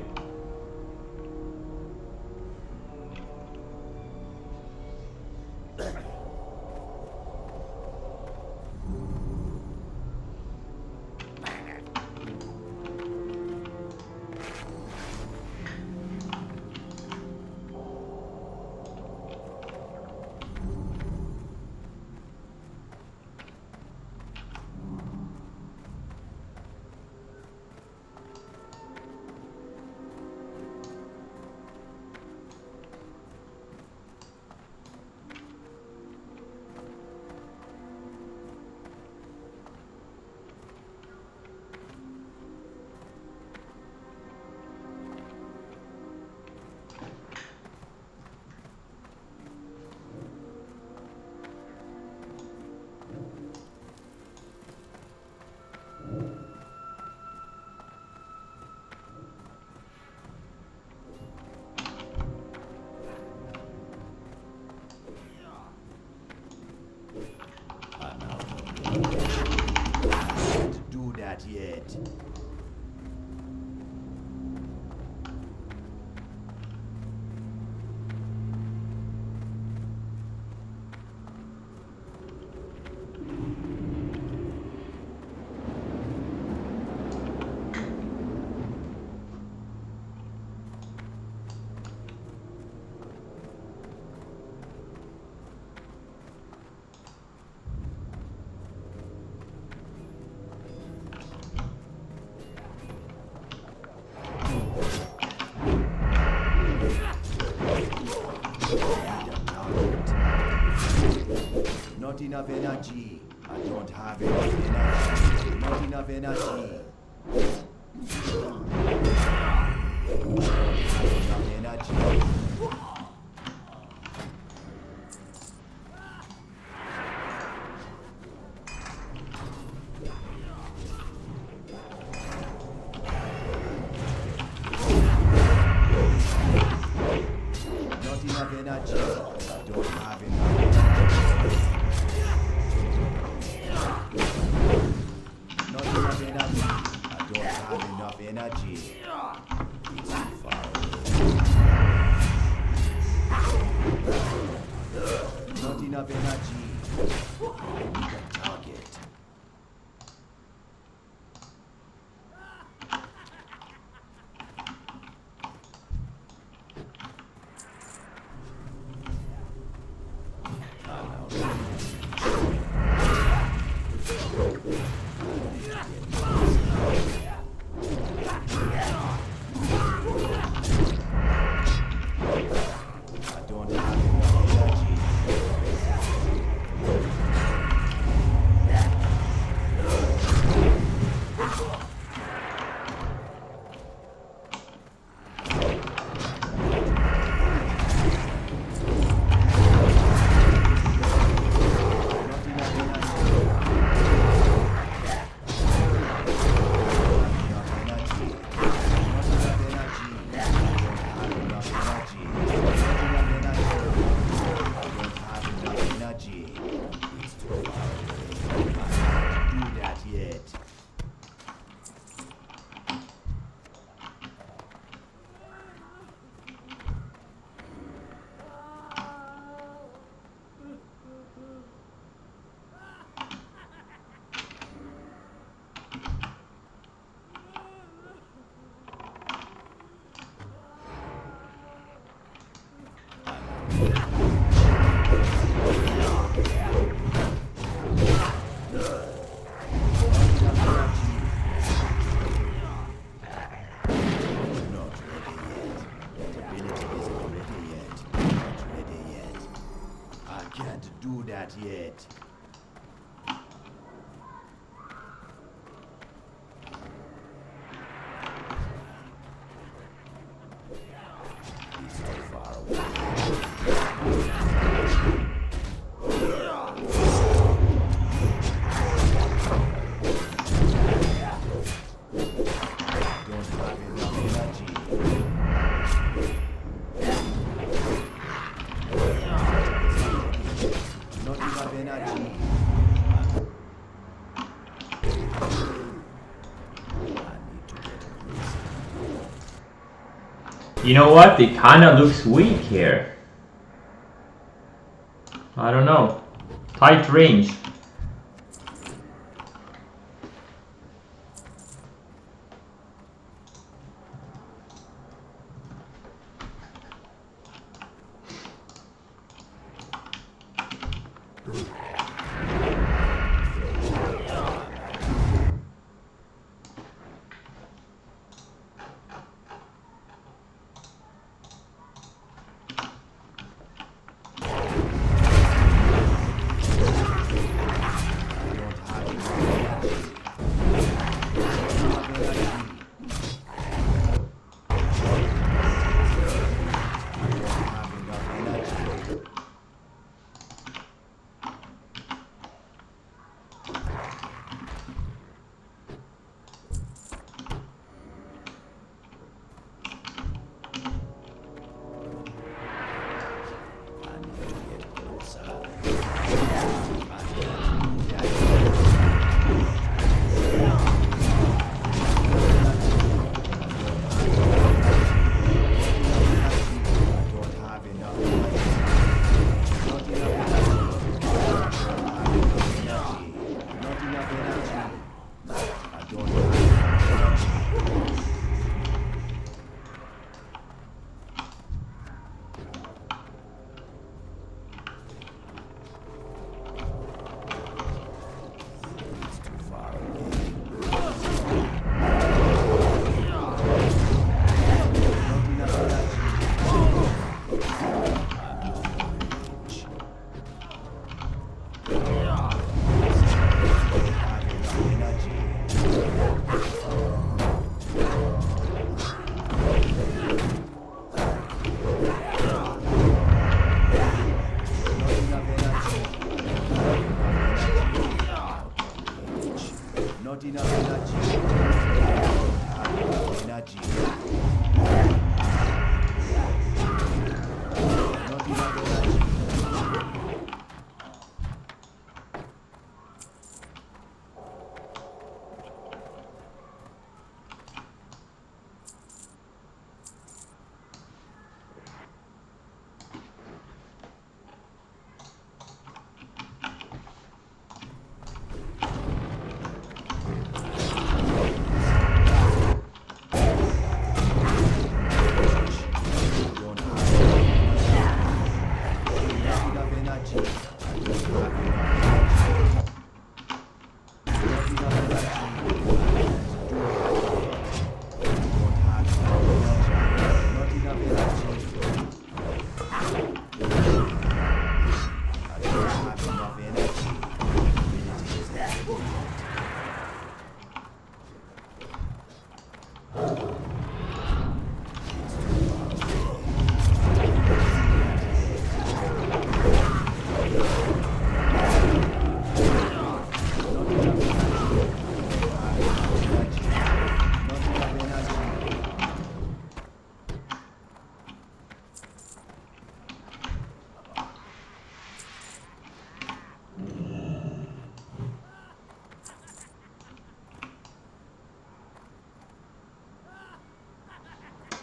Yet. Not enough energy. I don't have enough energy. Not enough energy. Not enough energy. Not enough energy. I don't have enough energy. Not enough energy. I don't have enough energy. It's too far away. Not enough energy. I need a target. I don't have enough energy. that yet. He's too far away. Don't have enough energy. Not enough energy. You know what? It kind of looks weak here. I don't know. Tight range. Not enough energy. Energy. Not enough energy.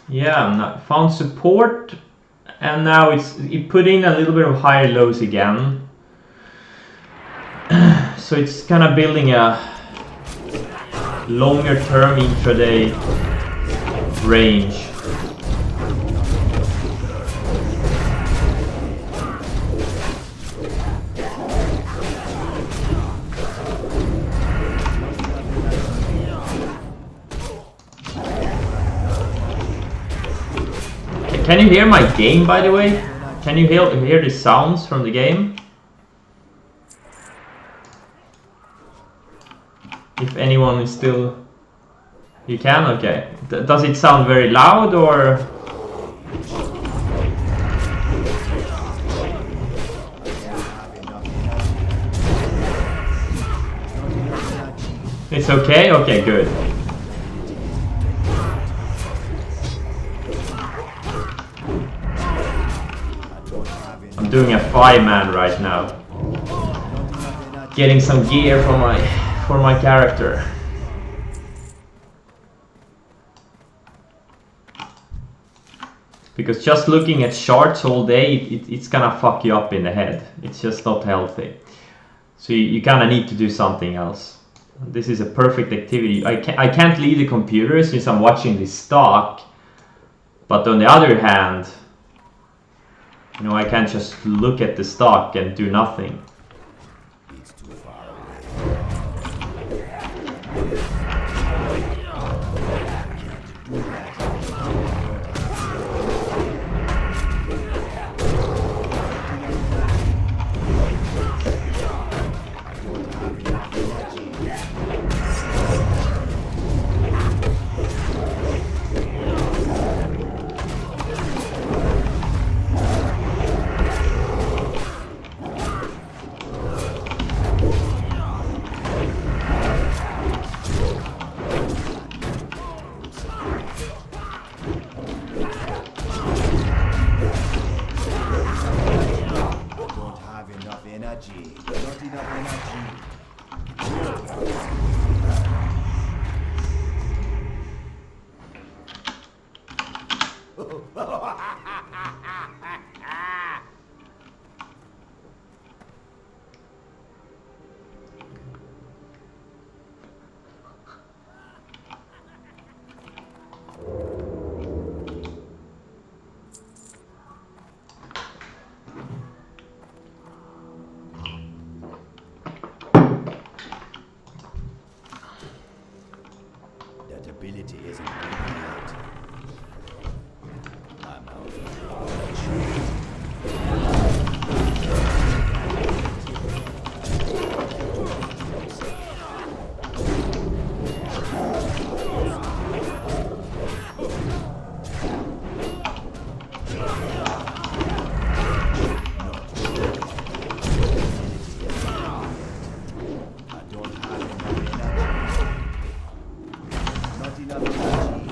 Yeah, found support, and now it put in a little bit of higher lows again. So it's kind of building a longer term intraday range. Can you hear my game, by the way? Can you hear the sounds from the game? If anyone is still... You can? Okay. Does it sound very loud or... It's okay? Okay, good. I'm doing a 5-man right now. Getting some gear for my character. Because just looking at charts all day, it's gonna fuck you up in the head. It's just not healthy. So you kind of need to do something else. This is a perfect activity. I can't leave the computer since I'm watching this stock. But on the other hand, you know, I can't just look at the stock and do nothing. It's too far away. Energy. Not enough energy. That ability isn't working yet. I'm out I don't have enough energy. Not enough energy.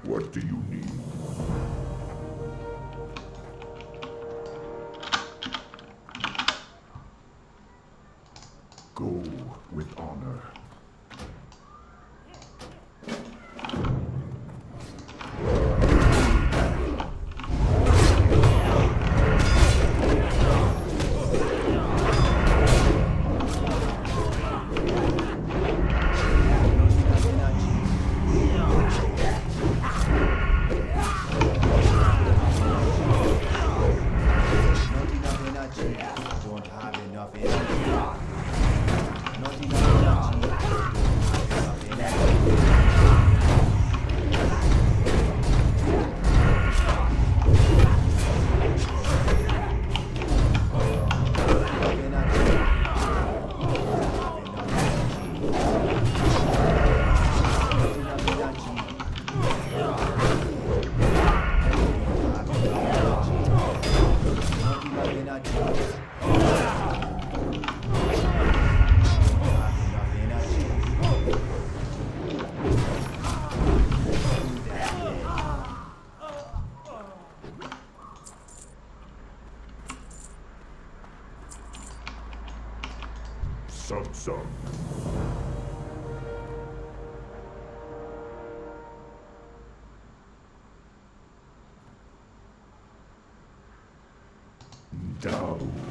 What do you need? Go with honor. Some. Down.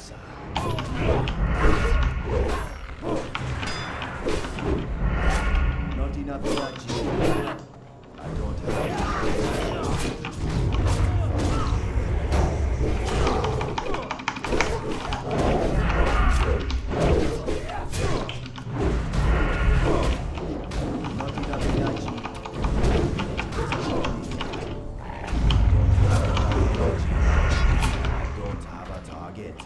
closer. Not enough energy. I don't not enough energy. I don't have a target.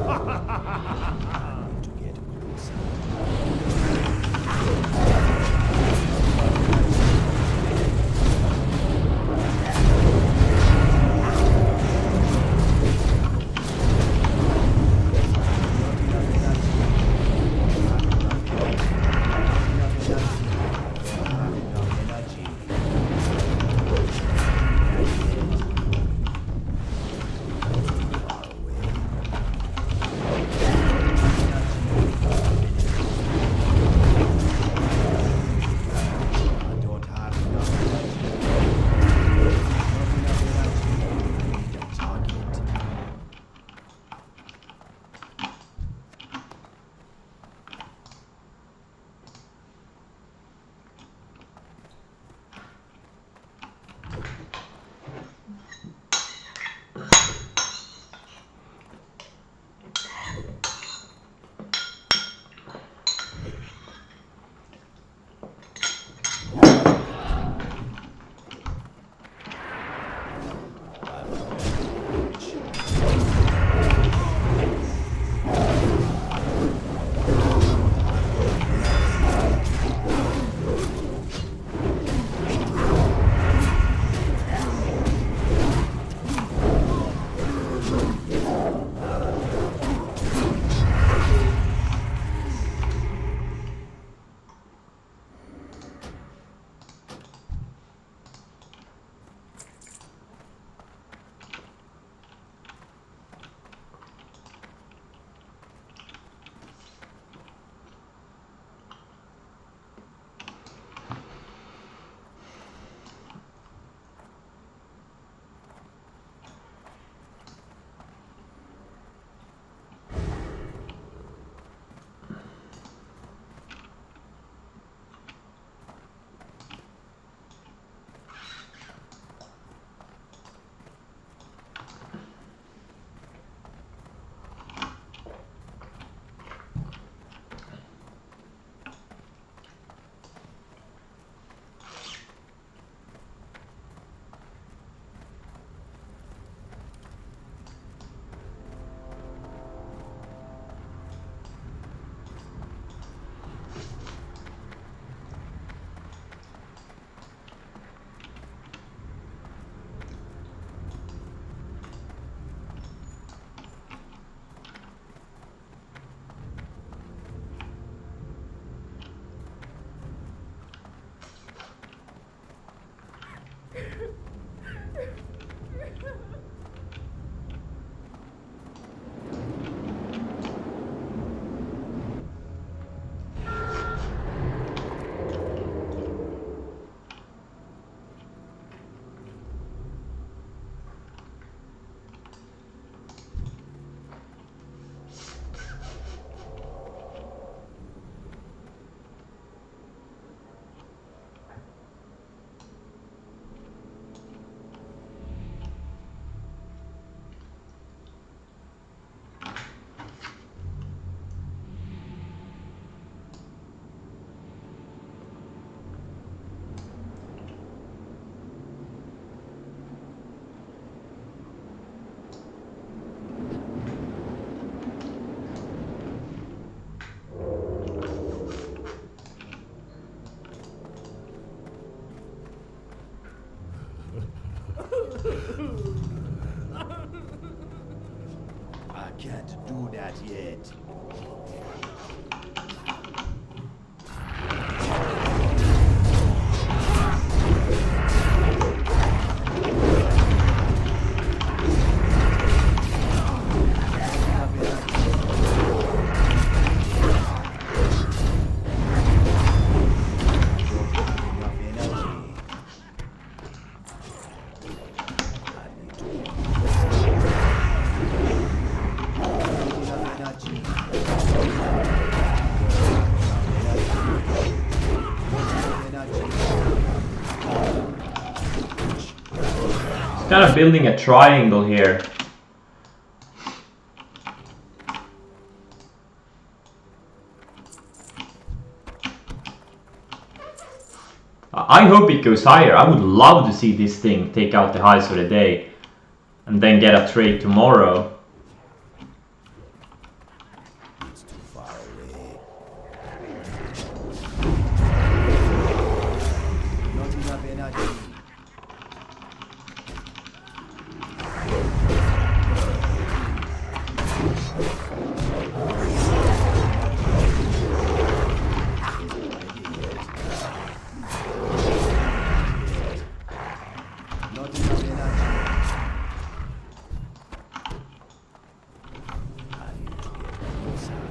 To get closer. I can't do that yet. Kind of building a triangle here. I hope it goes higher. I would love to see this thing take out the highs of the day and then get a trade tomorrow. Not enough energy. I need to get closer.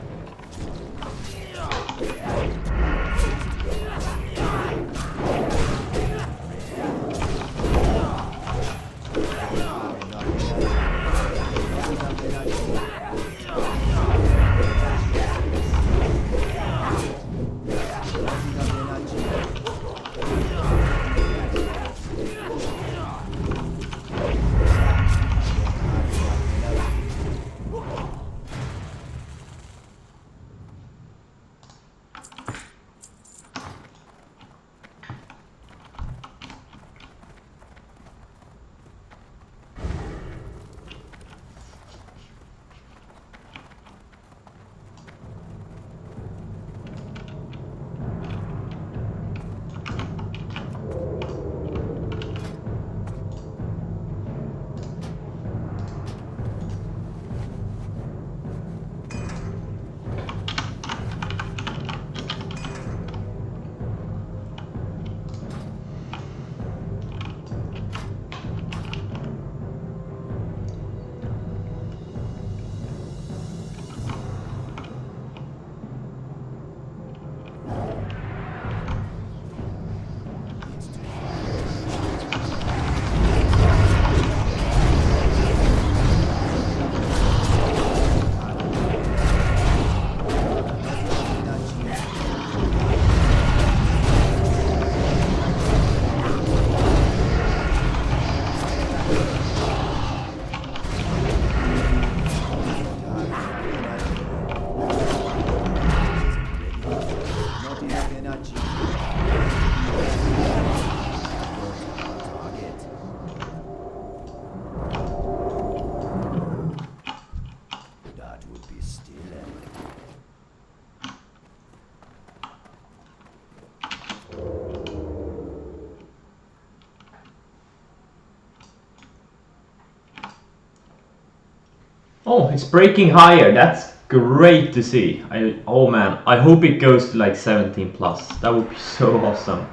Oh, it's breaking higher. That's great to see. Oh man, I hope it goes to like 17 plus. That would be so awesome.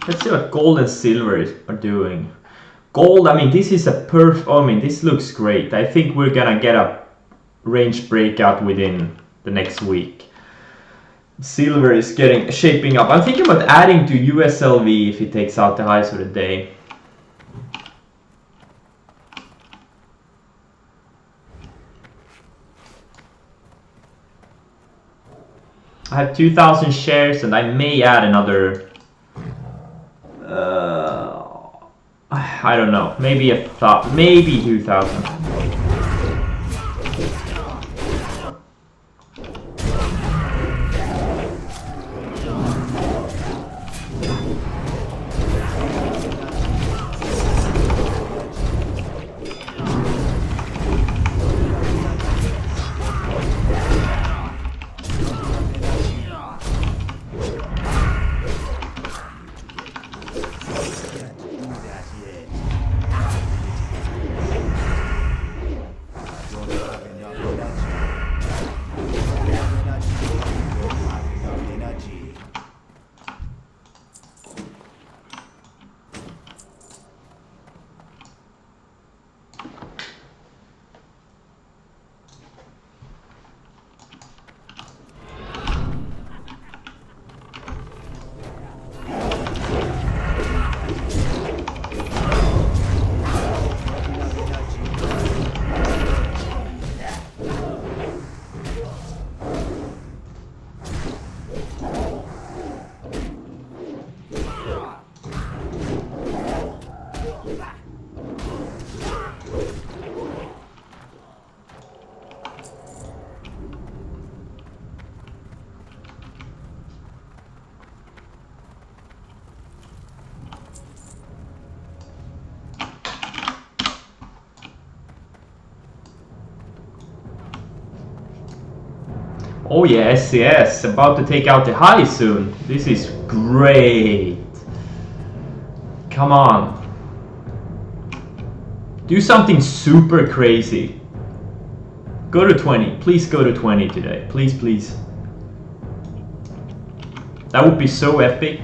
Let's see what gold and silver are doing. Gold, I mean, this is a I mean, this looks great. I think we're gonna get a range breakout within the next week. Silver is shaping up. I'm thinking about adding to USLV if it takes out the highs of the day. I have 2,000 shares and I may add another, I don't know, maybe maybe 2,000. Oh yes, yes, about to take out the high soon. This is great. Come on. Do something super crazy. Go to 20. Please go to 20 today. Please, please. That would be so epic.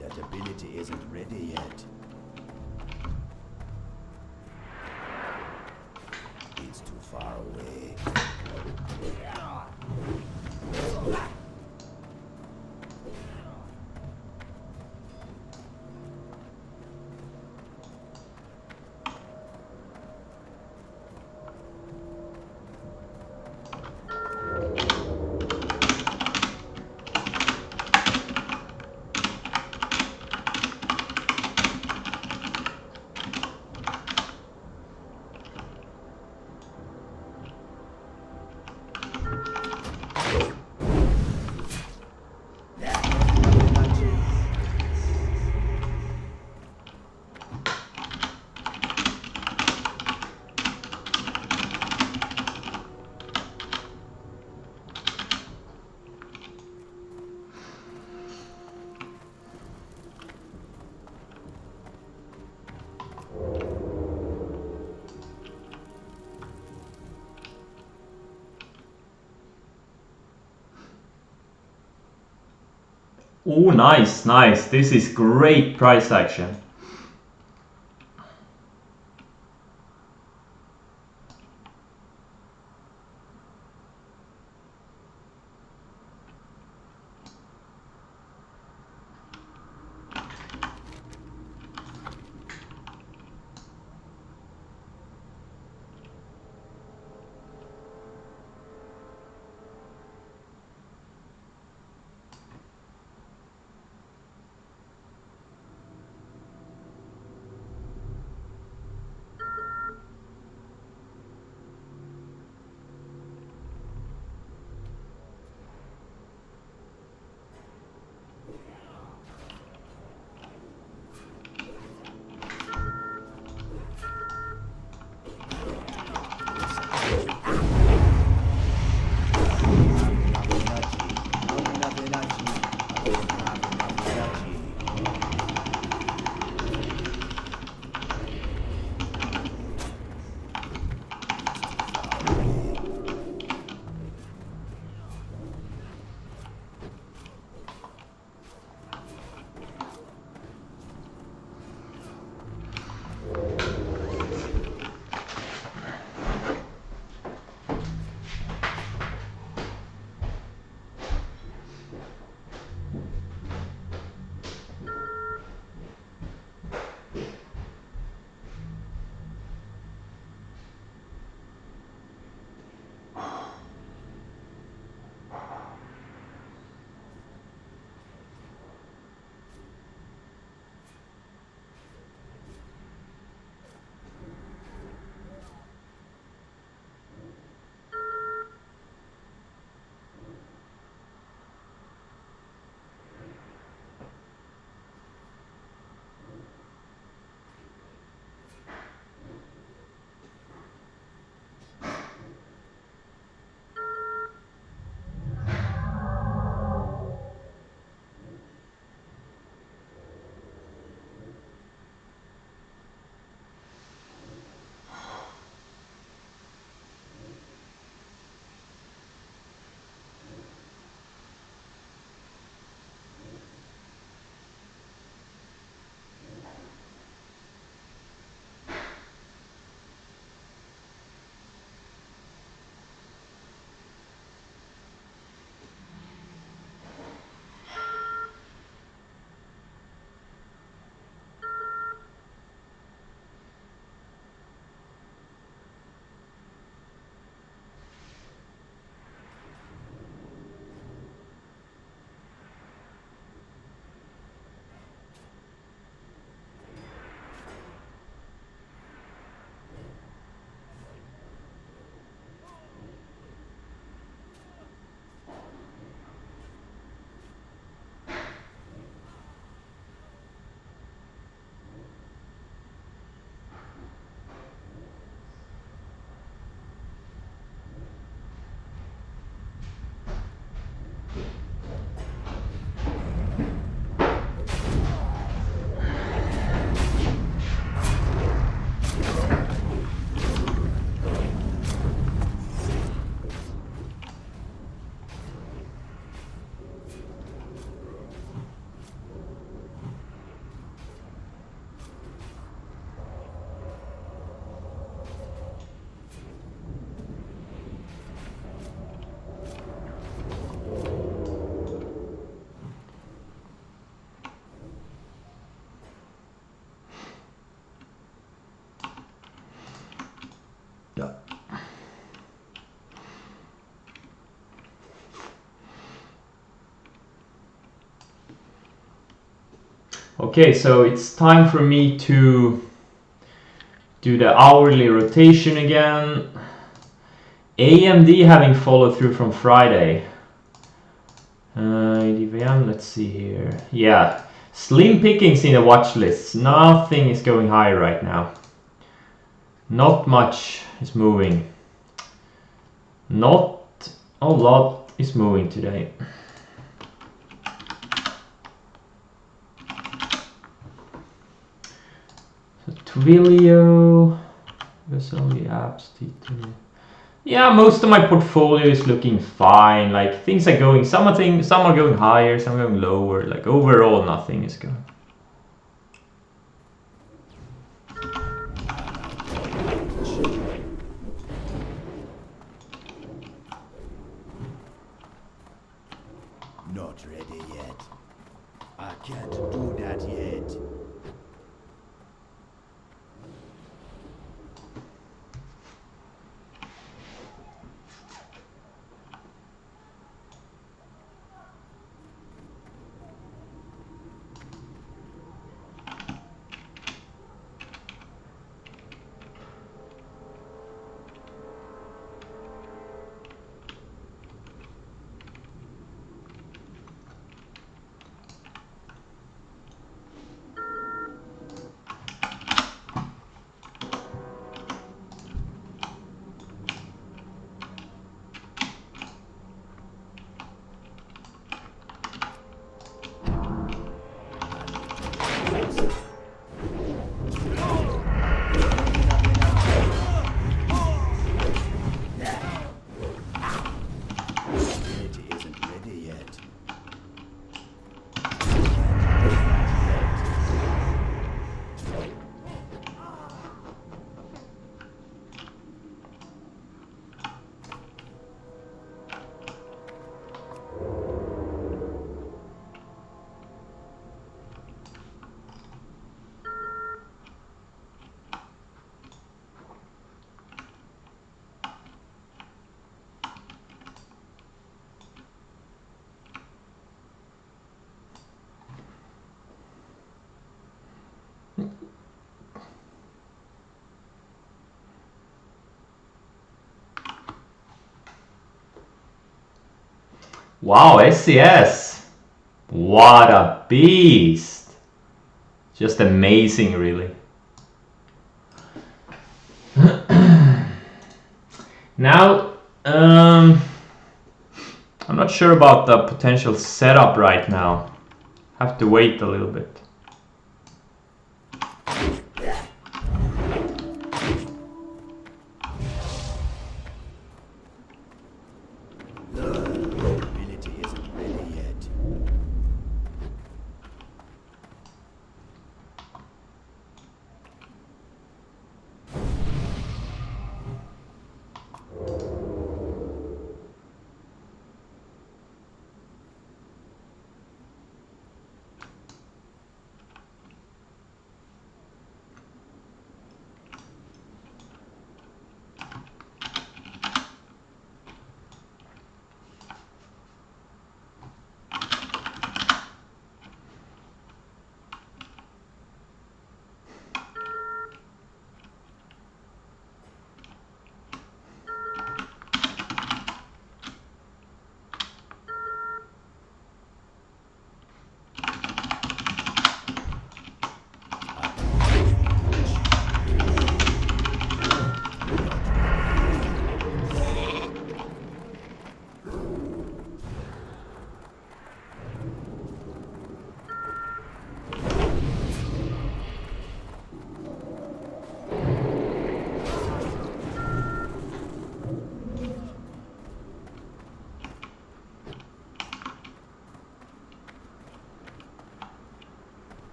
That ability isn't ready yet. It's too far away. Oh, nice, nice. This is great price action. Okay, so it's time for me to do the hourly rotation again. AMD having followed through from Friday. EDVM, let's see here. Yeah, slim pickings in the watch lists. Nothing is going high right now. Not much is moving. Not a lot is moving today. So Twilio, there's only apps. Yeah, most of my portfolio is looking fine. Like things are going, some are going higher, some are going lower. Like overall, nothing is going. Not ready yet. I can't do that yet. Wow, SCS. What a beast. Just amazing, really. Now, I'm not sure about the potential setup right now. Have to wait a little bit. Ability isn't ready yet.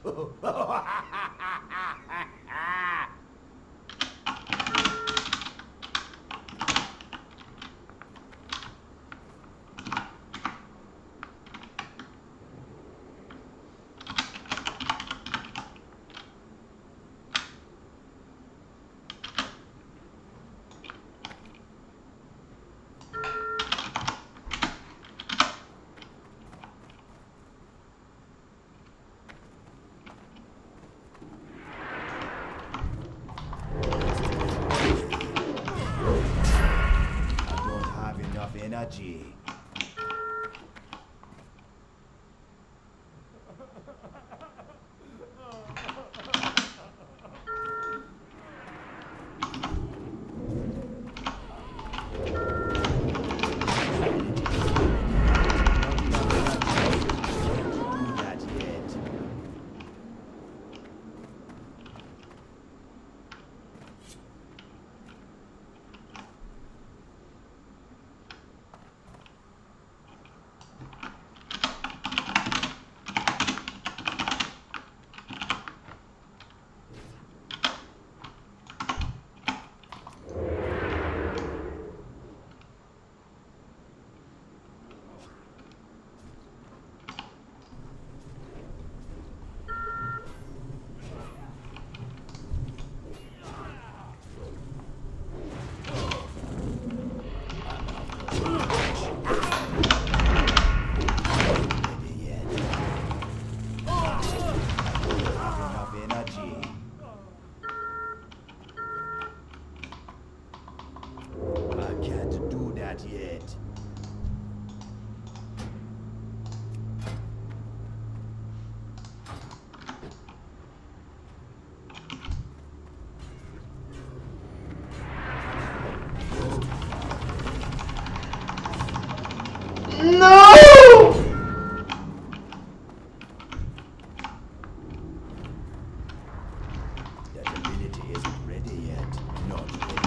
I don't have enough energy. Do that yet. Ready yet. Enough energy. I can't do that yet. No! That ability isn't ready yet. Not ready.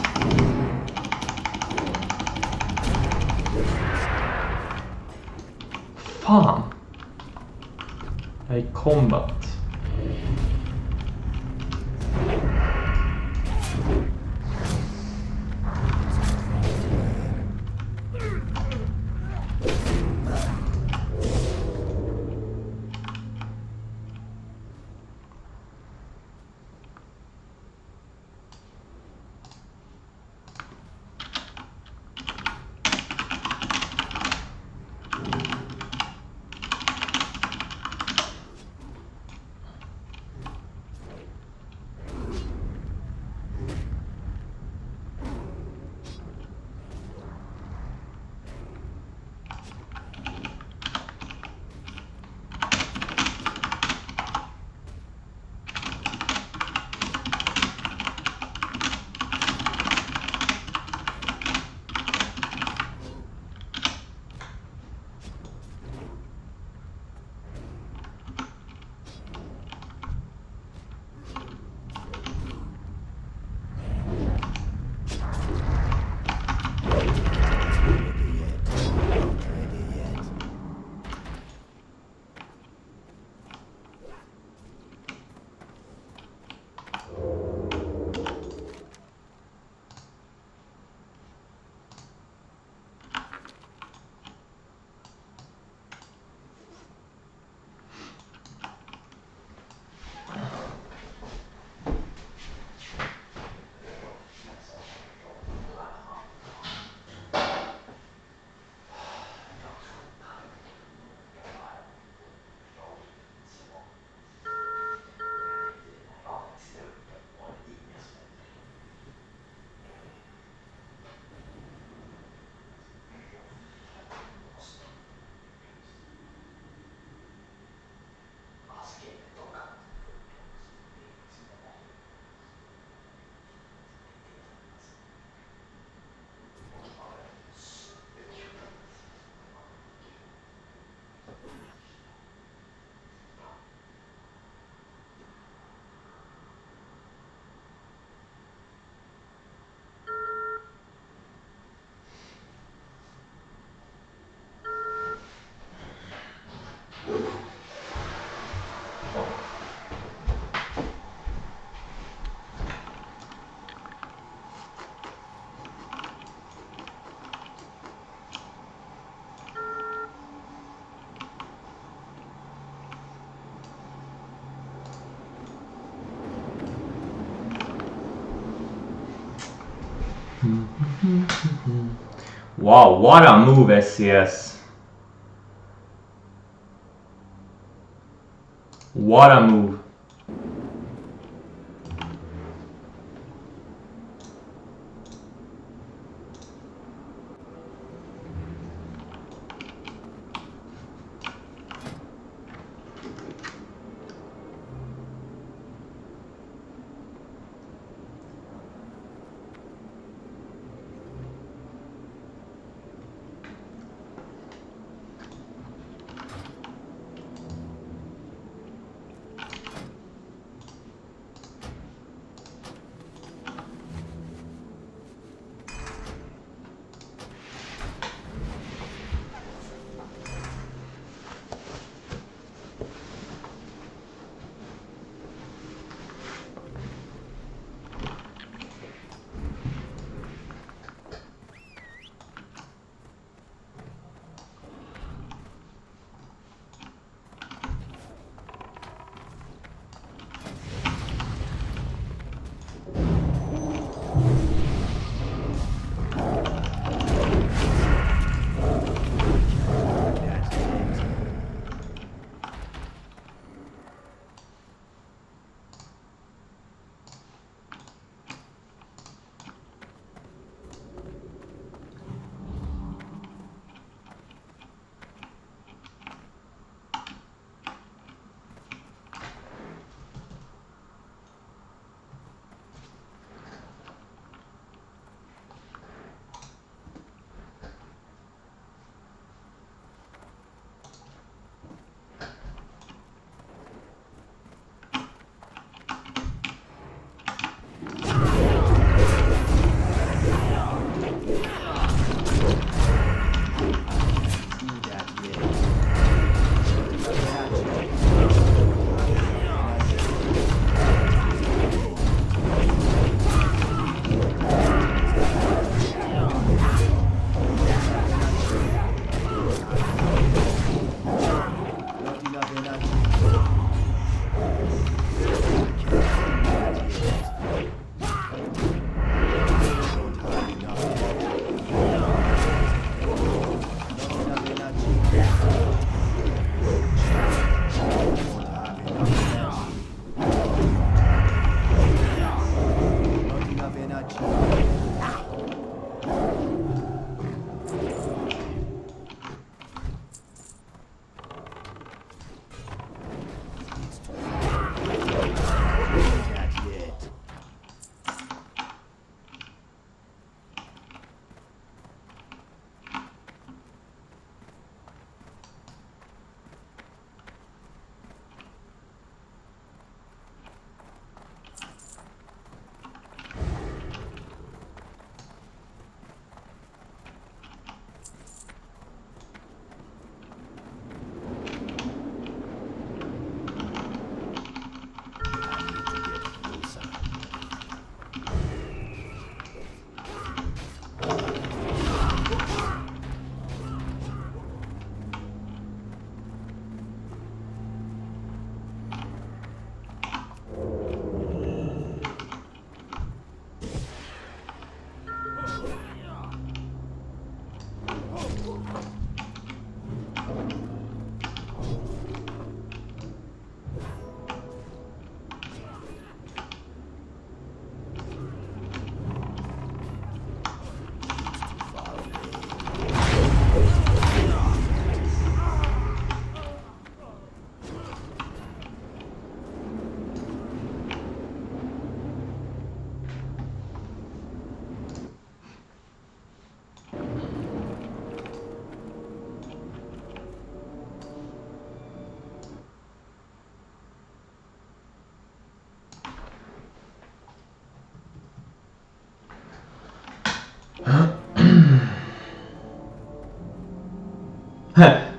Fan. Jag är i combat. Wow, what a move, SCS. What a move.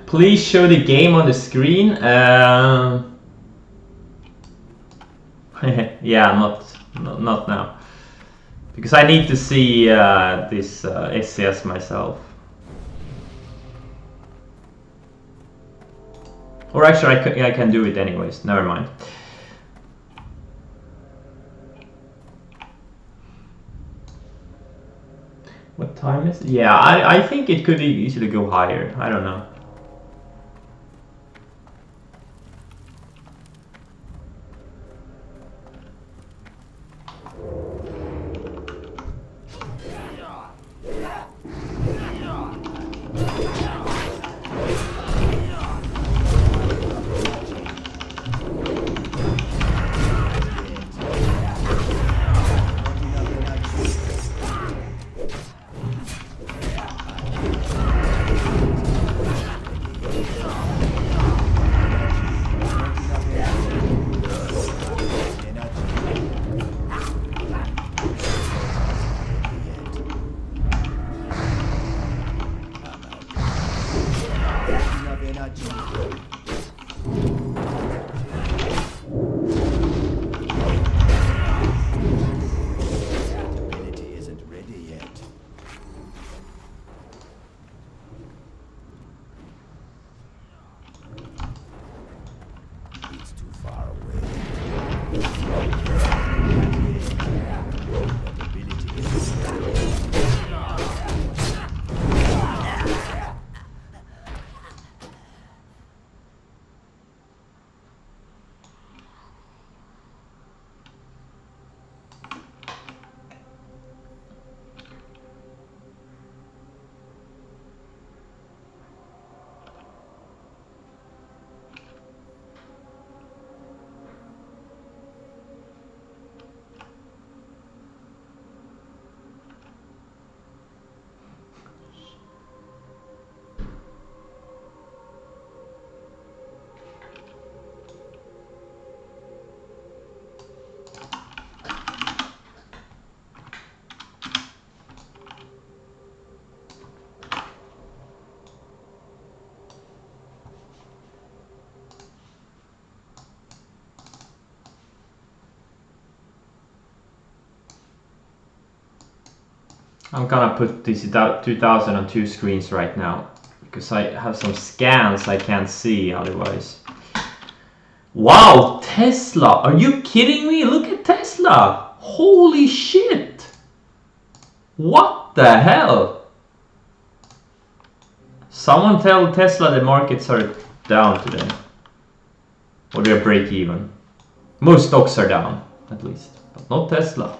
Please show the game on the screen. Yeah, not now, because I need to see this SCS myself. Or actually, I can do it anyways. Never mind. What time is it? Yeah, I think it could easily go higher. I don't know. I'm gonna put this 2000 on 2 screens right now because I have some scans I can't see otherwise. Wow, Tesla! Are you kidding me? Look at Tesla! Holy shit! What the hell? Someone tell Tesla the markets are down today. Or they're break even. Most stocks are down, at least. But not Tesla.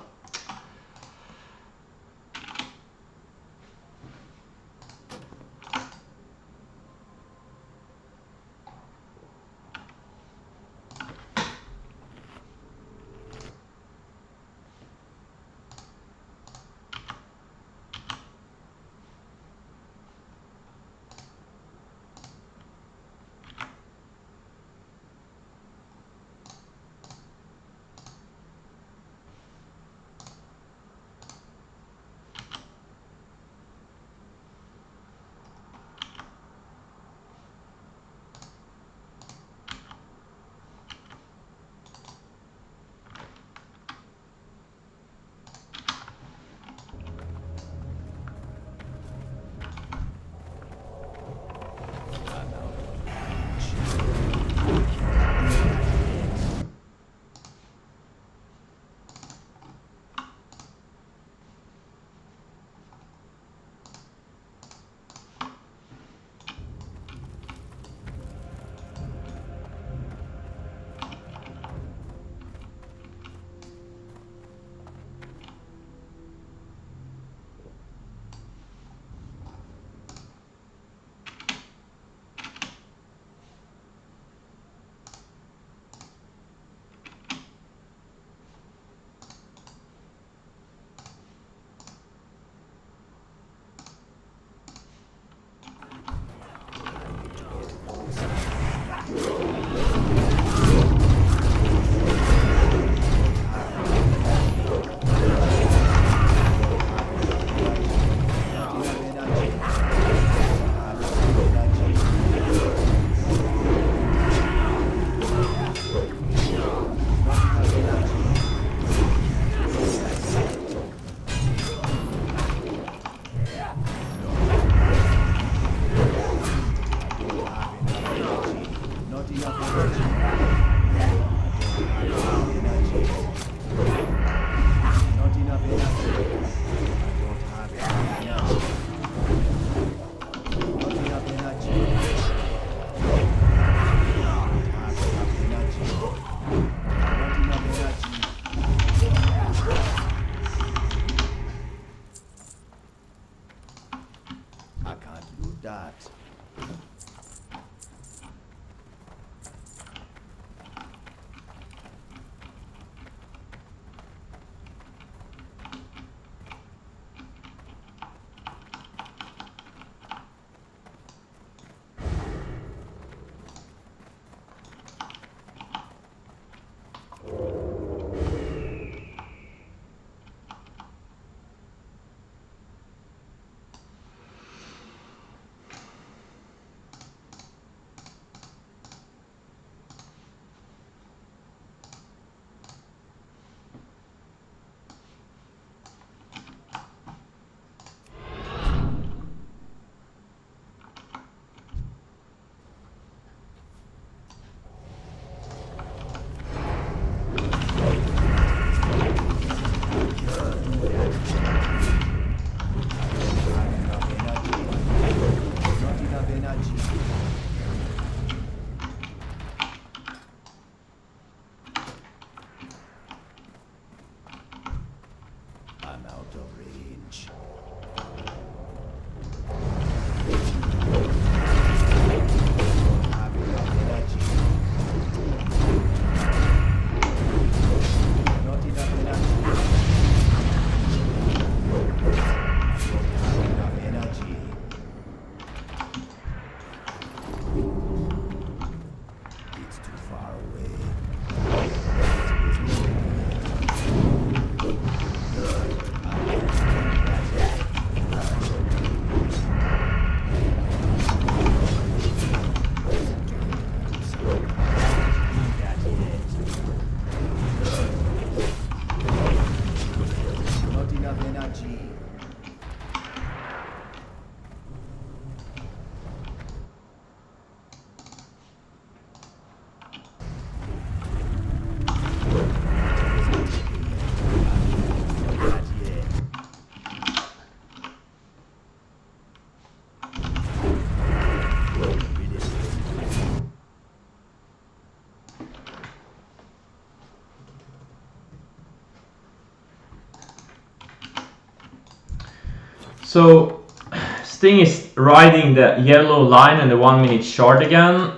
So Sting is riding the yellow line and the 1 minute shard again.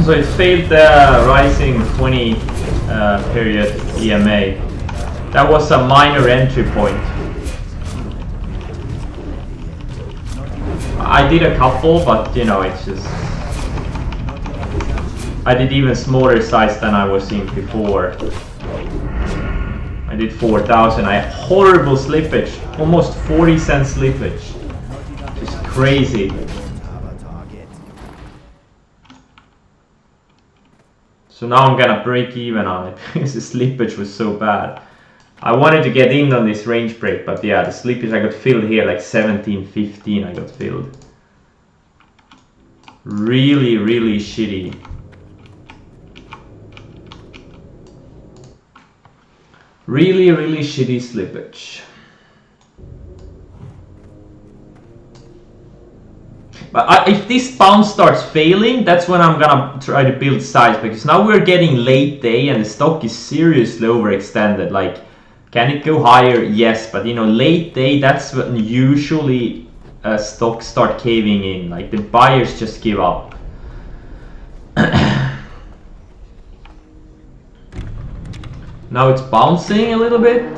So it failed the rising 20 period EMA. That was a minor entry point. I did a couple, but you know, it's just... I did even smaller size than I was seeing before. I did 4,000. I had horrible slippage. Almost 40 cent slippage. Just crazy. So now I'm gonna break even on it because the slippage was so bad. I wanted to get in on this range break, but yeah, the slippage I got filled here like 17-15 I got filled. Really, really shitty. Really, really shitty slippage. But if this bounce starts failing, that's when I'm gonna try to build size, because now we're getting late day and the stock is seriously overextended. Like, can it go higher? Yes, but you know, late day, that's when usually stocks start caving in. Like, the buyers just give up. Now it's bouncing a little bit.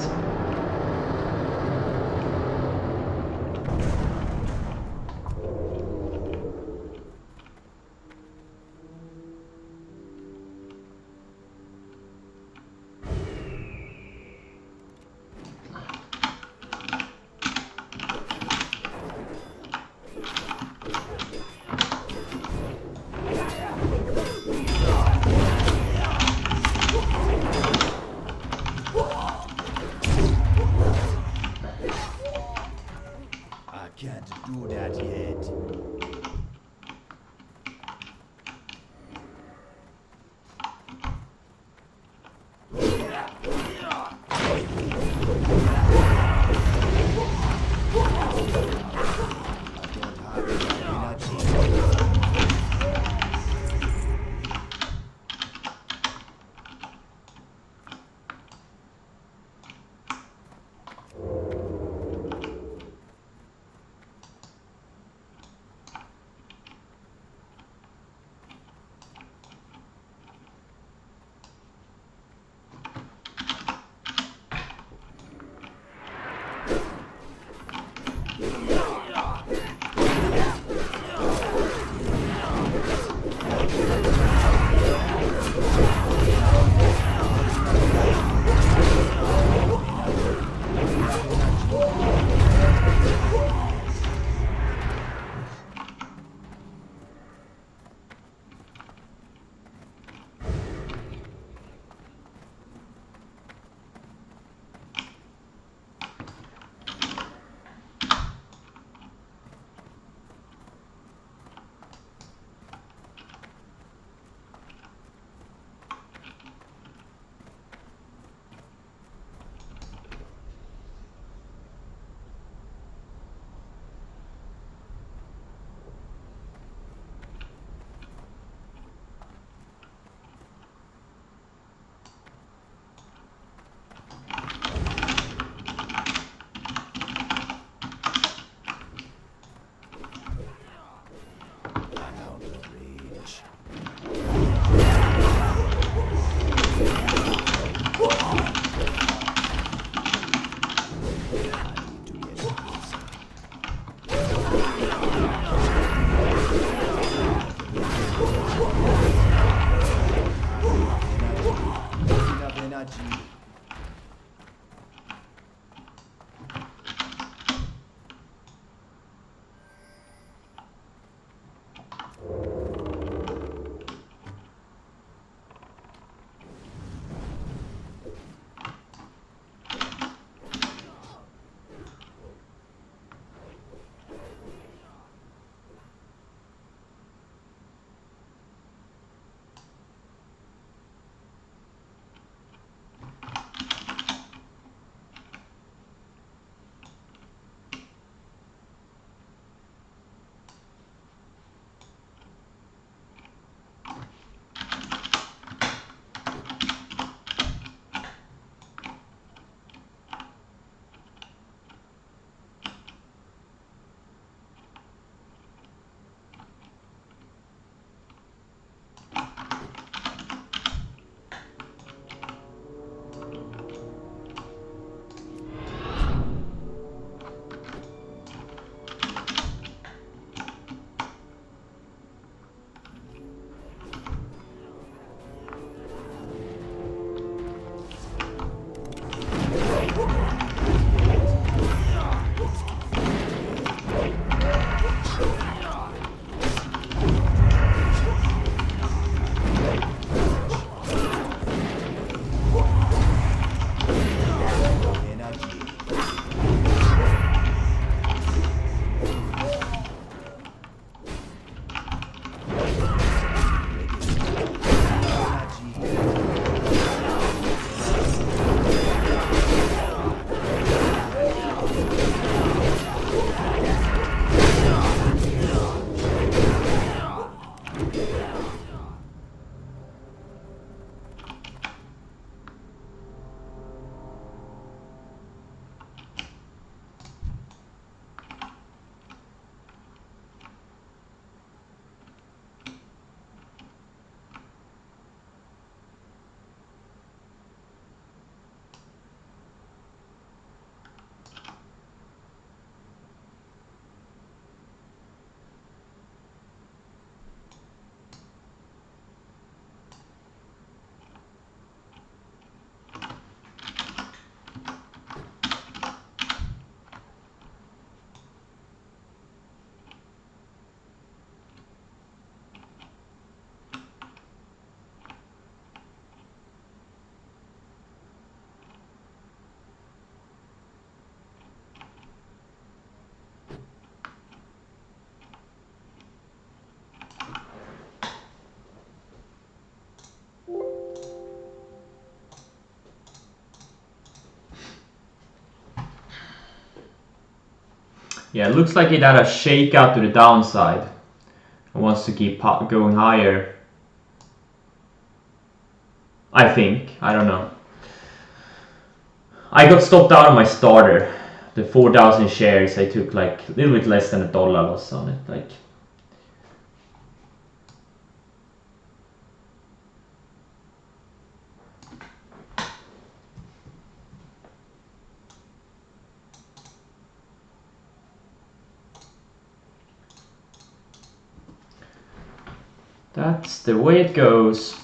Yeah, it looks like it had a shakeout to the downside. It wants to keep going higher. I think. I don't know. I got stopped out of my starter. The 4,000 shares, I took like a little bit less than $1 loss on it. Like, that's the way it goes.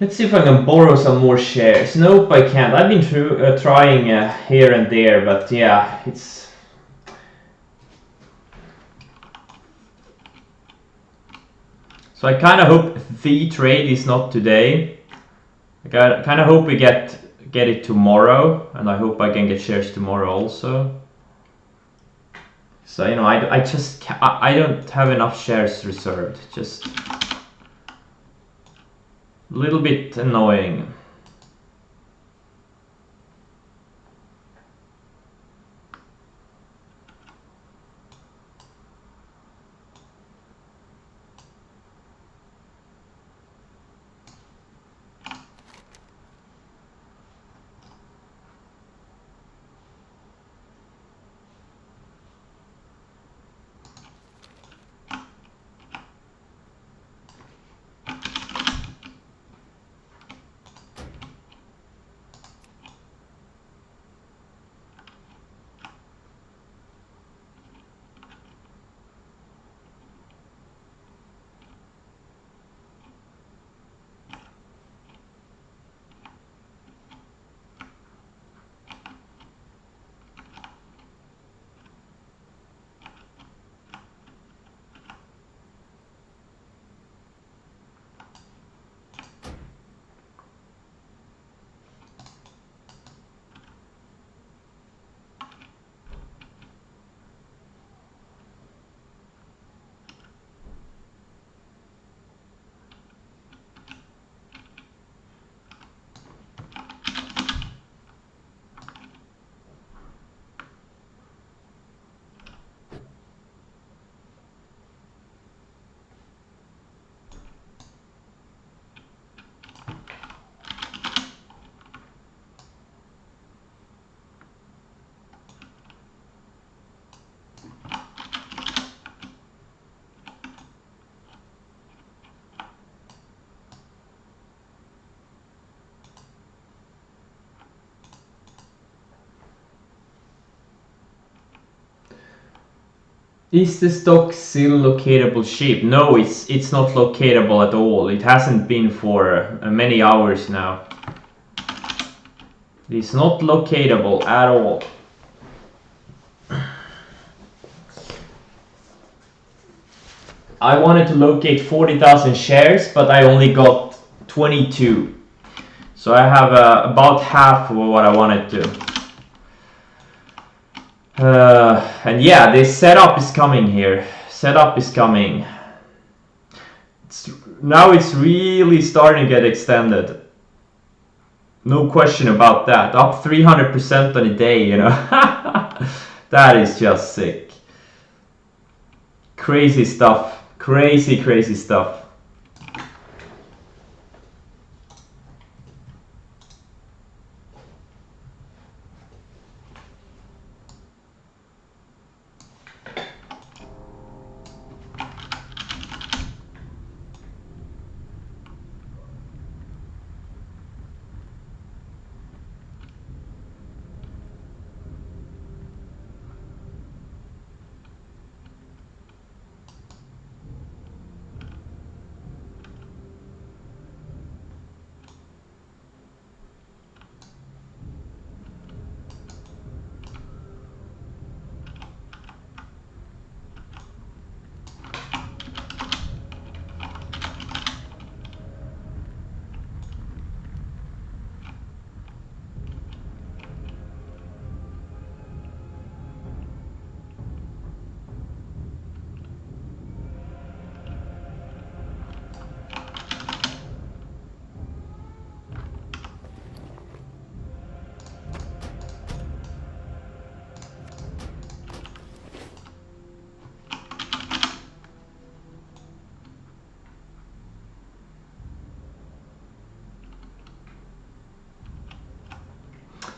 Let's see if I can borrow some more shares. Nope, I can't. I've been trying here and there, but yeah, it's... So I kind of hope the trade is not today. I kind of hope we get it tomorrow, and I hope I can get shares tomorrow also. So, you know, I just I don't have enough shares reserved. Just a little bit annoying. Is the stock still locatable cheap? No, it's not locatable at all. It hasn't been for many hours now. It's not locatable at all. I wanted to locate 40,000 shares, but I only got 22. So I have about half of what I wanted to. And yeah, this setup is coming here. Setup is coming. Now it's really starting to get extended. No question about that. Up 300% on a day, you know. That is just sick. Crazy stuff. Crazy, crazy stuff.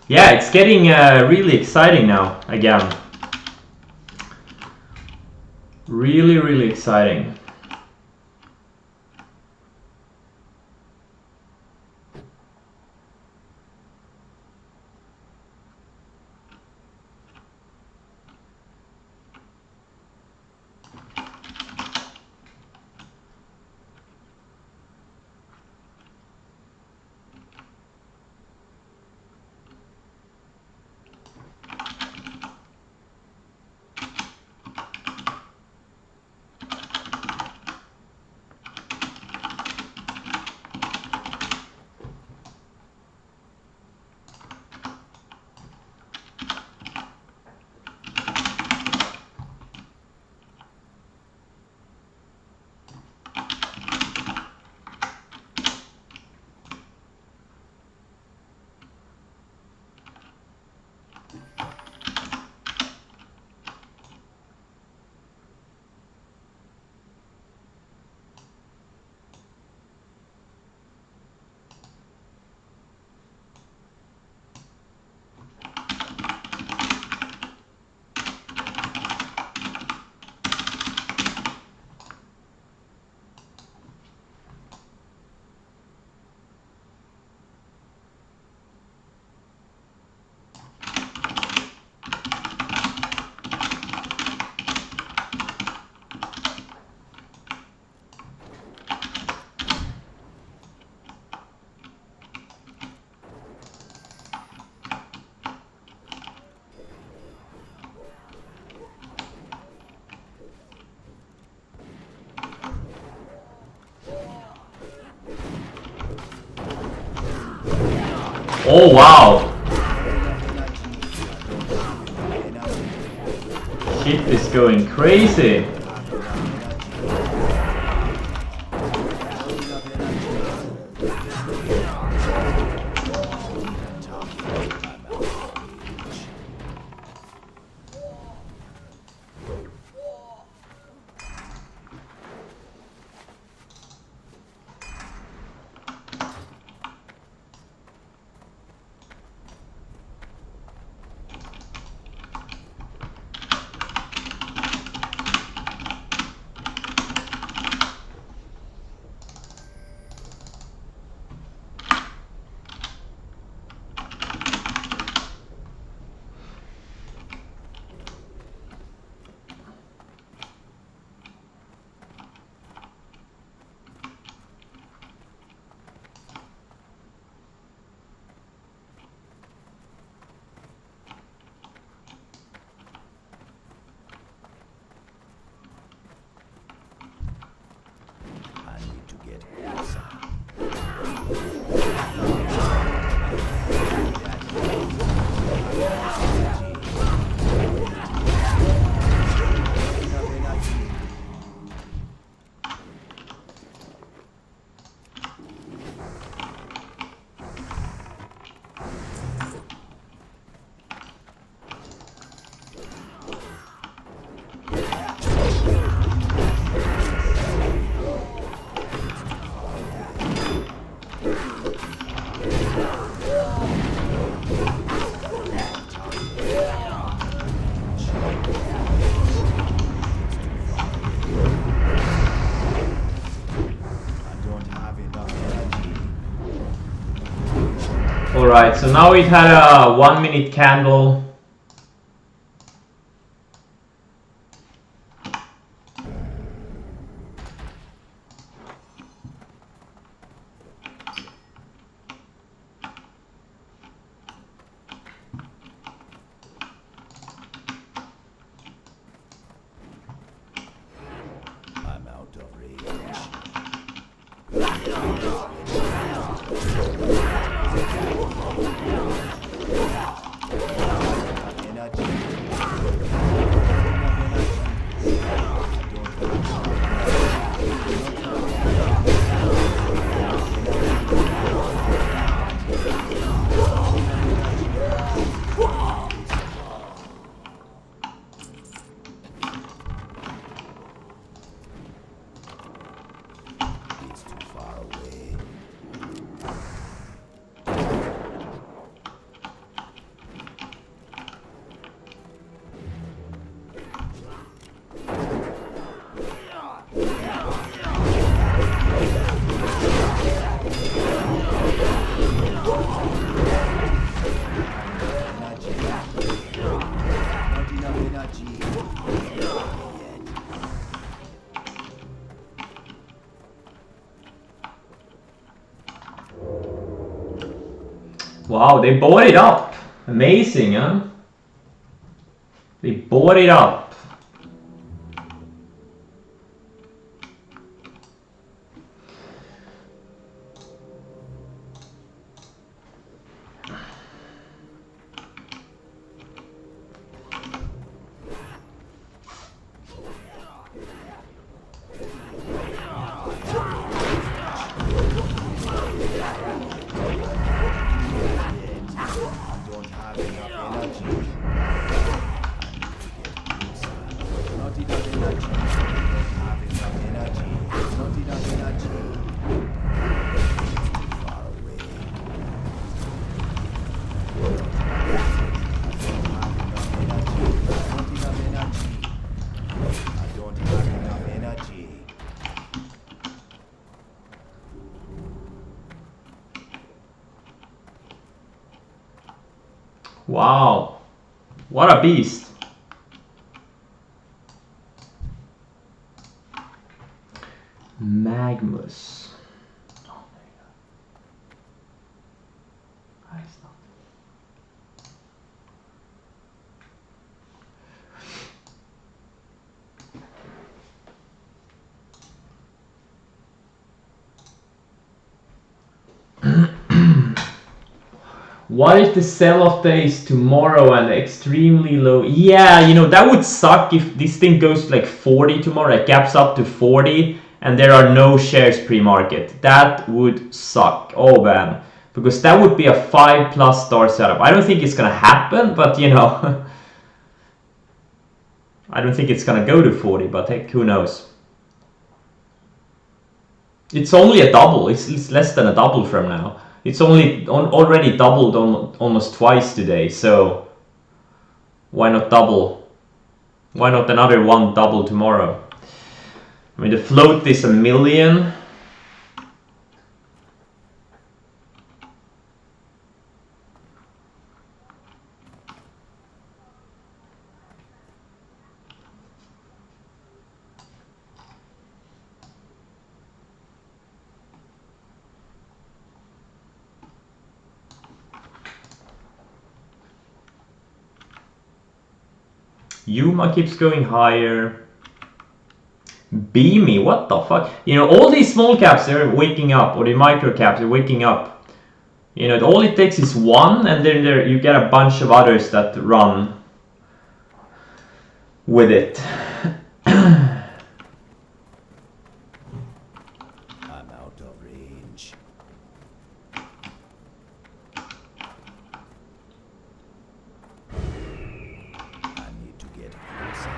Yeah, it's getting really exciting now, again. Really, really exciting. Oh wow! Shit is going crazy! I need to get closer. Alright, so now it had a 1 minute candle. I'm out of range. It's too far away. Not enough energy. Wow, they bought it up. Amazing, huh? They bought it up. I don't have enough energy. Not enough energy. I don't have enough energy. Not enough energy. Far away. Not enough energy. I don't have enough energy. Wow. What a beast. Magnus. Oh my god. Nice. What if the sell-off day is tomorrow and extremely low? Yeah, you know, that would suck if this thing goes like 40 tomorrow, it gaps up to 40, and there are no shares pre-market. That would suck. Oh man. Because that would be a 5+ star setup. I don't think it's gonna happen, but you know. I don't think it's gonna go to 40, but heck, who knows. It's only a double, it's less than a double from now. It's already doubled almost twice today, so why not double? Why not another one double tomorrow? I mean, the float is 1 million. Yuma keeps going higher. Beamy, what the fuck? You know, all these small caps are waking up, or the micro caps are waking up. You know, all it takes is one, and then you get a bunch of others that run with it. I'm out of range. I need to get closer.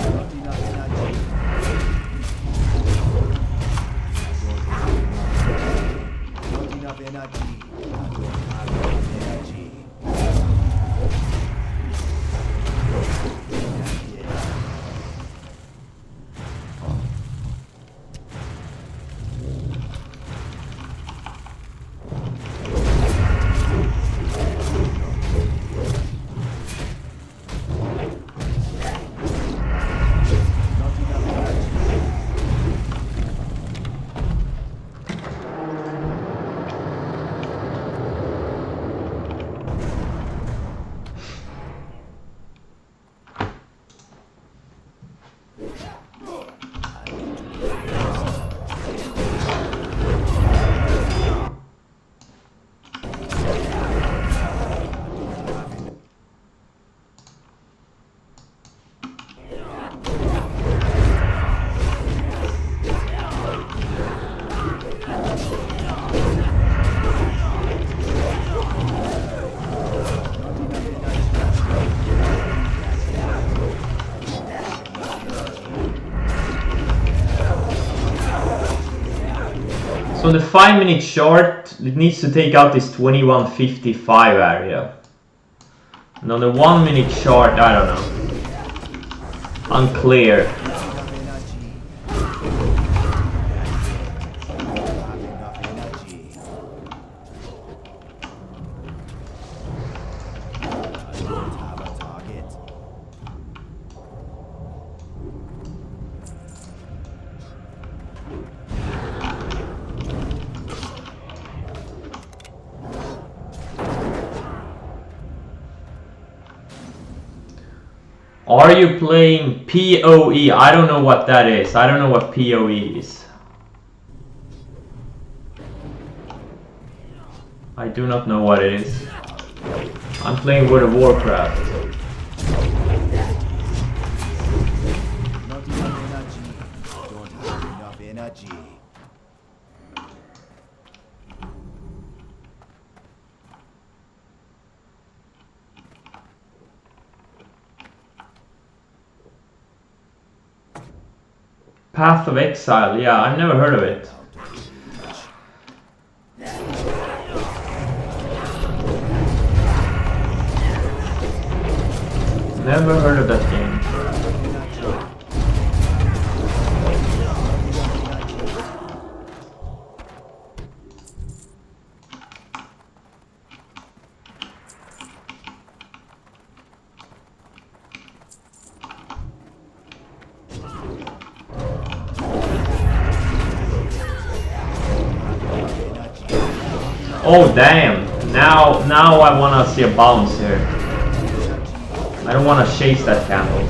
Not enough energy. Not enough energy. I don't have enough energy. Not enough energy. So the 5-minute chart, it needs to take out this 2155 area. And on the 1-minute chart, I don't know. Unclear. Enough energy. I don't have enough energy. I don't have a target. Are you playing PoE? I don't know what that is. I don't know what PoE is. I do not know what it is. I'm playing World of Warcraft. Not enough energy. Don't have enough energy. Path of Exile, yeah, I've never heard of it. Never heard of that game. Oh damn! Now I wanna see a bounce here. I don't wanna chase that candle.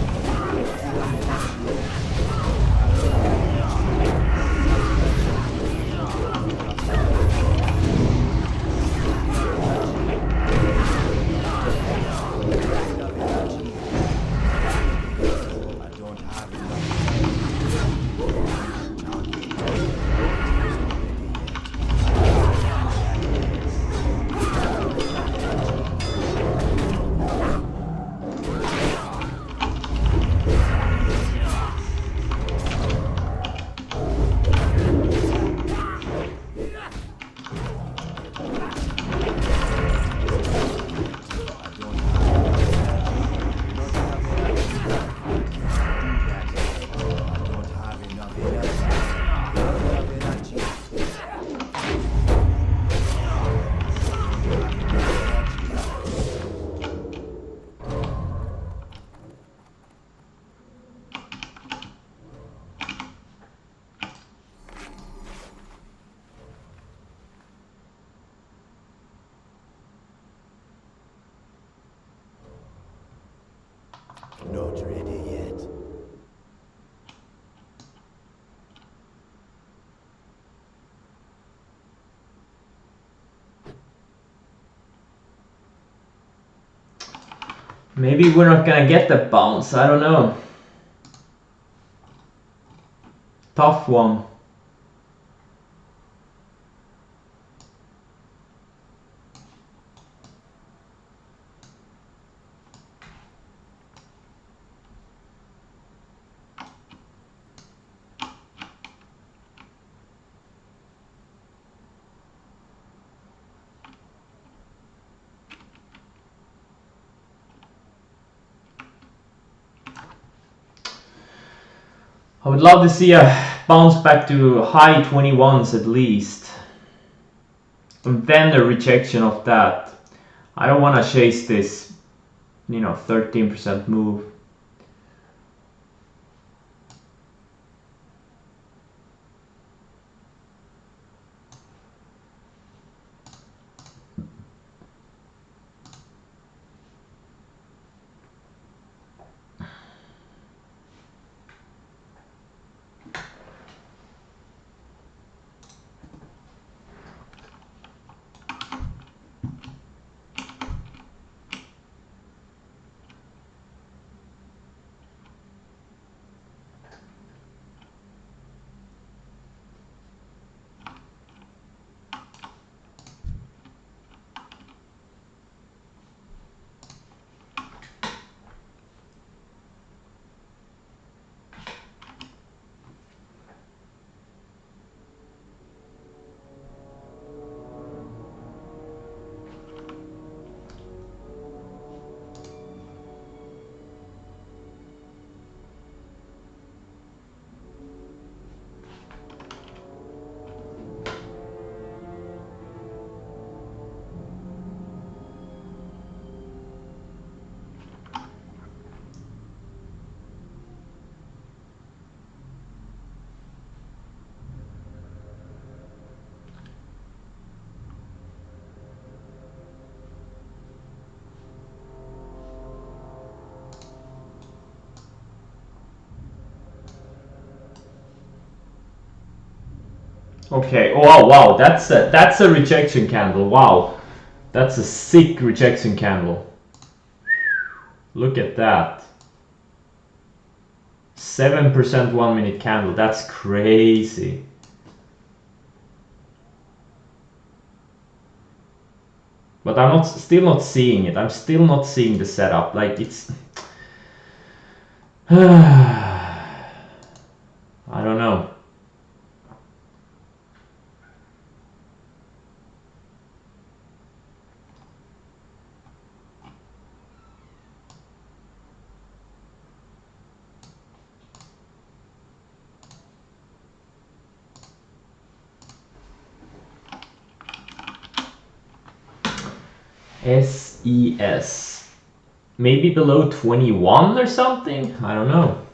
Not ready yet. Maybe we're not gonna get the bounce, I don't know. Tough one. I would love to see a bounce back to high 21s at least. And then a rejection of that. I don't want to chase this, 13% move. Okay. Oh wow, that's a rejection candle. Wow, that's a sick rejection candle. Look at that. 7% 1 minute candle. That's crazy. But I'm still not seeing it. I'm still not seeing the setup. Like it's. I don't know. SES. Maybe below 21 or something? I don't know.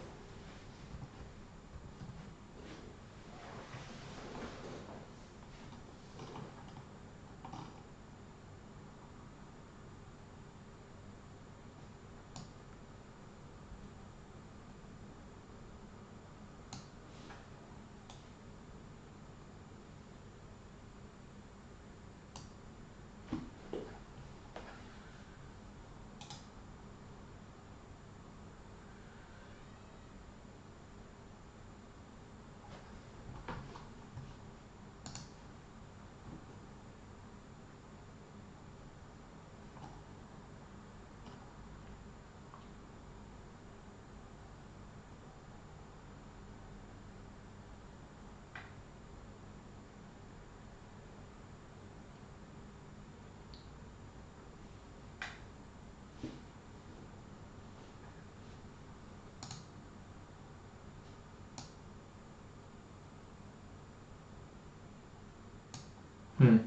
Hmm.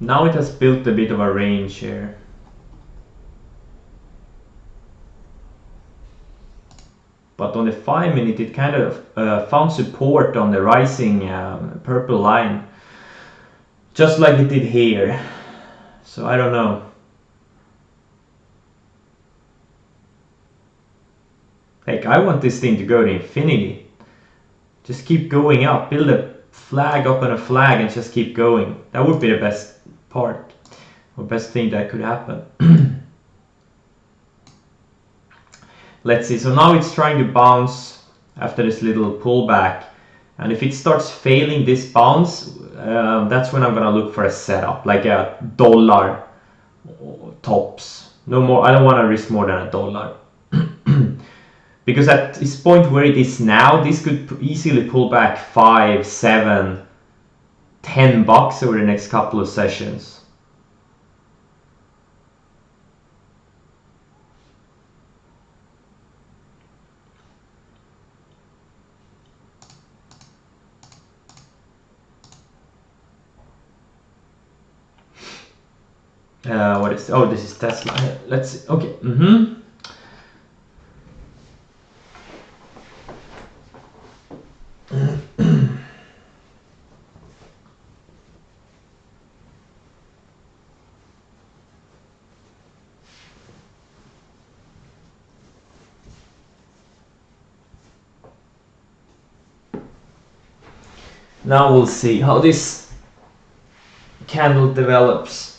Now it has built a bit of a range here. But on the 5 minute it kind of found support on the rising purple line. Just like it did here. So I don't know. Like, I want this thing to go to infinity. Just keep going up. Build a flag up on a flag and just keep going. That would be the best part. Or best thing that could happen. Let's see. So now it's trying to bounce after this little pullback. And if it starts failing this bounce, that's when I'm gonna look for a setup. Like a dollar tops. No more. I don't want to risk more than $1. Because at this point where it is now, this could easily pull back 5, 7, 10 bucks over the next couple of sessions. What is? Oh, this is Tesla. Let's see. Okay. Now we'll see how this candle develops.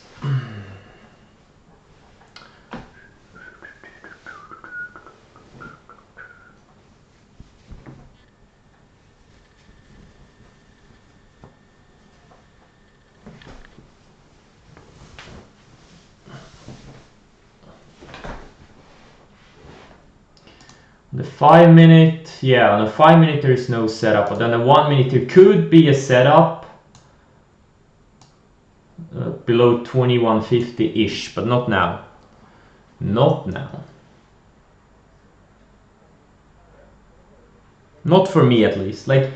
The 5 minute, yeah, on the 5 minute there is no setup, but then the 1 minute there could be a setup below 2150-ish, but not now. Not now. Not for me at least. Like,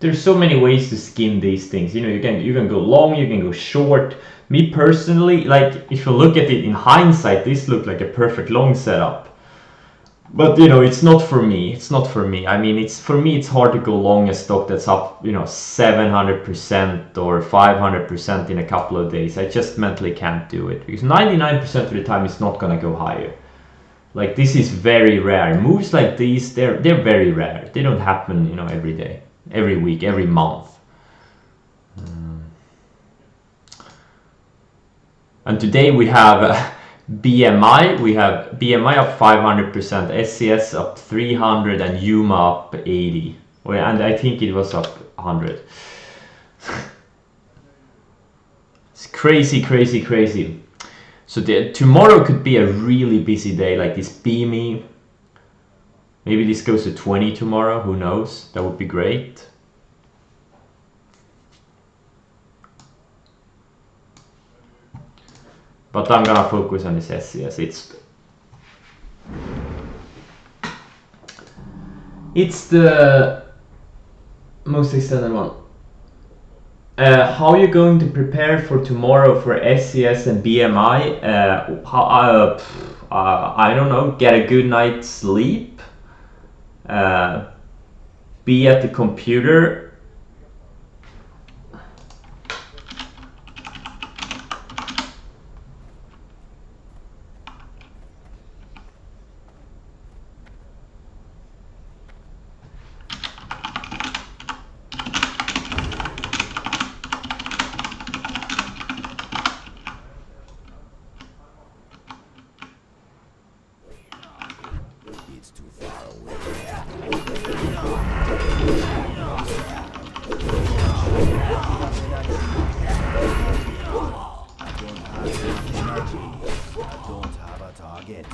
there's so many ways to skin these things. You know, you can go long, you can go short. Me personally, like, if you look at it in hindsight, this looked like a perfect long setup. But you know, it's not for me. It's not for me. I mean, it's for me. It's hard to go long a stock that's up, you know, 700% or 500% in a couple of days. I just mentally can't do it because 99% of the time it's not gonna go higher. Like, this is very rare. Moves like these, they're very rare. They don't happen, you know, every day, every week, every month. And today we have BMI. We have BMI up 500%, SCS up 300, and Yuma up 80. And I think it was up 100. It's crazy, crazy, crazy. So tomorrow could be a really busy day, like this beamy. Maybe this goes to 20 tomorrow, who knows? That would be great. But I'm gonna focus on this SCS. It's the most extended one. How are you going to prepare for tomorrow for SCS and BMI? I don't know, get a good night's sleep, be at the computer. It's too far away. I don't have enough energy. I don't have a target.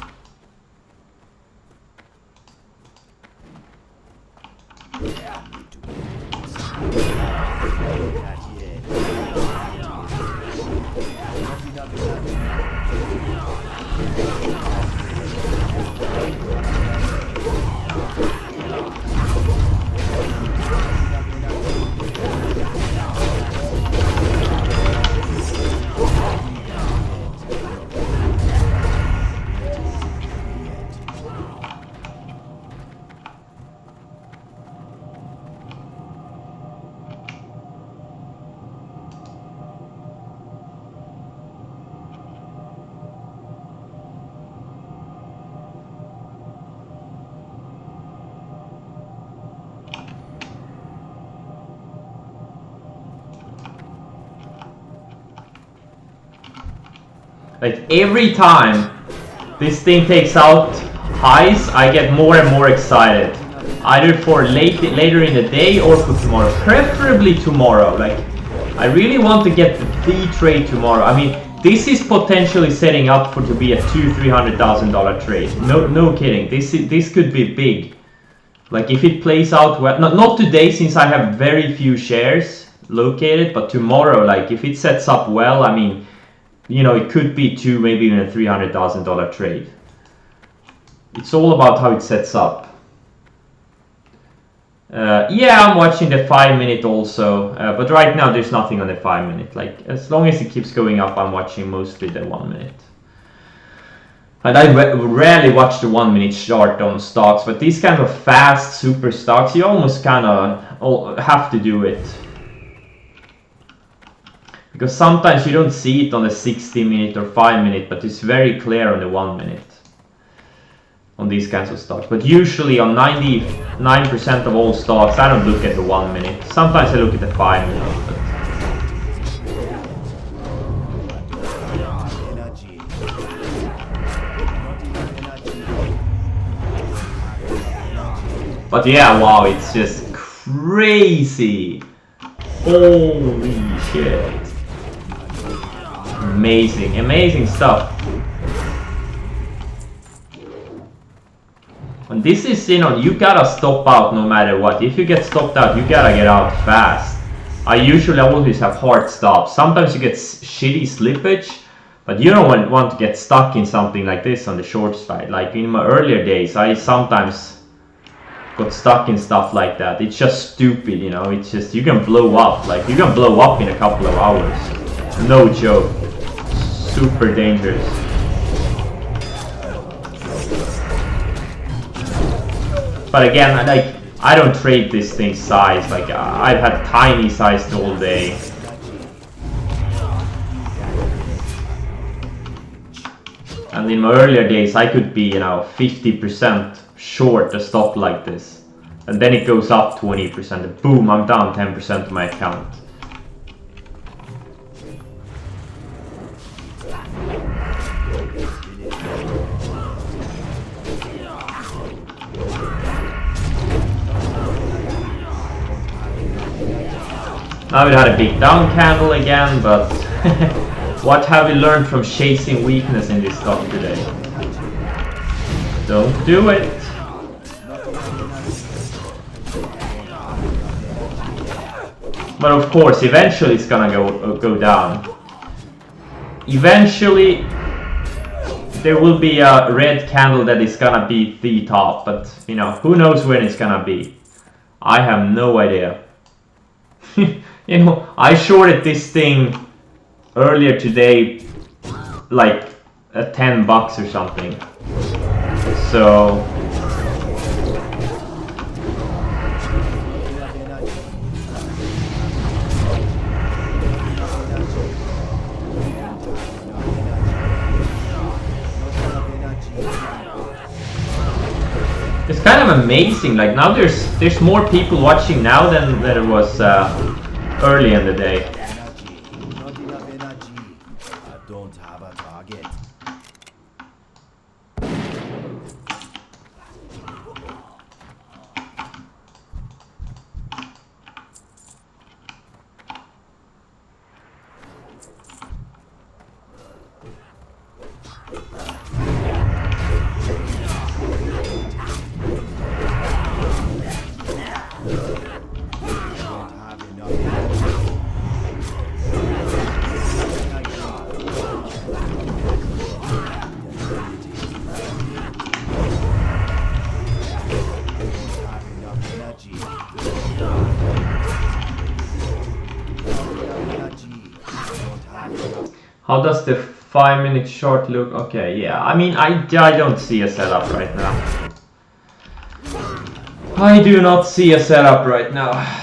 Like every time this thing takes out highs, I get more and more excited. Either for later in the day or for tomorrow. Preferably tomorrow. Like, I really want to get the trade tomorrow. I mean, this is potentially setting up to be a $200,000-$300,000 trade. No kidding. This could be big. Like if it plays out well, not today since I have very few shares located, but tomorrow, like if it sets up well, I mean, you know, it could be maybe even a $300,000 trade. It's all about how it sets up. Yeah, I'm watching the 5 minute also, but right now there's nothing on the 5 minute. Like as long as it keeps going up, I'm watching mostly the 1 minute. And I rarely watch the 1 minute chart on stocks, but these kind of fast super stocks, you almost kind of have to do it. Because sometimes you don't see it on the 60 minute or 5 minute, but it's very clear on the 1 minute. On these kinds of stocks. But usually on 99% of all stocks, I don't look at the 1 minute. Sometimes I look at the 5 minute. But yeah, wow, it's just crazy. Holy shit. Amazing stuff. And this is, you know, you gotta stop out no matter what. If you get stopped out, you gotta get out fast. I usually always have hard stops. Sometimes you get shitty slippage, but you don't want to get stuck in something like this on the short side. Like in my earlier days, I sometimes got stuck in stuff like that. It's just stupid, you know. It's just, you can blow up. Like, you can blow up in a couple of hours. No joke. Super dangerous. But again, like, I don't trade this thing's size. Like, I've had tiny size all day. And in my earlier days, I could be, you know, 50% short a stock like this. And then it goes up 20%. And boom, I'm down 10% of my account. Now it had a big down candle again, but what have we learned from chasing weakness in this stock today? Don't do it. But of course, eventually it's gonna go down. Eventually, there will be a red candle that is gonna be the top, but you know, who knows when it's gonna be? I have no idea. You know, I shorted this thing earlier today, like at $10 or something. So. It's kind of amazing. Like now, there's more people watching now than there was early in the day. Not enough energy. I don't have a target. How does the 5-minute short look? Okay, yeah. I mean, I don't see a setup right now. I do not see a setup right now.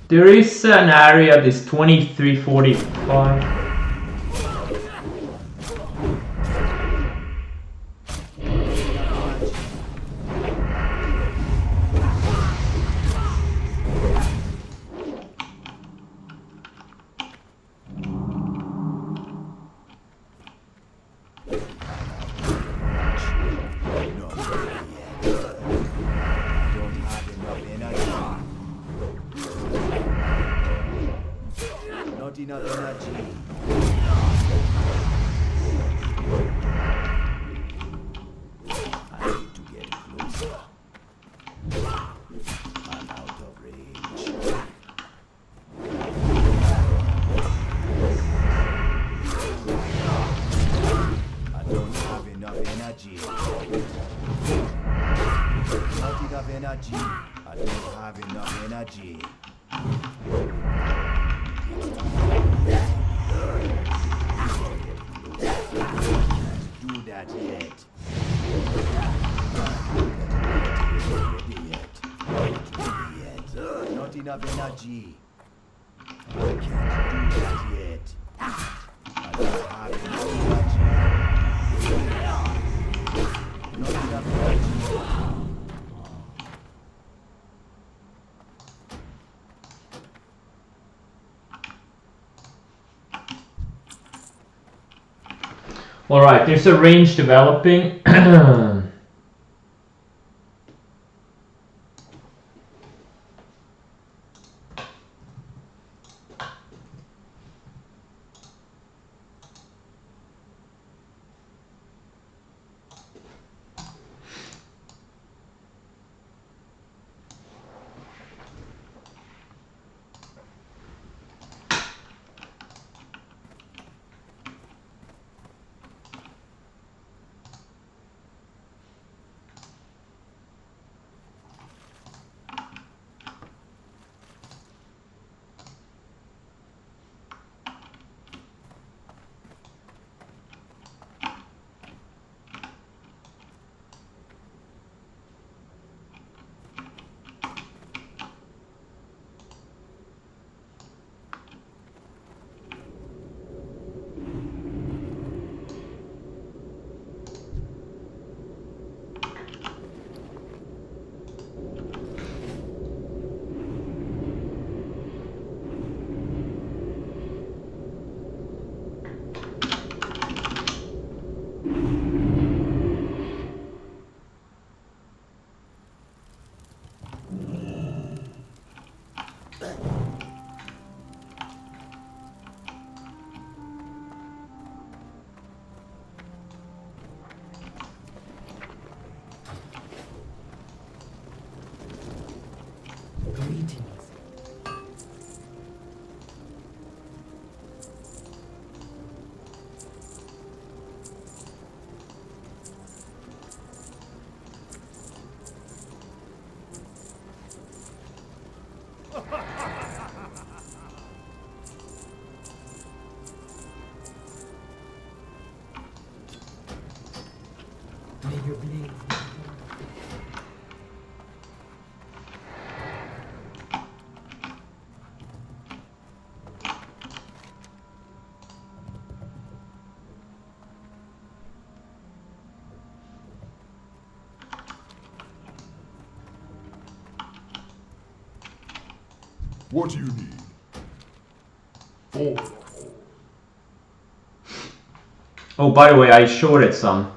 There is an area, this 2345. Not enough energy. I need to get closer. I'm out of range. I don't have enough energy. Not enough energy. I don't have enough energy. Do that yet. Not enough energy. I can't do that yet. I don't have enough energy. Not enough energy. All right, there's a range developing. What do you need? For the whole. Oh, by the way, I shorted some.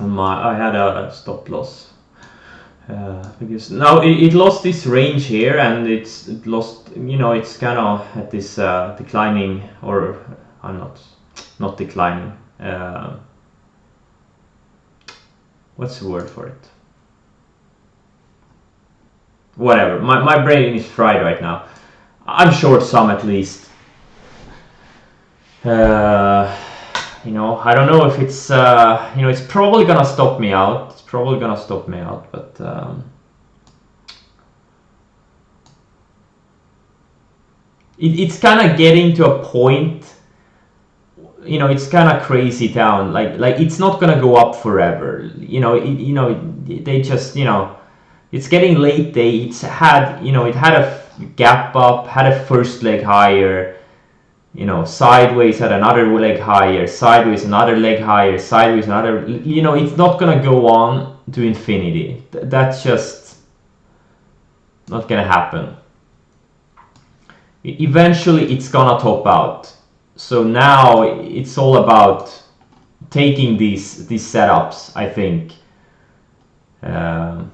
I had a stop loss because now it lost this range here, and it lost. You know, it's kind of at this declining, or I'm not declining. What's the word for it? Whatever. My brain is fried right now. I'm short some at least. You know, I don't know if it's you know, it's probably gonna stop me out. It's probably gonna stop me out, but it's kind of getting to a point. You know, it's kind of crazy down. Like it's not gonna go up forever. You know, they just, you know, it's getting late day. It's had, you know, it had a gap up, had a first leg higher, you know, sideways had another leg higher, sideways another leg higher, sideways another, you know, it's not gonna go on to infinity. That's just not gonna happen. Eventually it's gonna top out. So now it's all about taking these setups, I think. I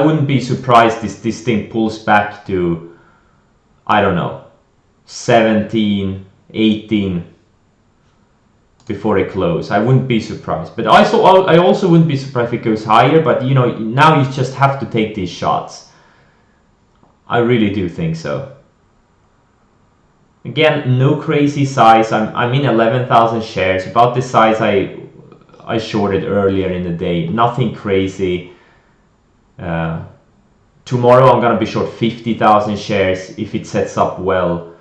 wouldn't be surprised if this thing pulls back to, I don't know, 17, 18 before it close. I wouldn't be surprised. But I also wouldn't be surprised if it goes higher, but you know, now you just have to take these shots. I really do think so. Again, no crazy size. I'm in 11,000 shares, about the size I shorted earlier in the day. Nothing crazy. Tomorrow I'm gonna be short 50,000 shares if it sets up well.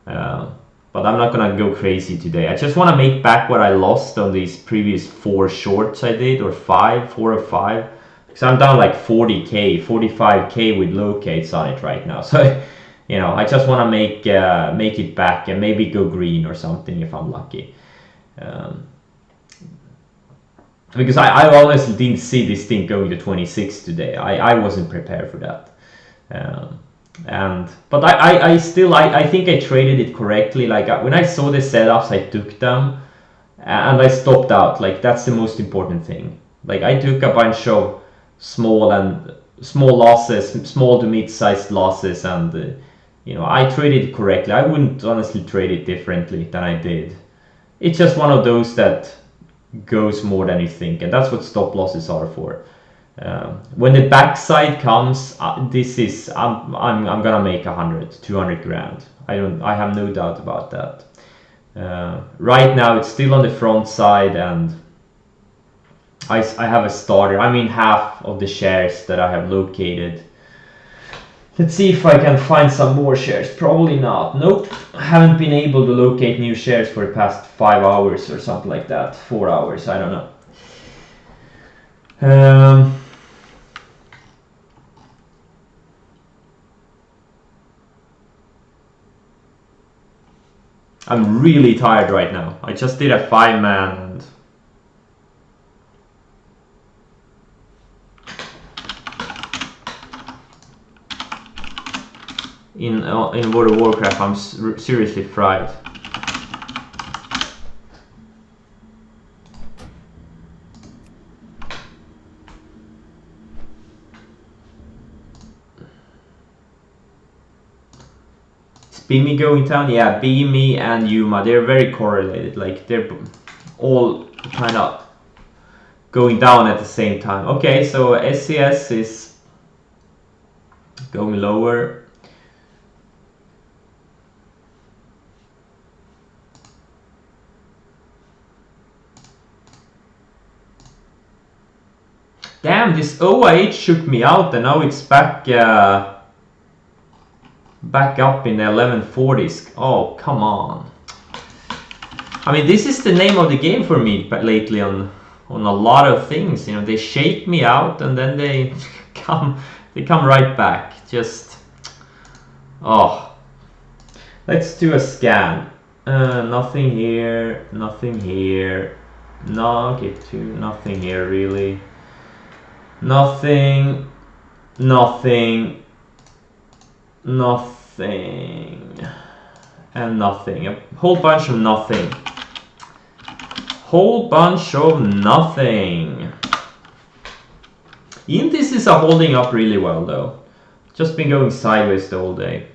But I'm not gonna go crazy today. I just want to make back what I lost on these previous 4 shorts I did, or 4 or 5. Because I'm down like 40k, 45k with locates on it right now. So, you know, I just want to make it back and maybe go green or something if I'm lucky. Because I honestly didn't see this thing going to 26 today. I wasn't prepared for that. But I still think I traded it correctly. Like when I saw the setups, I took them and I stopped out. Like that's the most important thing. Like I took a bunch of small losses, small to mid-sized losses, and you know, I traded it correctly. I wouldn't honestly trade it differently than I did. It's just one of those that goes more than you think, and that's what stop losses are for. When the backside comes, this is I'm gonna make 100, 200 grand. I have no doubt about that. Right now it's still on the front side, and I have a starter. I mean, half of the shares that I have located. Let's see if I can find some more shares. Probably not. Nope. I haven't been able to locate new shares for the past 5 hours or something like that. 4 hours, I don't know. I'm really tired right now. I just did a 5-man and in World of Warcraft I'm seriously fried. Bimi going down? Yeah, Bimi and Yuma, they're very correlated. Like they're all kind of going down at the same time. Okay, so SCS is going lower. Damn, this OIH shook me out, and now it's back up in the 1140s. Oh, come on. I mean, this is the name of the game for me lately on a lot of things. You know, they shake me out and then they come right back. Just let's do a scan. Nothing here, nothing here. No, okay, nothing here really. Nothing, nothing, nothing, and nothing. A whole bunch of nothing. Whole bunch of nothing. Indices are holding up really well though. Just been going sideways the whole day.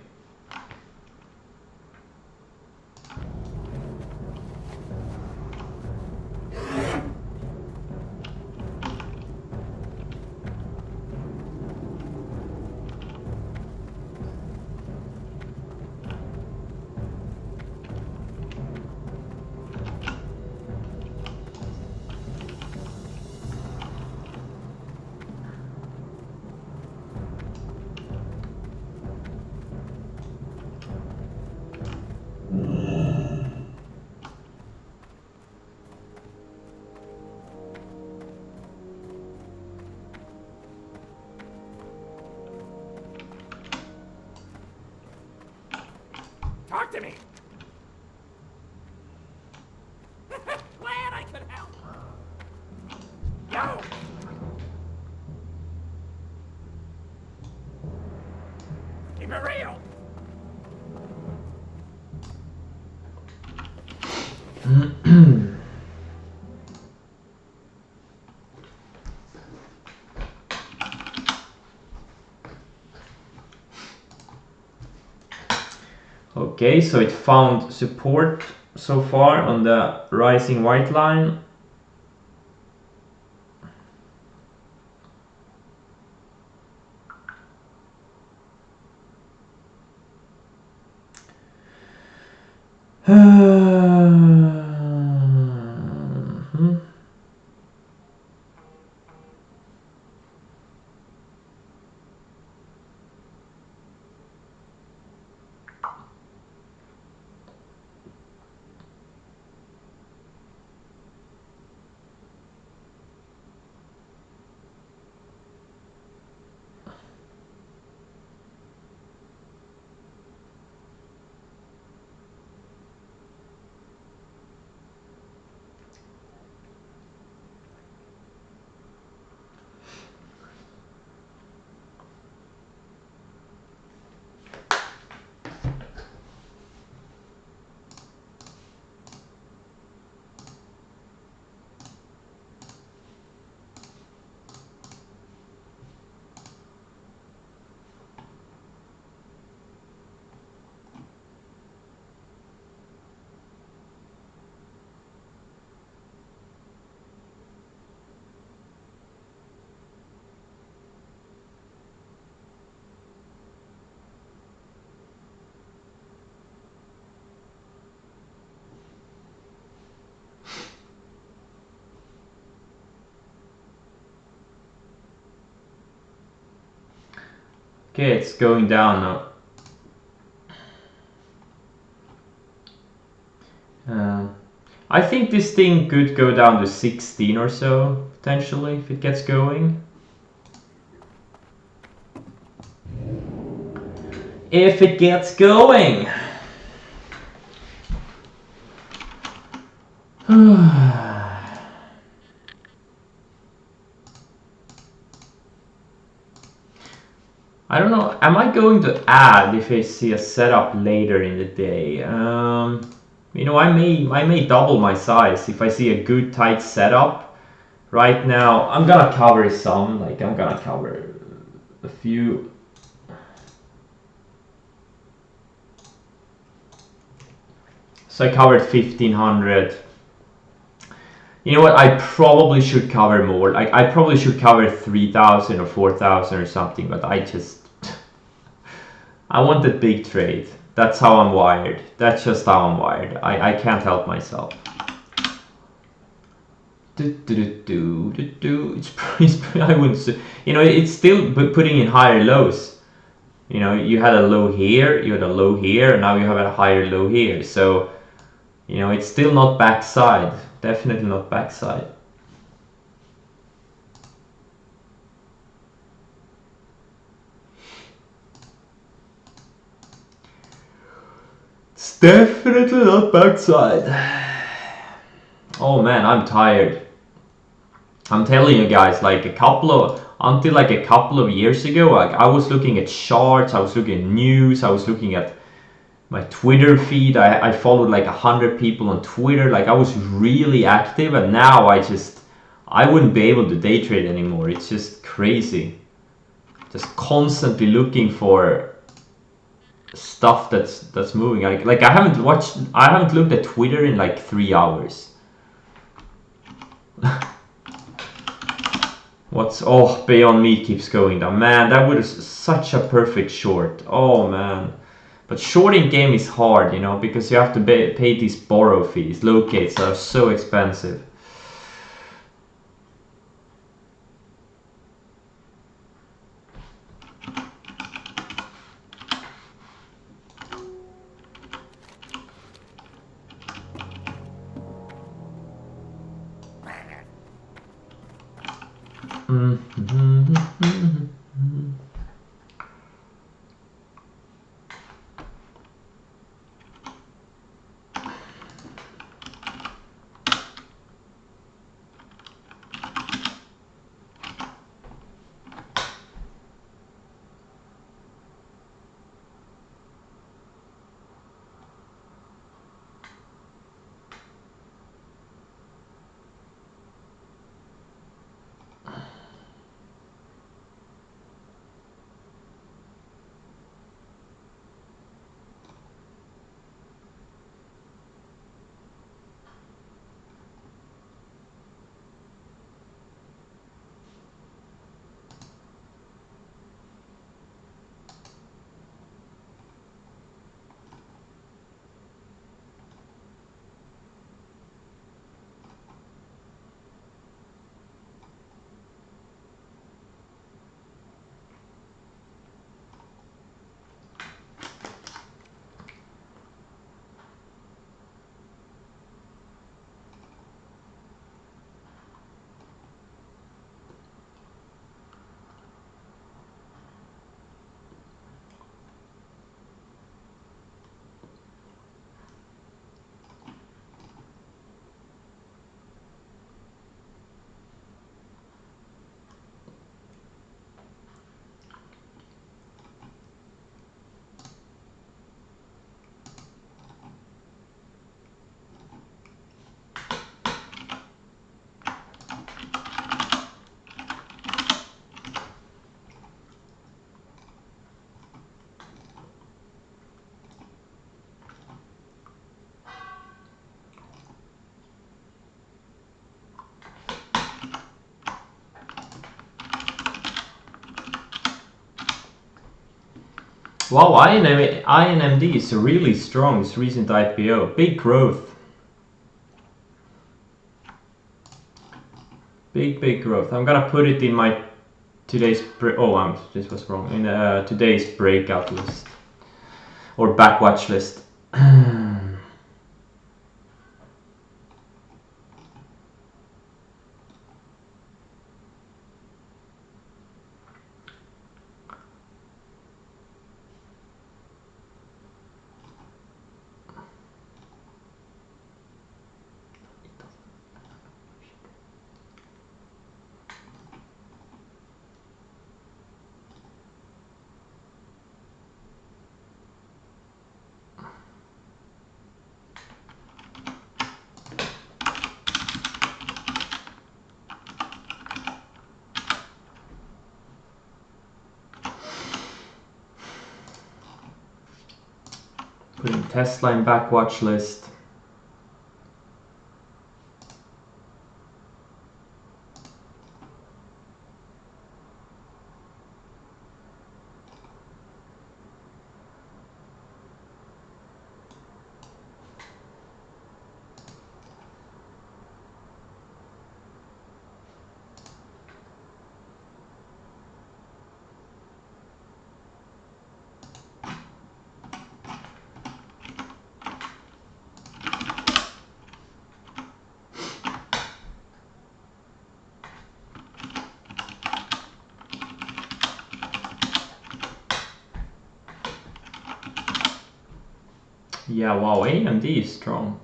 Talk to me. Glad I could help. Yo. Keep it real. Okay, so it found support so far on the rising white line. Okay, it's going down now. I think this thing could go down to 16 or so, potentially, if it gets going. If it gets going! I don't know, am I going to add if I see a setup later in the day? You know, I may double my size if I see a good tight setup. Right now, I'm gonna cover some, like I'm gonna cover a few. So I covered 1500. You know what, I probably should cover more. Like I probably should cover 3000 or 4000 or something, but I want the big trade. That's how I'm wired. That's just how I'm wired. I can't help myself. It's I wouldn't say, you know, it's still putting in higher lows. You know, you had a low here, you had a low here, and now you have a higher low here. So, you know, it's still not backside. Definitely not backside. It's definitely not backside. Oh man, I'm tired. I'm telling you guys, like until like a couple of years ago, like I was looking at charts, I was looking at news, I was looking at my Twitter feed. I followed like 100 people on Twitter. Like I was really active, and now I wouldn't be able to day trade anymore. It's just crazy. Just constantly looking for stuff that's moving. Like I haven't looked at Twitter in like 3 hours. Beyond Meat keeps going down. Man, that was such a perfect short. Oh man. But shorting game is hard, you know, because you have to pay these borrow fees. Locates are so expensive. Wow, INMD is really strong. This recent IPO, big growth. Big growth. I'm gonna put it in my today's this was wrong. In today's breakout list or backwatch list. Putting Tesla in backwatch list. Yeah, wow, AMD is strong.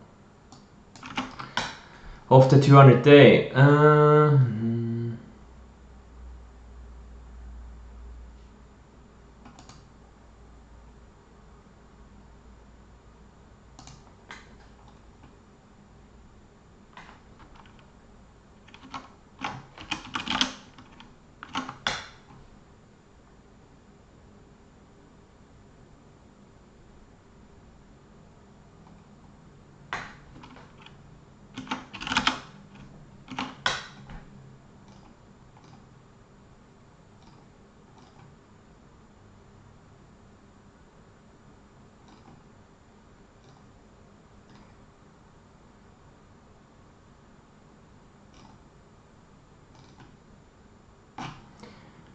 Off the 200 day.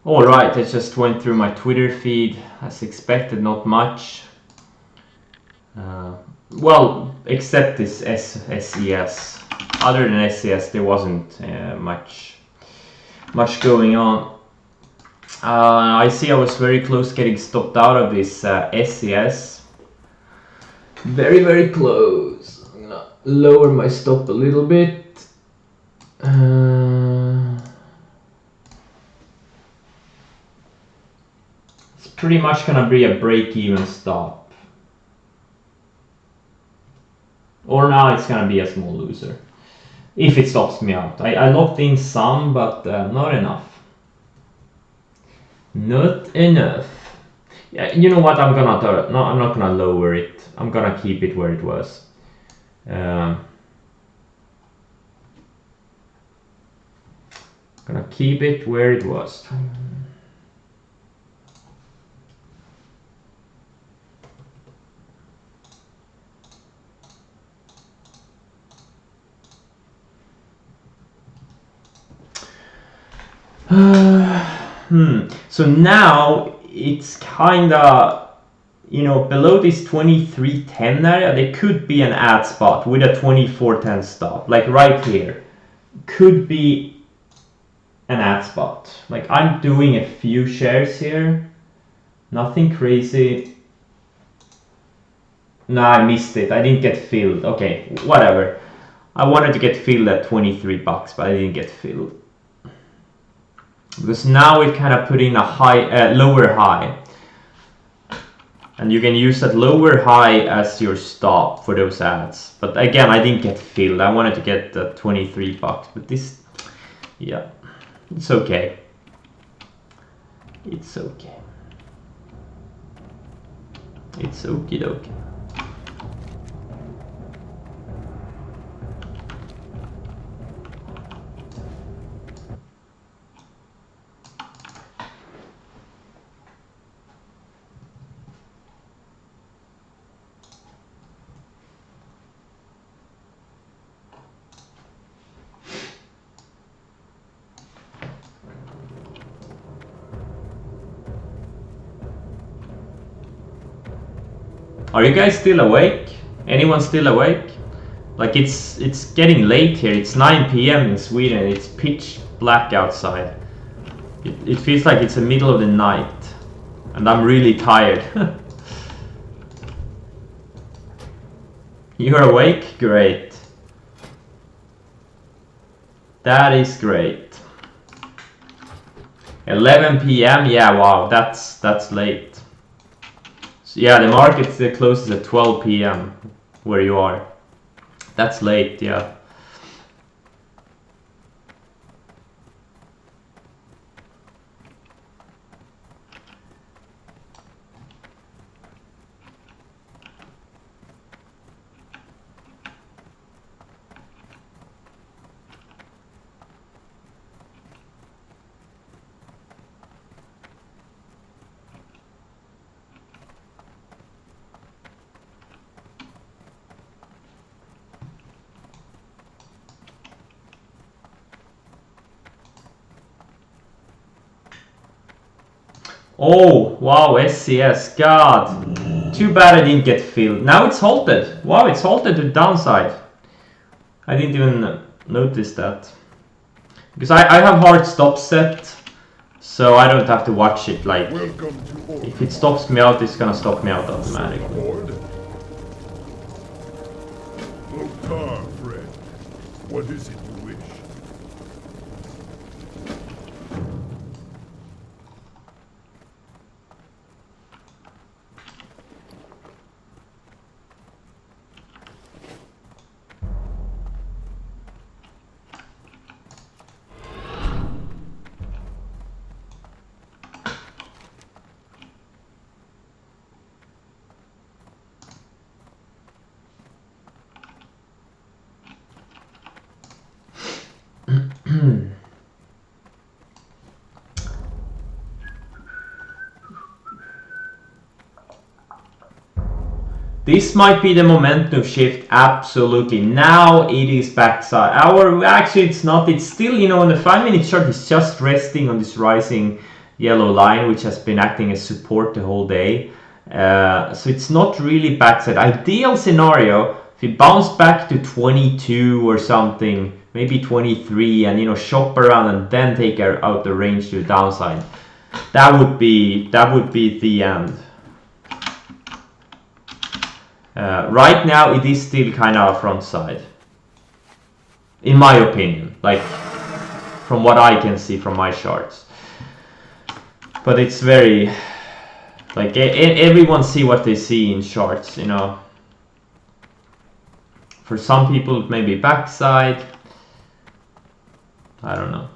Alright, I just went through my Twitter feed. As expected, not much. Well, except this SES. Other than SES, there wasn't much going on. I see I was very close getting stopped out of this SES. Very close. I'm gonna lower my stop a little bit. It's pretty much gonna be a break-even stop. Or now it's gonna be a small loser. If it stops me out. I locked in some, but not enough. Not enough. Yeah, you know what? I'm not gonna lower it. I'm gonna keep it where it was. Gonna keep it where it was. So now it's kinda, below this 2310 area, there could be an ad spot with a 2410 stop, like right here. Could be an ad spot. Like I'm doing a few shares here, nothing crazy. Nah, I missed it. I didn't get filled. Okay, whatever. I wanted to get filled at 23 bucks, but I didn't get filled. Because now we kind of put in a lower high. And you can use that lower high as your stop for those ads. But again, I didn't get filled. I wanted to get the 23 bucks, but this, yeah, it's okay. It's okay. It's okie dokie. Are you guys still awake? Anyone still awake? Like it's getting late here. It's 9 p.m. in Sweden. It's pitch black outside. It feels like it's the middle of the night, and I'm really tired. You're awake? Great. That is great. 11 p.m. Yeah, wow, that's late. So yeah, the market closes at 12 p.m. where you are. That's late, yeah. Oh, wow, SCS, God. Too bad I didn't get filled. Now it's halted. Wow, it's halted to the downside. I didn't even notice that. Because I have hard stop set, so I don't have to watch it. Like, Welcome to Order. if it stops me out, it's gonna stop me out automatically. Aboard. Lokar, friend. What is it you wish? This might be the momentum shift, absolutely. Now it is backside. Actually, it's not. It's still, you know, on the 5-minute chart, it's just resting on this rising yellow line, which has been acting as support the whole day. So it's not really backside. Ideal scenario, if it bounced back to 22 or something, maybe 23, and, you know, shop around and then take out the range to the downside. That would be the end. Right now it is still kind of a front side, in my opinion, like from what I can see from my charts. But it's very, like, everyone see what they see in charts, you know. For some people it may be backside, I don't know.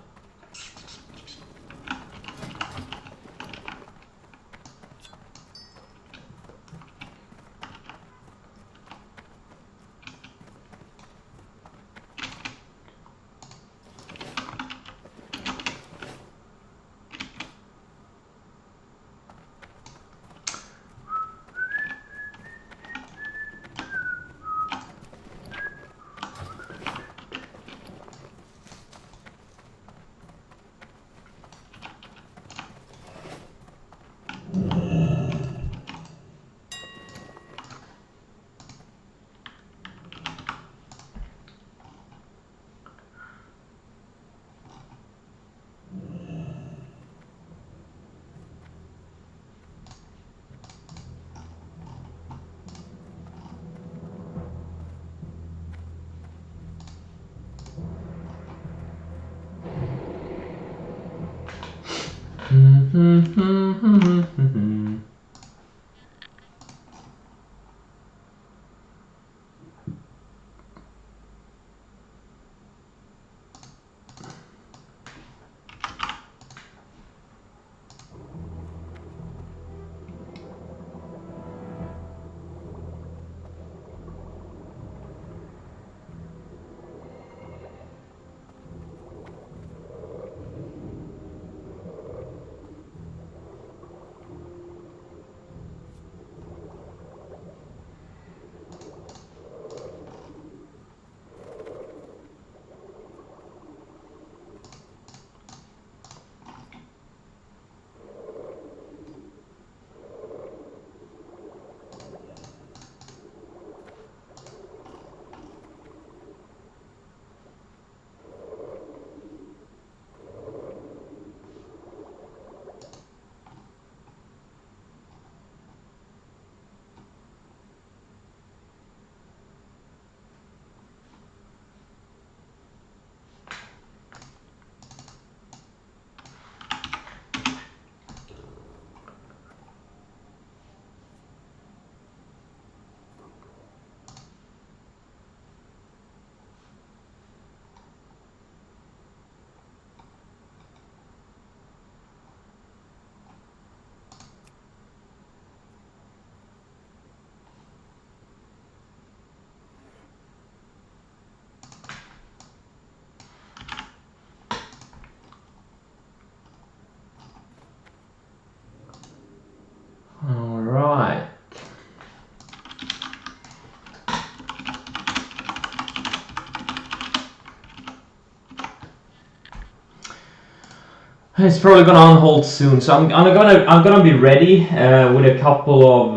It's probably gonna unhold soon, so I'm gonna be ready with a couple of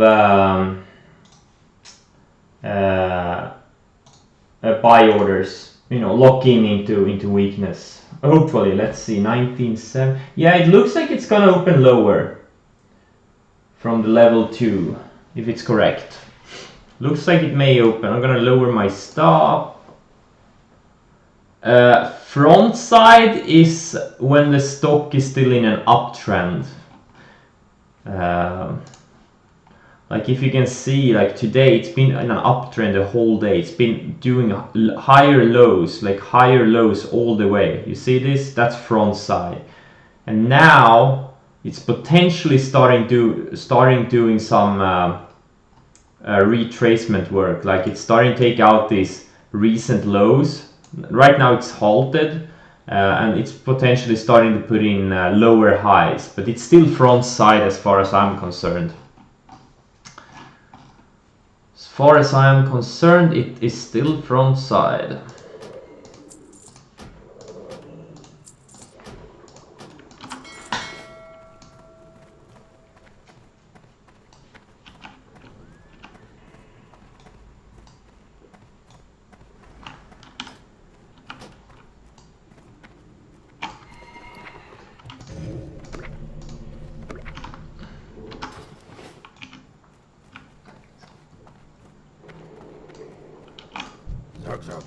buy orders. You know, lock in into weakness. Hopefully, let's see, 19.7. Yeah, it looks like it's gonna open lower from the level 2, if it's correct. Looks like it may open. I'm gonna lower my stop. Front side is when the stock is still in an uptrend. Like if you can see, like today it's been in an uptrend the whole day. It's been doing higher lows, like higher lows all the way. You see this? That's front side. And now it's potentially starting doing some retracement work. Like it's starting to take out these recent lows. Right now it's halted and it's potentially starting to put in lower highs, but it's still front side as far as I'm concerned. As far as I am concerned, it is still front side. Zug.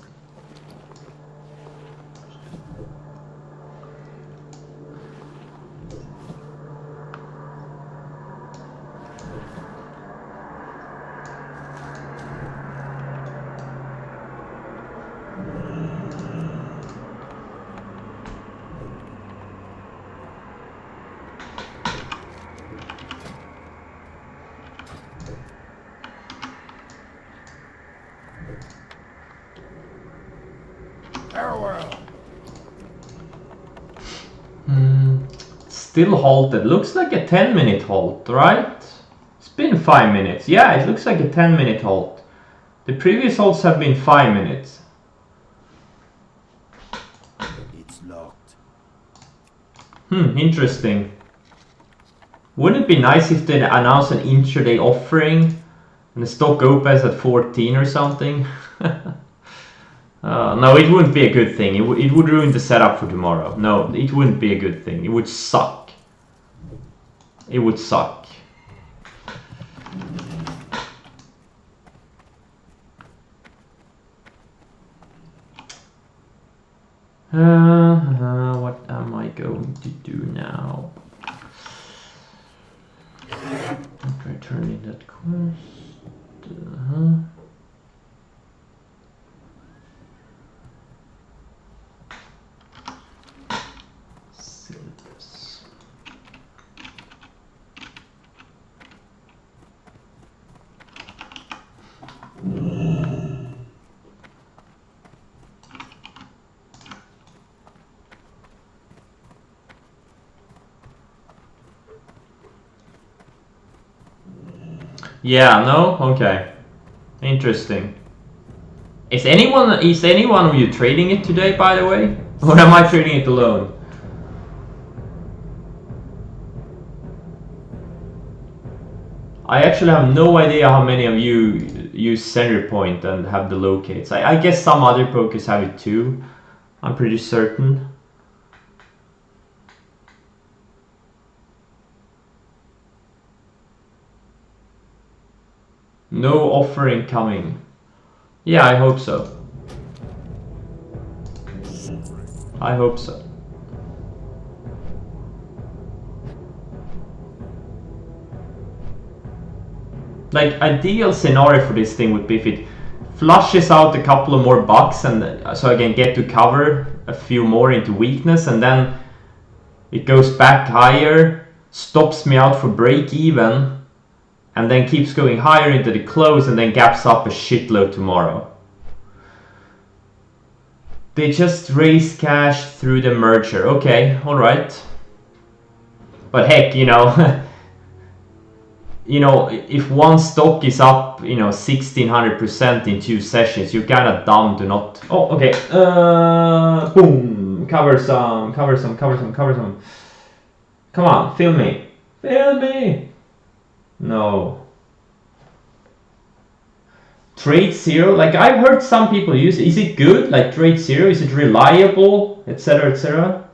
Farewell. Still halted. Looks like a 10-minute halt, right? It's been 5 minutes. Yeah, it looks like a 10-minute halt. The previous halts have been 5 minutes. It's locked. Interesting. Wouldn't it be nice if they announce an intraday offering and the stock opens at 14 or something? No, it wouldn't be a good thing. It would ruin the setup for tomorrow. No, it wouldn't be a good thing. It would suck. It would suck. What am I going to do now? Okay, turn in that quest. Syllabus. Yeah, no? Okay. Interesting. Is anyone of you trading it today, by the way? Or am I trading it alone? I actually have no idea how many of you use center point and have the locates. I guess some other pokers have it too. I'm pretty certain. No offering coming. Yeah, I hope so. I hope so. Like, ideal scenario for this thing would be if it flushes out a couple of more bucks and so I can get to cover a few more into weakness, and then it goes back higher, stops me out for break even, and then keeps going higher into the close and then gaps up a shitload tomorrow. They just raised cash through the merger. Okay, alright. But heck, you know, you know, if one stock is up, you know, 1600% in 2 sessions, you're kind of dumb to not. Oh, okay. Boom. Cover some. Come on, film me. Film me. No. Trade Zero, like I've heard some people use it. Is it good? Like Trade Zero, is it reliable, etc., etc.?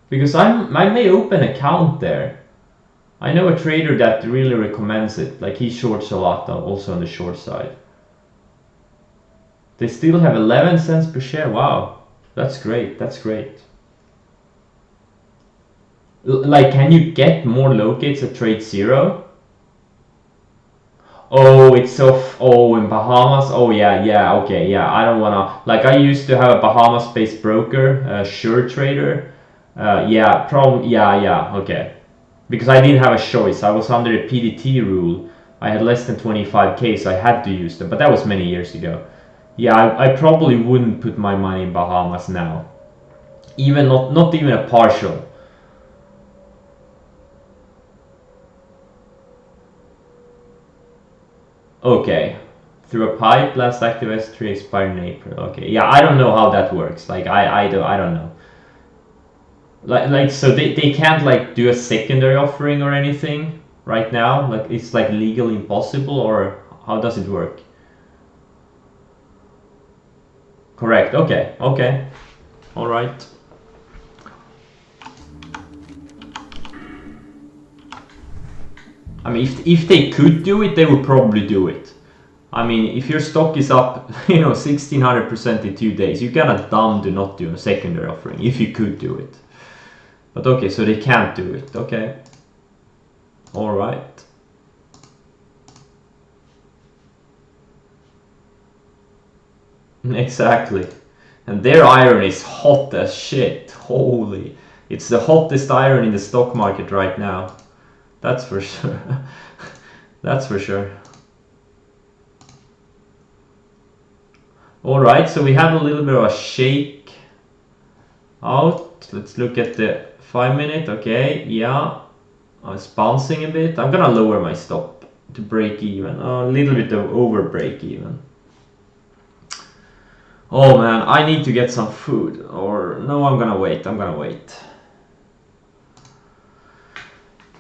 Because I may open an account there. I know a trader that really recommends it. Like he shorts a lot, also on the short side. They still have 11 cents per share. Wow, that's great. That's great. Like, can you get more locates at Trade Zero? Oh, it's off. Oh, in Bahamas. Oh, yeah. Okay, yeah. I don't wanna. Like, I used to have a Bahamas-based broker, Sure Trader. Yeah, problem. Yeah. Okay. Because I didn't have a choice. I was under the PDT rule. I had less than 25k, so I had to use them. But that was many years ago. Yeah, I probably wouldn't put my money in Bahamas now. Even not even a partial. Okay. Through a pipe, last active S3 expired in April. Okay. Yeah, I don't know how that works. Like I don't know. Like so they can't like do a secondary offering or anything right now? Like it's like legally impossible, or how does it work? Correct. Okay. All right. I mean, if they could do it, they would probably do it. I mean, if your stock is up, 1600% in 2 days, you're kind of dumb to not do a secondary offering if you could do it. But okay, so they can't do it. Okay. All right. Exactly. And their iron is hot as shit. Holy. It's the hottest iron in the stock market right now. That's for sure. That's for sure. All right, so we have a little bit of a shake out. Let's look at the 5 minute. Okay, yeah. It's bouncing a bit. I'm gonna lower my stop to break even. A little bit of over break even. Oh man, I need to get some food. Or no, I'm gonna wait.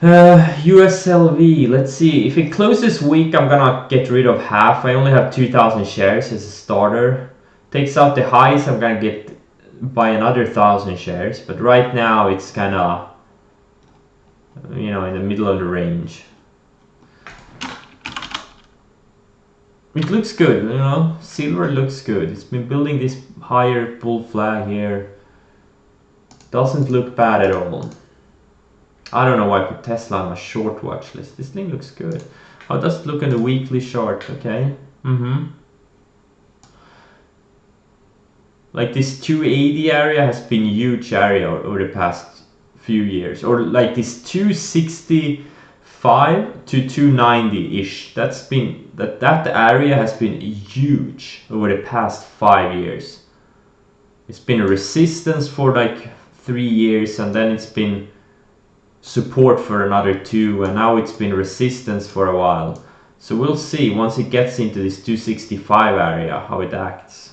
USLV, let's see. If it closes weak, I'm gonna get rid of half. I only have 2,000 shares as a starter. Takes out the highs, I'm gonna get buy another 1,000 shares. But right now it's kinda, in the middle of the range. It looks good, silver looks good. It's been building this higher bull flag here. Doesn't look bad at all. I don't know why I put Tesla on my short watch list. This thing looks good. How does it look on the weekly chart? Okay. Like this 280 area has been a huge area over the past few years. Or like this 265 to 290-ish. That area has been huge over the past 5 years. It's been a resistance for like 3 years, and then it's been support for another 2, and now it's been resistance for a while. So we'll see once it gets into this 265 area how it acts.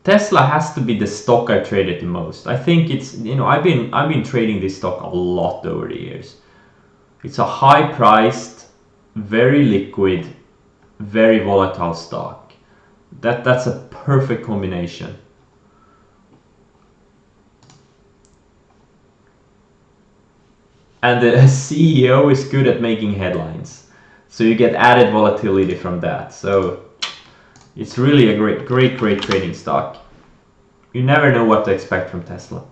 Tesla has to be the stock I traded the most. I think it's, I've been trading this stock a lot over the years. It's a high priced, very liquid, very volatile stock. That's a perfect combination. And the CEO is good at making headlines, so you get added volatility from that. So it's really a great trading stock. You never know what to expect from Tesla.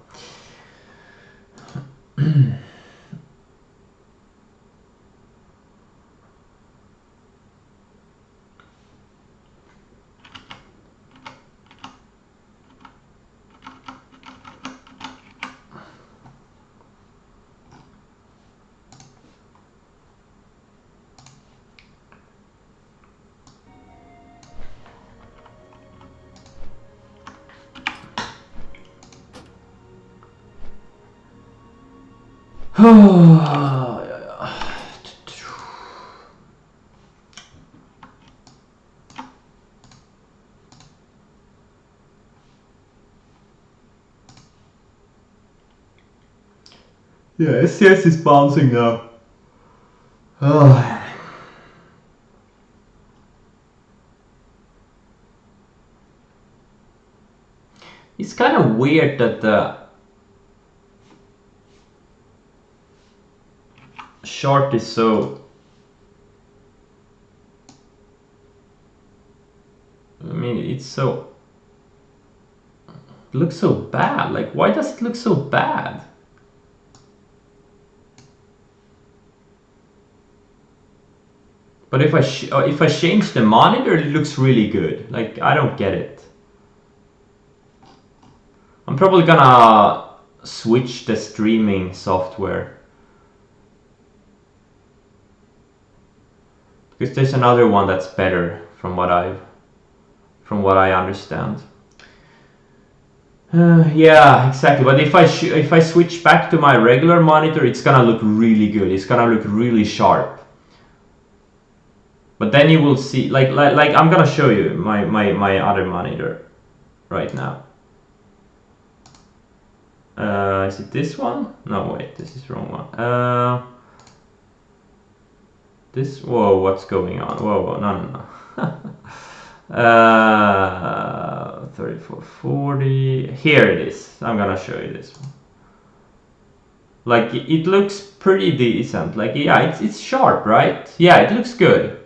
Yeah, SCS is bouncing now. Oh. It's kind of weird that the chart is so... I mean, it's so... It looks so bad. Like, why does it look so bad? But if I change the monitor, it looks really good. Like, I don't get it. I'm probably gonna switch the streaming software, because there's another one that's better from what I understand. Yeah, exactly. But if I switch back to my regular monitor, it's gonna look really good. It's gonna look really sharp. But then you will see, like I'm gonna show you my other monitor right now. Is it this one? No, wait, this is the wrong one. This, whoa, what's going on? Whoa, no. 3440. Here it is. I'm gonna show you this one. Like, it looks pretty decent. Like, yeah, it's sharp, right? Yeah, it looks good.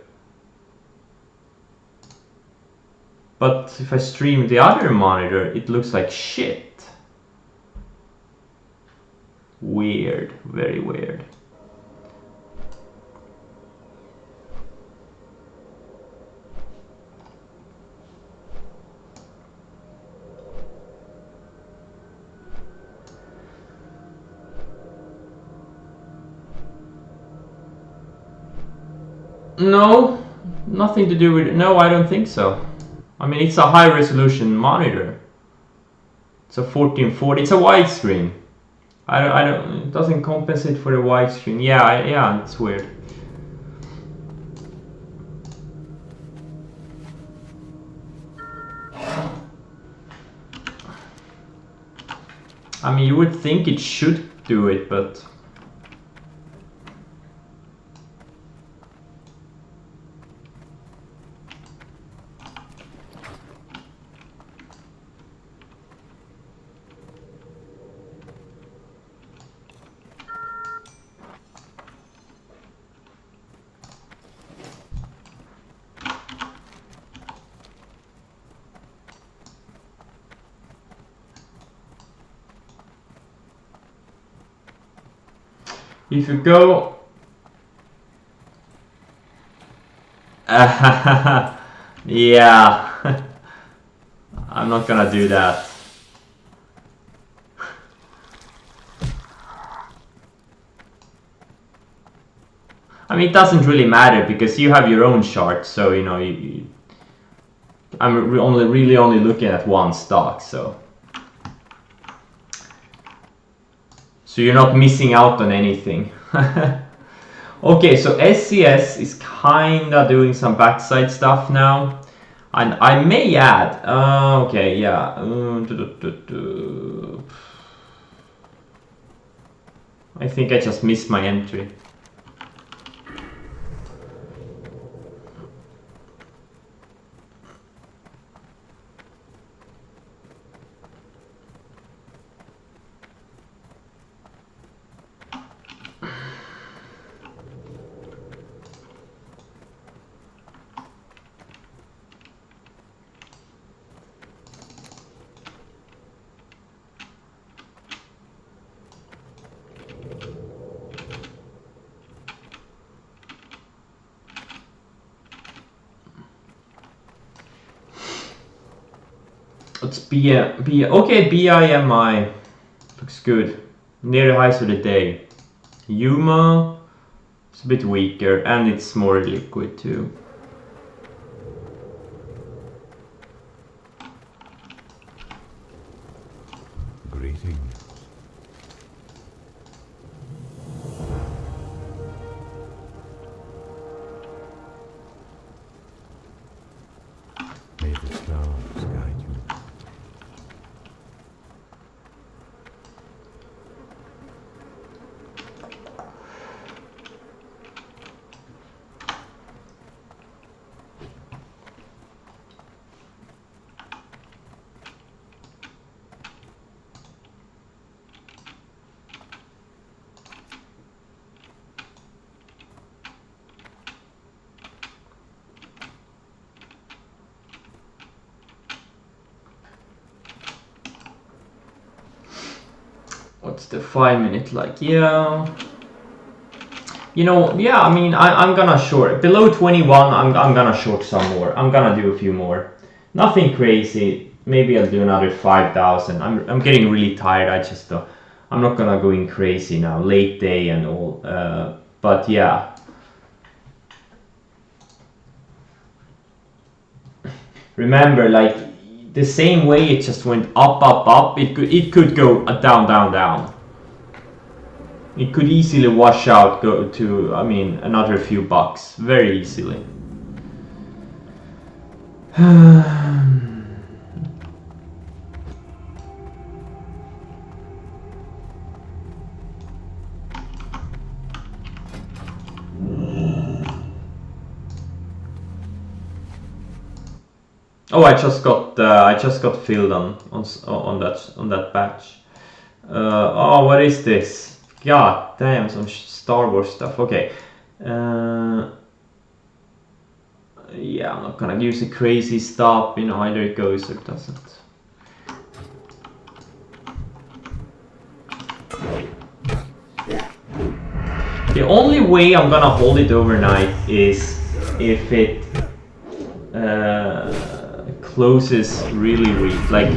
But if I stream the other monitor, it looks like shit. Weird, very weird. No, nothing to do with it. No, I don't think so. I mean, it's a high resolution monitor. It's a 1440. It's a widescreen. I don't. It doesn't compensate for the widescreen. Yeah, it's weird. I mean, you would think it should do it, but... If you go... yeah. I'm not gonna do that. I mean, it doesn't really matter because you have your own chart, so you know, I'm really only looking at one stock, so you're not missing out on anything. Okay, so SCS is kinda doing some backside stuff now, and I may add. Okay, yeah. I think I just missed my entry. Let's okay, BIMI looks good. Near the highs of the day. Yuma, it's a bit weaker and it's more liquid too. Greetings. May the stars guide you. What's the 5 minute like? Yeah. You know, yeah, I mean, I'm gonna short. Below 21, I'm gonna short some more. I'm gonna do a few more. Nothing crazy. Maybe I'll do another 5,000. I'm getting really tired. I'm not gonna go in crazy now. Late day and all. But yeah. Remember, like, the same way it just went up, up, up. It could go down, down, down. It could easily wash out, go to, I mean, another few bucks. Very easily. Oh, I just got filled on that batch. Oh, what is this? God damn, some Star Wars stuff. Okay. Yeah, I'm not gonna use a crazy stop. You know, either it goes or it doesn't. The only way I'm gonna hold it overnight is if it closes really weak. Like,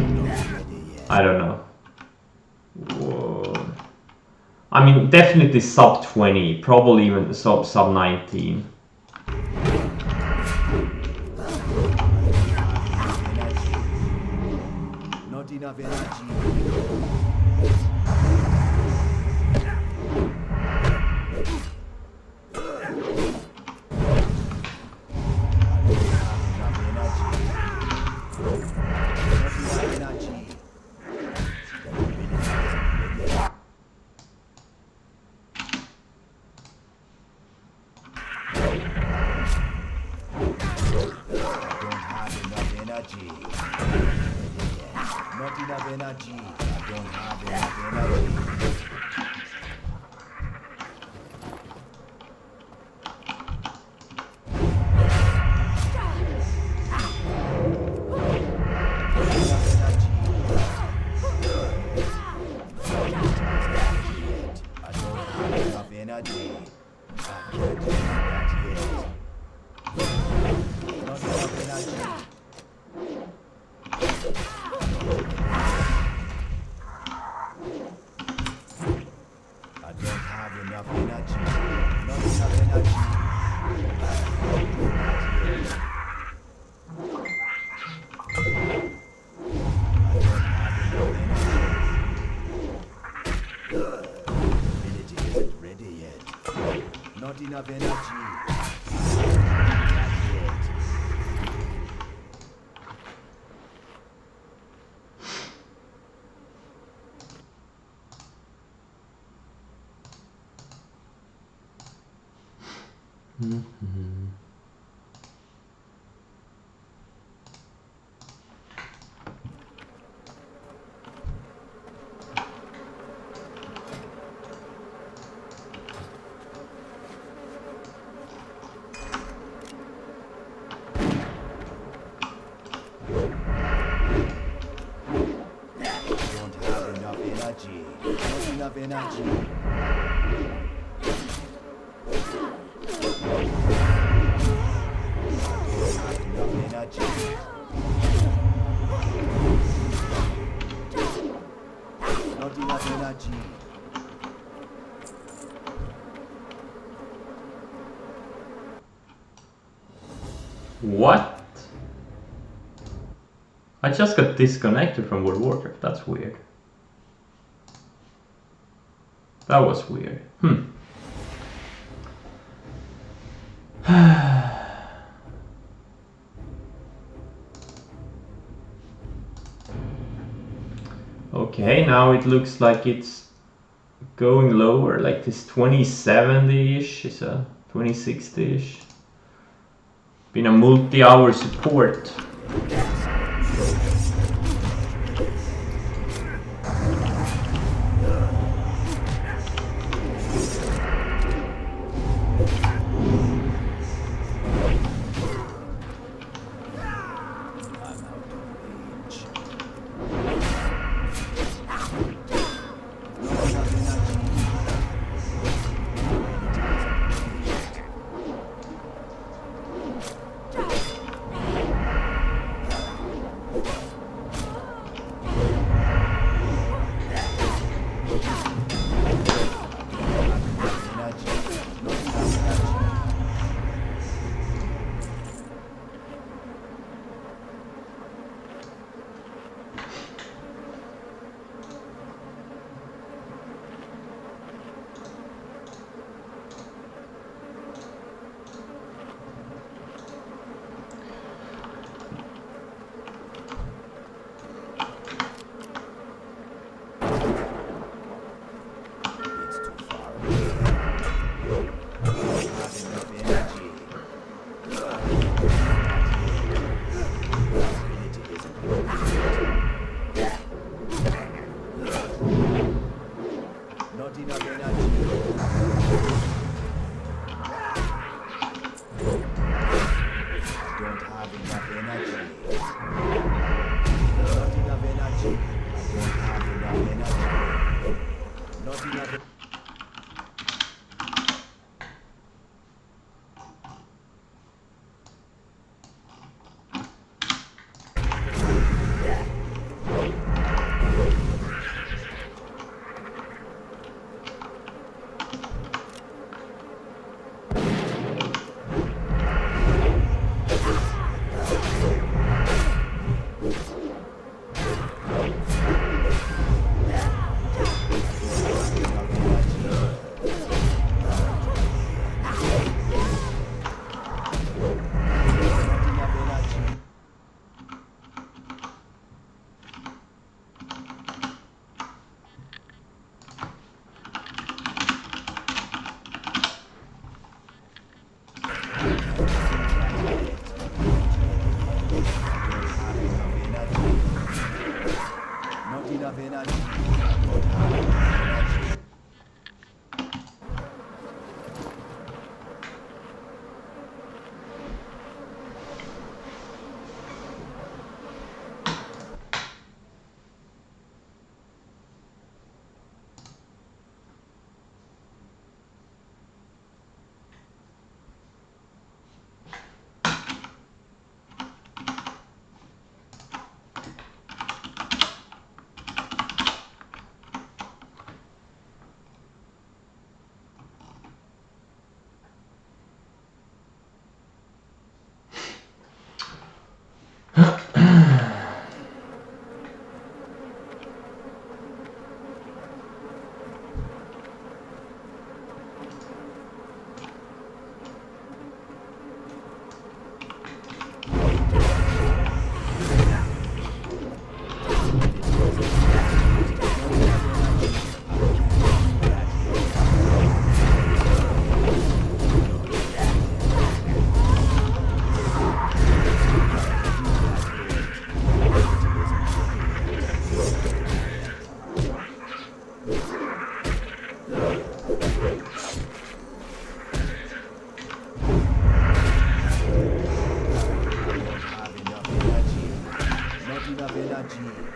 I don't know. Whoa. I mean, definitely sub 20, probably even sub 19. Not enough energy. Enough energy. Energy. Not enough energy. What? I just got disconnected from World of Warcraft. That's weird. That was weird. Okay, now it looks like it's going lower, like this 2070-ish is a 2060-ish. Been a multi-hour support. Not enough energy.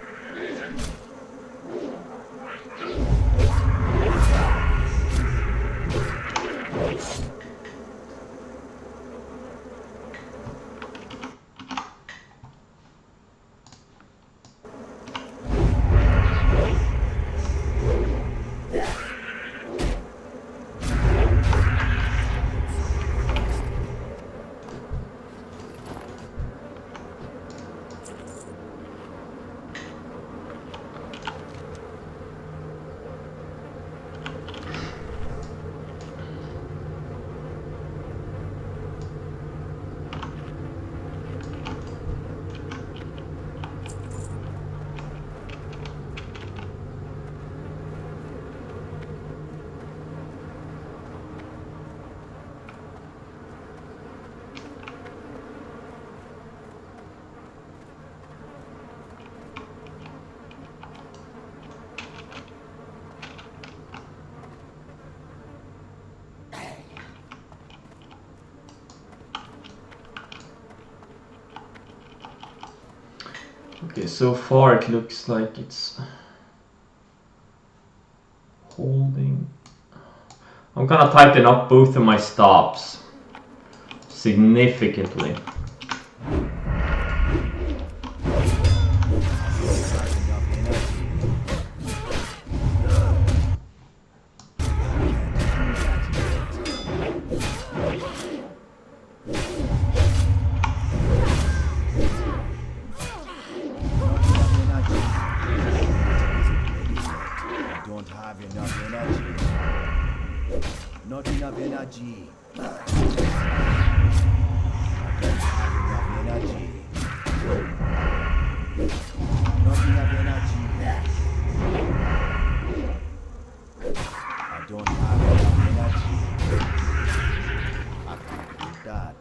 Okay, so far it looks like it's holding. I'm gonna tighten up both of my stops significantly. Not enough energy. Not enough energy. I don't have enough energy. I can't do that.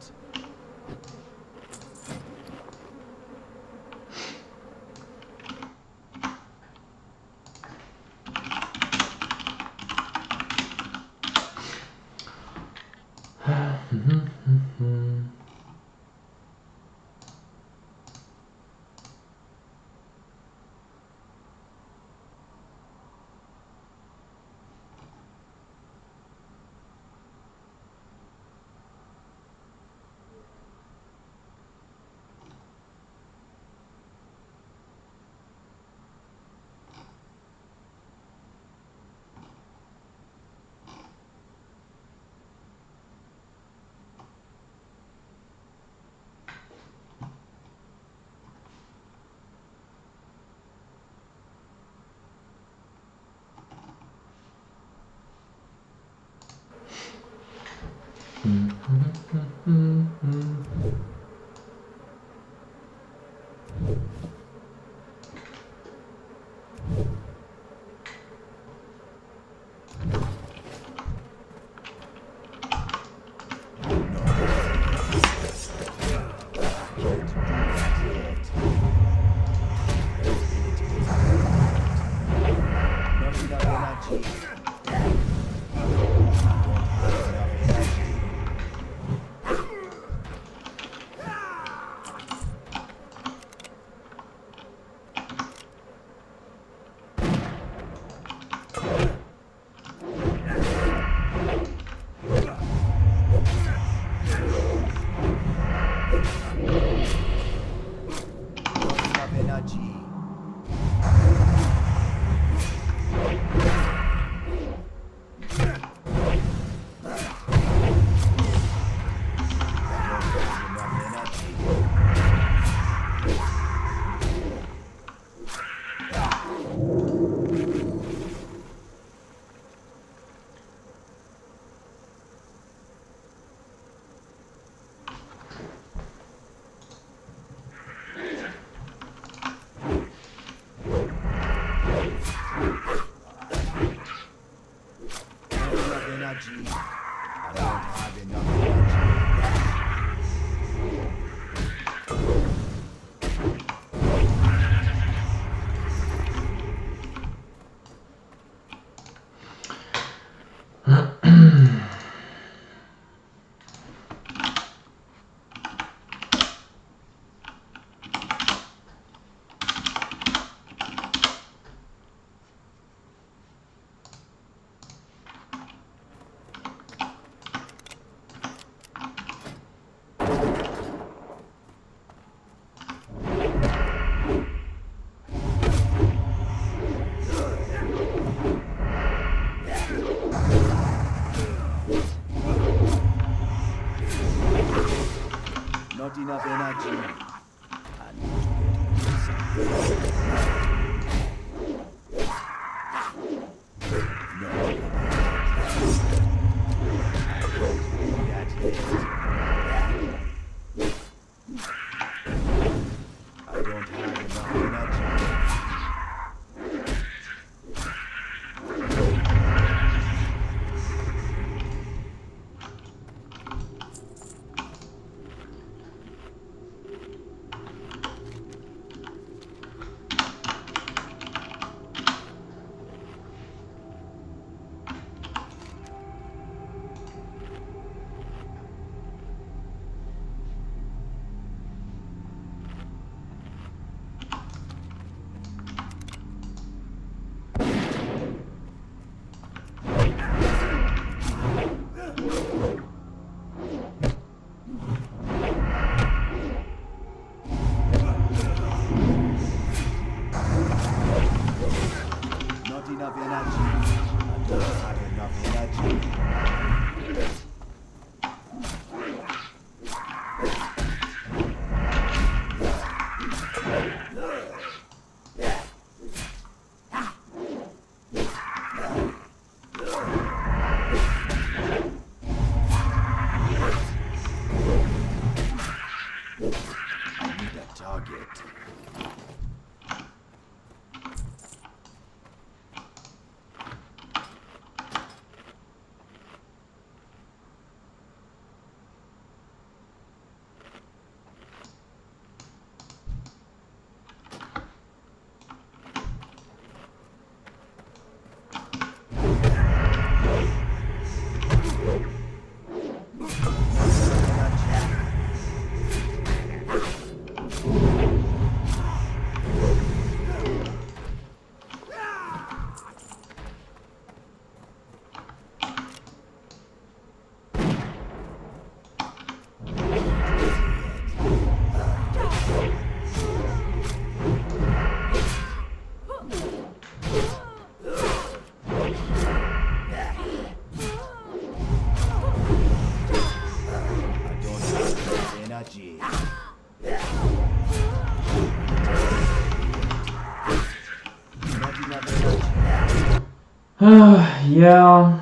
Yeah.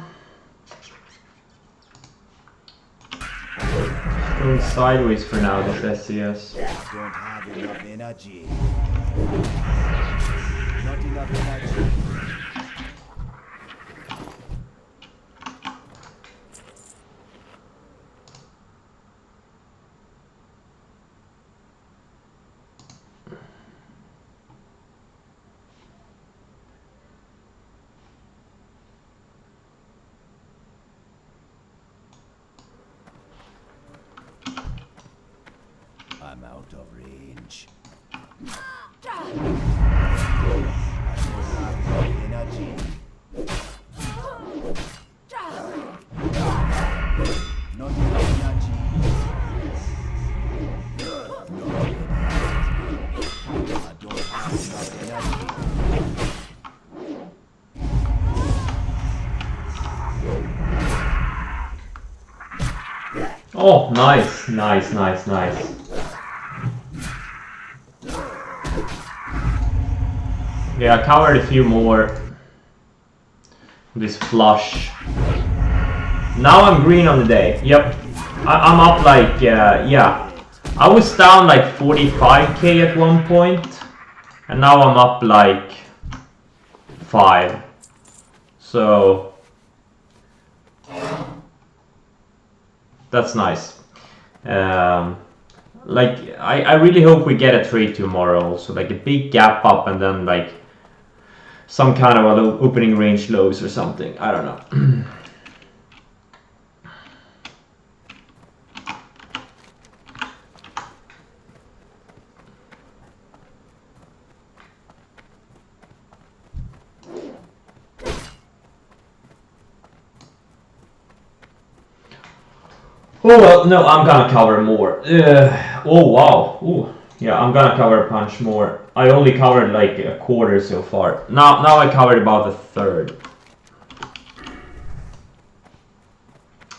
Going sideways for now, this SCS. Don't have enough energy. Not enough energy. I'm out of range. I don't have energy. Not enough energy. I don't have enough energy. Oh, nice, nice, nice, nice. Yeah, I covered a few more. This flush. Now I'm green on the day. Yep. I'm up like, yeah. I was down like 45k at one point. And now I'm up like 5. So that's nice. Like, I really hope we get a trade tomorrow also. Like a big gap up and then like some kind of a opening range lows or something. I don't know. Oh well, no, I'm gonna cover more. Oh wow. Ooh. Yeah, I'm gonna cover a punch more. I only covered like a quarter so far. Now I covered about a third.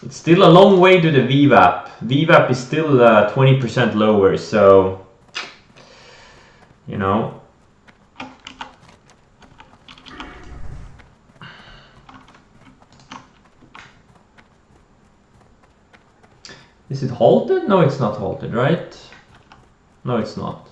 It's still a long way to the VWAP. VWAP is still 20% lower, so you know, Is it halted? No, it's not halted, right? No, it's not.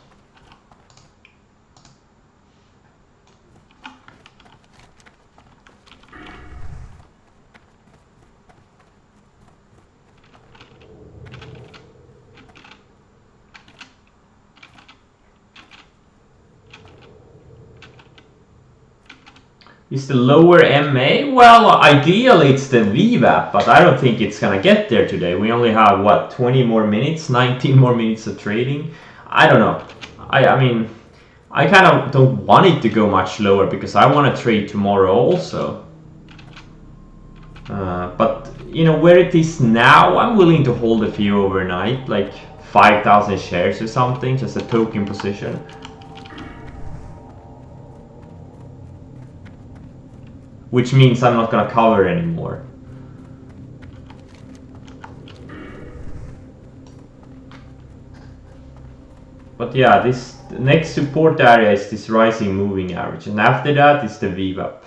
Is the lower MA? Well, ideally it's the VWAP, but I don't think it's gonna get there today. We only have, what, 20 more minutes, 19 more minutes of trading? I don't know. I mean, I kind of don't want it to go much lower because I want to trade tomorrow also. But, you know, where it is now, I'm willing to hold a few overnight, like 5,000 shares or something, just a token position. Which means I'm not gonna cover anymore. But yeah, this the next support area is this rising moving average, and after that is the VWAP.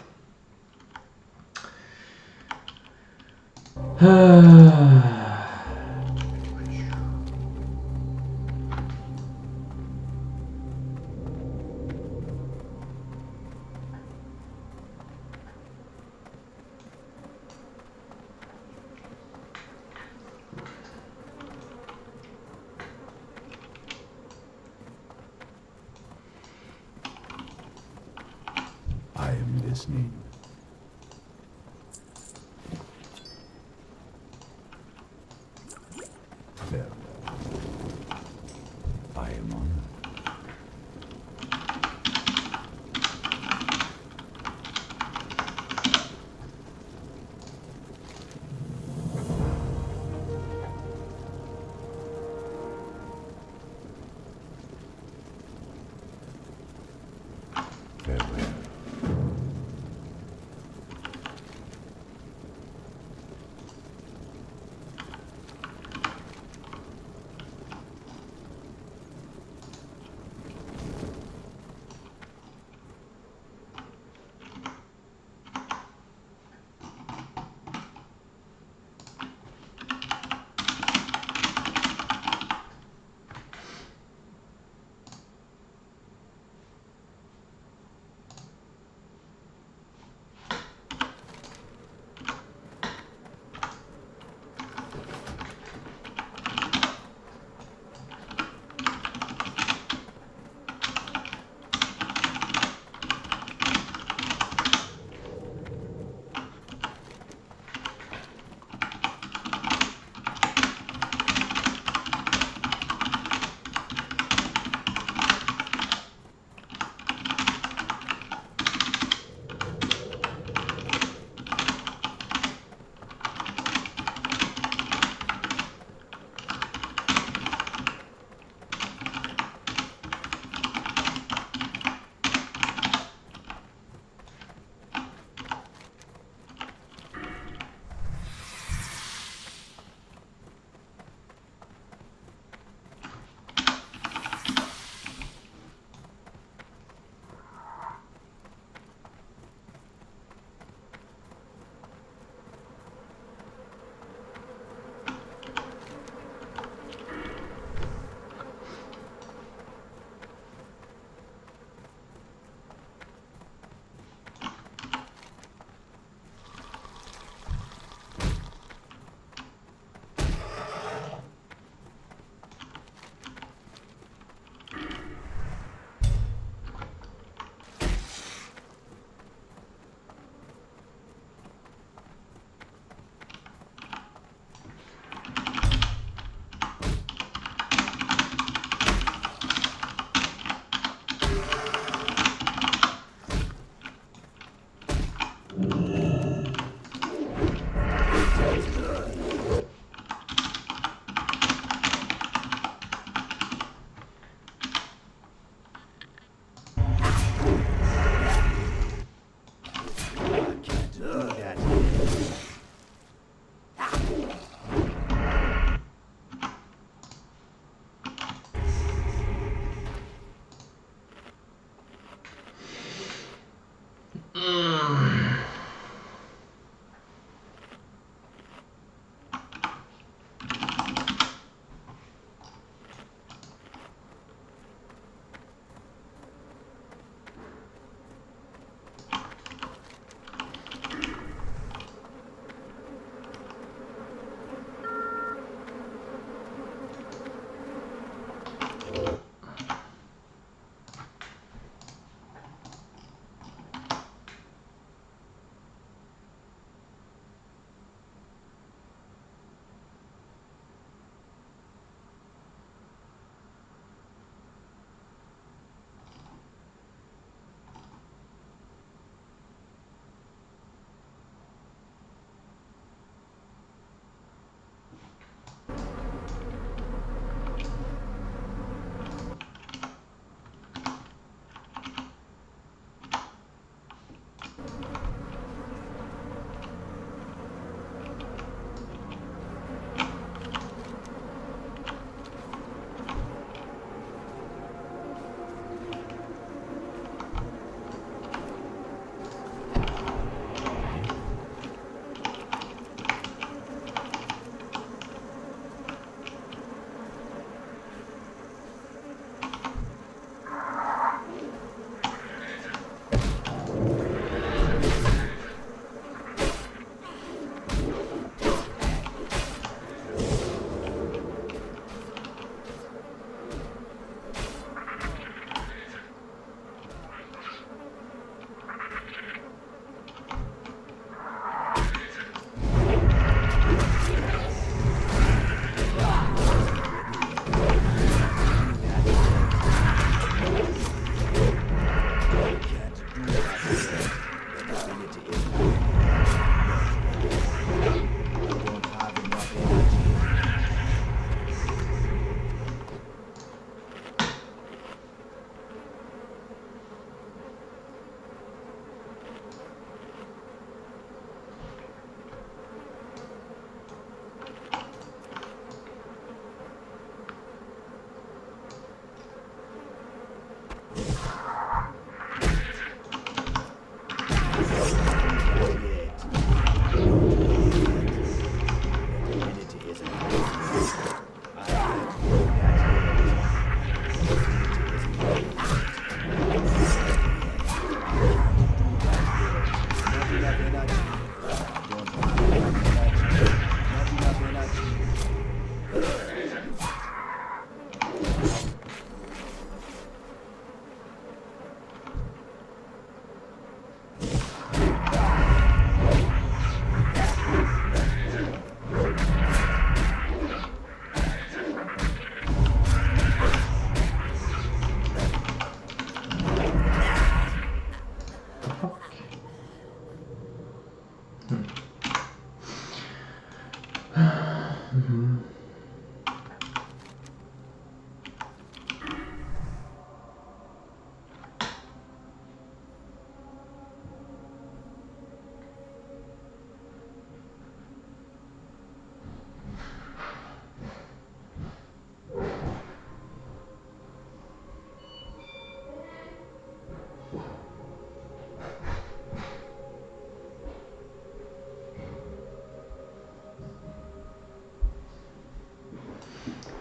I am listening. Very well. I am honored. Farewell.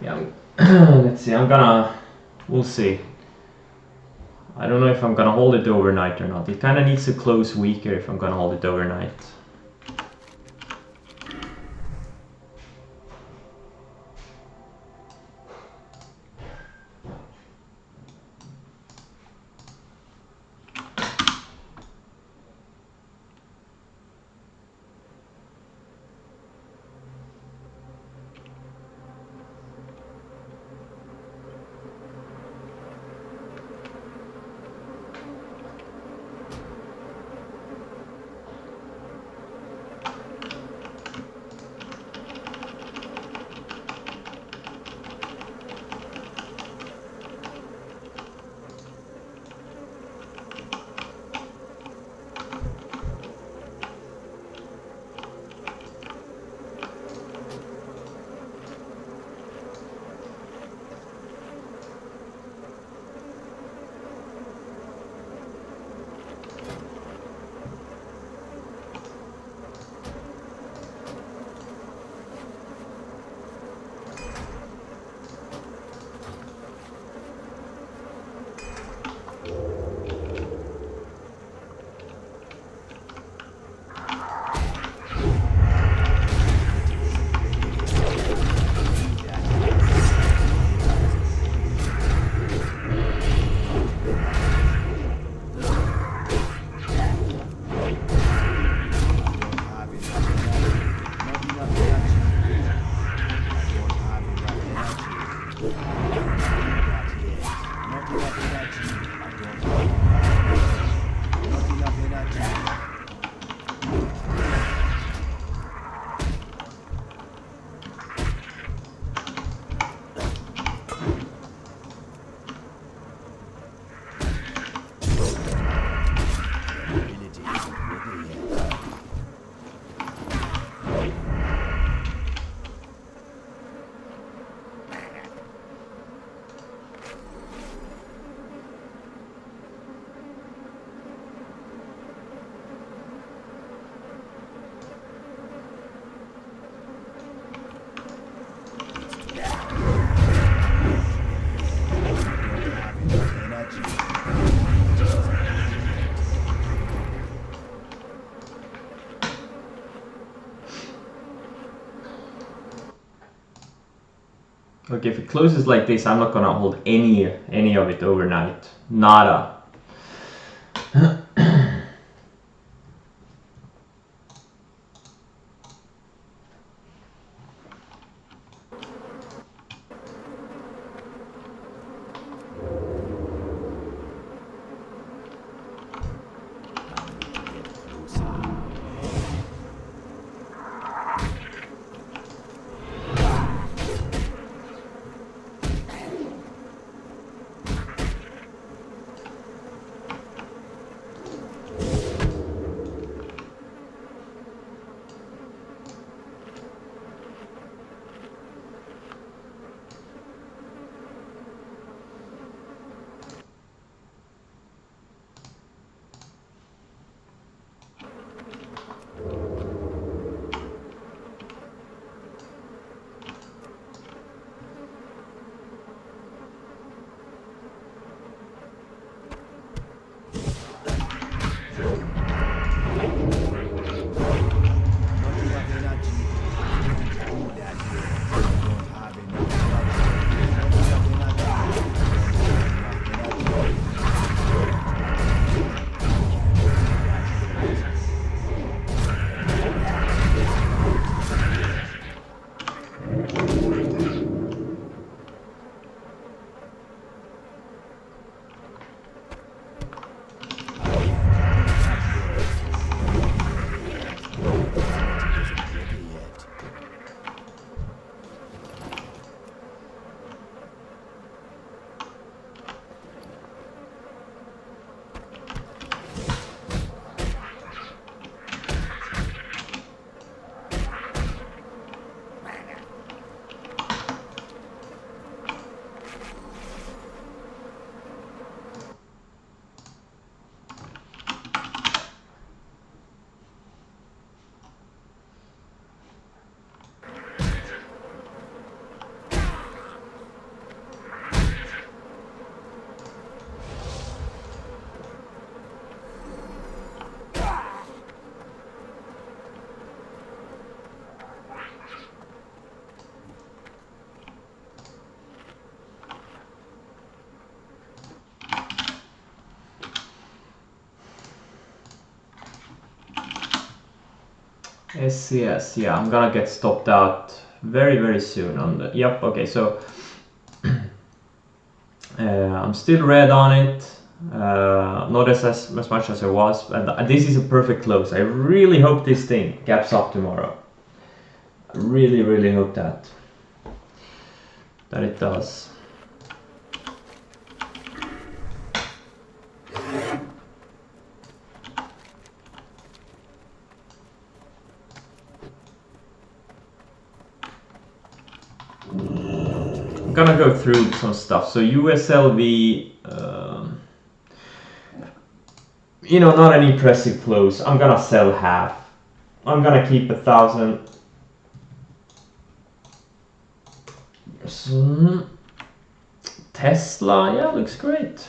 Yeah, let's see, we'll see. I don't know if I'm gonna hold it overnight or not. It kind of needs to close weaker if I'm gonna hold it overnight. Okay, if it closes like this, I'm not gonna hold any of it overnight. Nada. SCS, yeah, I'm gonna get stopped out very, very soon on the, yep, okay, so I'm still red on it, not as much as I was, and this is a perfect close. I really hope this thing gaps up tomorrow. I really, really hope that it does. I'm gonna go through some stuff. So USLV, you know, not an impressive close. I'm gonna sell half. I'm gonna keep 1,000. Tesla, yeah, looks great.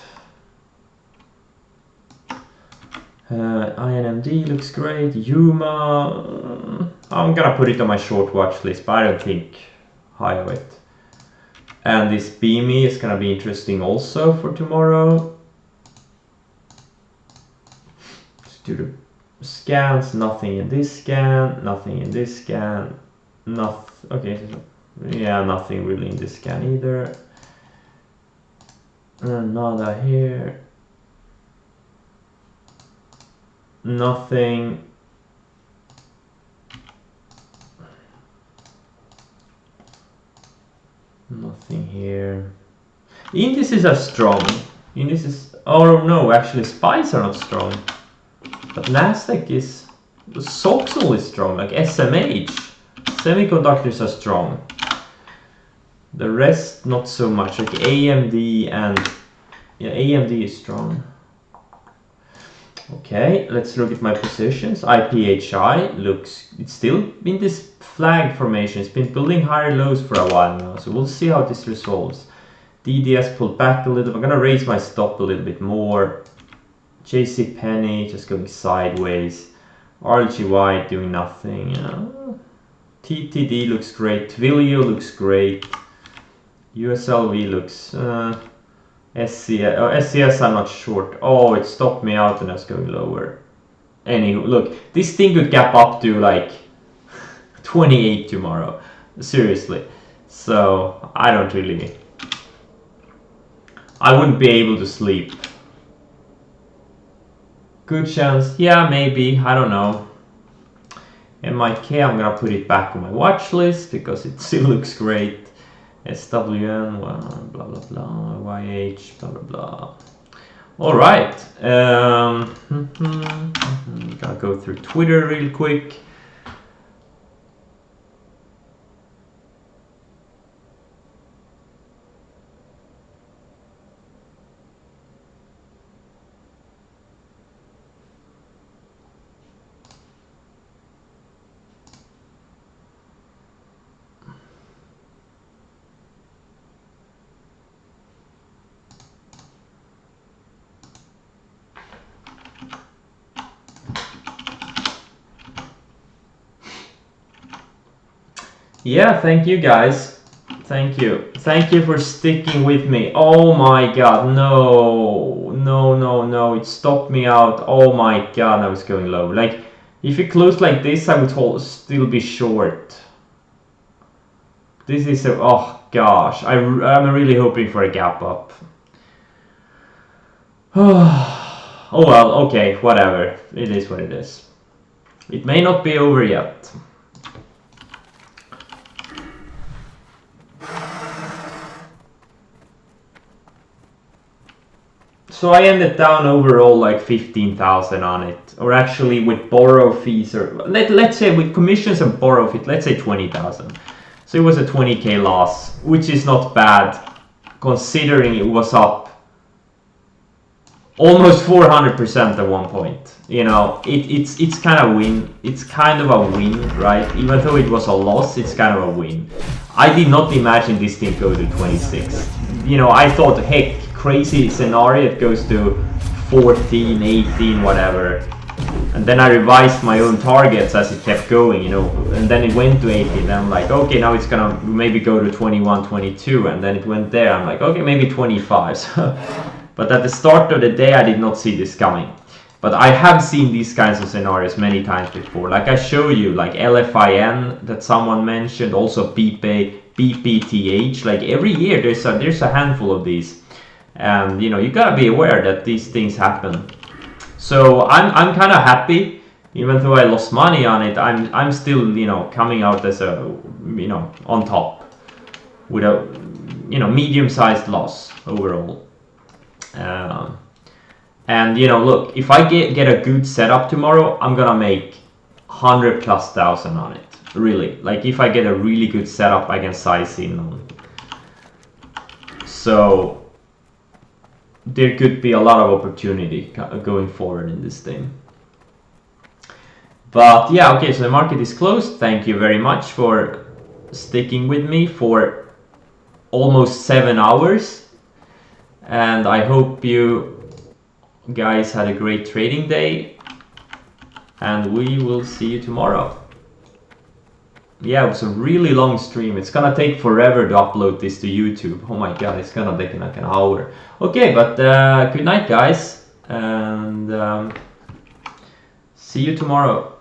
INMD looks great. Yuma, I'm gonna put it on my short watch list, but I don't think high of it. And this Beamy is gonna be interesting also for tomorrow. Let's do the scans. Nothing in this scan. Nothing in this scan. Nothing. Okay. Yeah, nothing really in this scan either. Nada here. Nothing. Nothing here. Indices are strong. Indices. Oh no, actually spies are not strong. But Nasdaq is. Soxal is strong, like SMH. Semiconductors are strong. The rest not so much, like AMD and yeah, AMD is strong. Okay, let's look at my positions. IPHI looks, it's still in this flag formation. It's been building higher lows for a while now, so we'll see how this resolves. DDS pulled back a little. I'm gonna raise my stop a little bit more. JC Penny just going sideways. RLGY doing nothing. TTD looks great. Twilio looks great. USLV looks SCS I'm not short. Oh, it stopped me out and I was going lower. Anywho, look, this thing could gap up to like 28 tomorrow. Seriously. So I don't really, I wouldn't be able to sleep. Good chance, yeah, maybe, I don't know. MIK, I'm gonna put it back on my watch list because it still looks great. SWN, blah blah blah, YH, blah blah blah. All right, gotta go through Twitter real quick. Yeah, thank you guys. Thank you. Thank you for sticking with me. Oh my god, no. No. It stopped me out. Oh my god, I was going low. Like, if it closed like this, I would still be short. This is a, oh gosh. I'm really hoping for a gap up. Oh well, okay, whatever. It is what it is. It may not be over yet. So I ended down overall like 15,000 on it, or actually with borrow fees, or let's say with commissions and borrow fees, let's say 20,000. So it was a 20k loss, which is not bad, considering it was up almost 400% at one point. You know, it's kind of win. It's kind of a win, right? Even though it was a loss, it's kind of a win. I did not imagine this thing go to 26. You know, I thought, heck, crazy scenario, it goes to 14, 18, whatever. And then I revised my own targets as it kept going, you know, and then it went to 18. Then I'm like, okay, now it's gonna maybe go to 21, 22, and then it went there. I'm like, okay, maybe 25. But at the start of the day, I did not see this coming. But I have seen these kinds of scenarios many times before. Like I show you, like LFIN that someone mentioned, also BPTH. Like every year there's a handful of these, and you know, you gotta be aware that these things happen. So I'm kind of happy, even though I lost money on it. I'm still, you know, coming out as a, you know, on top with a, you know, medium-sized loss overall. And you know, look, if I get a good setup tomorrow, I'm gonna make 100,000+ on it. Really, like if I get a really good setup, I can size in on. So there could be a lot of opportunity going forward in this thing. But yeah, okay, so the market is closed. Thank you very much for sticking with me for almost 7 hours. And I hope you guys had a great trading day. And we will see you tomorrow. Yeah, it was a really long stream. It's gonna take forever to upload this to YouTube. Oh my god, it's gonna take like an hour. Okay, but good night, guys. And see you tomorrow.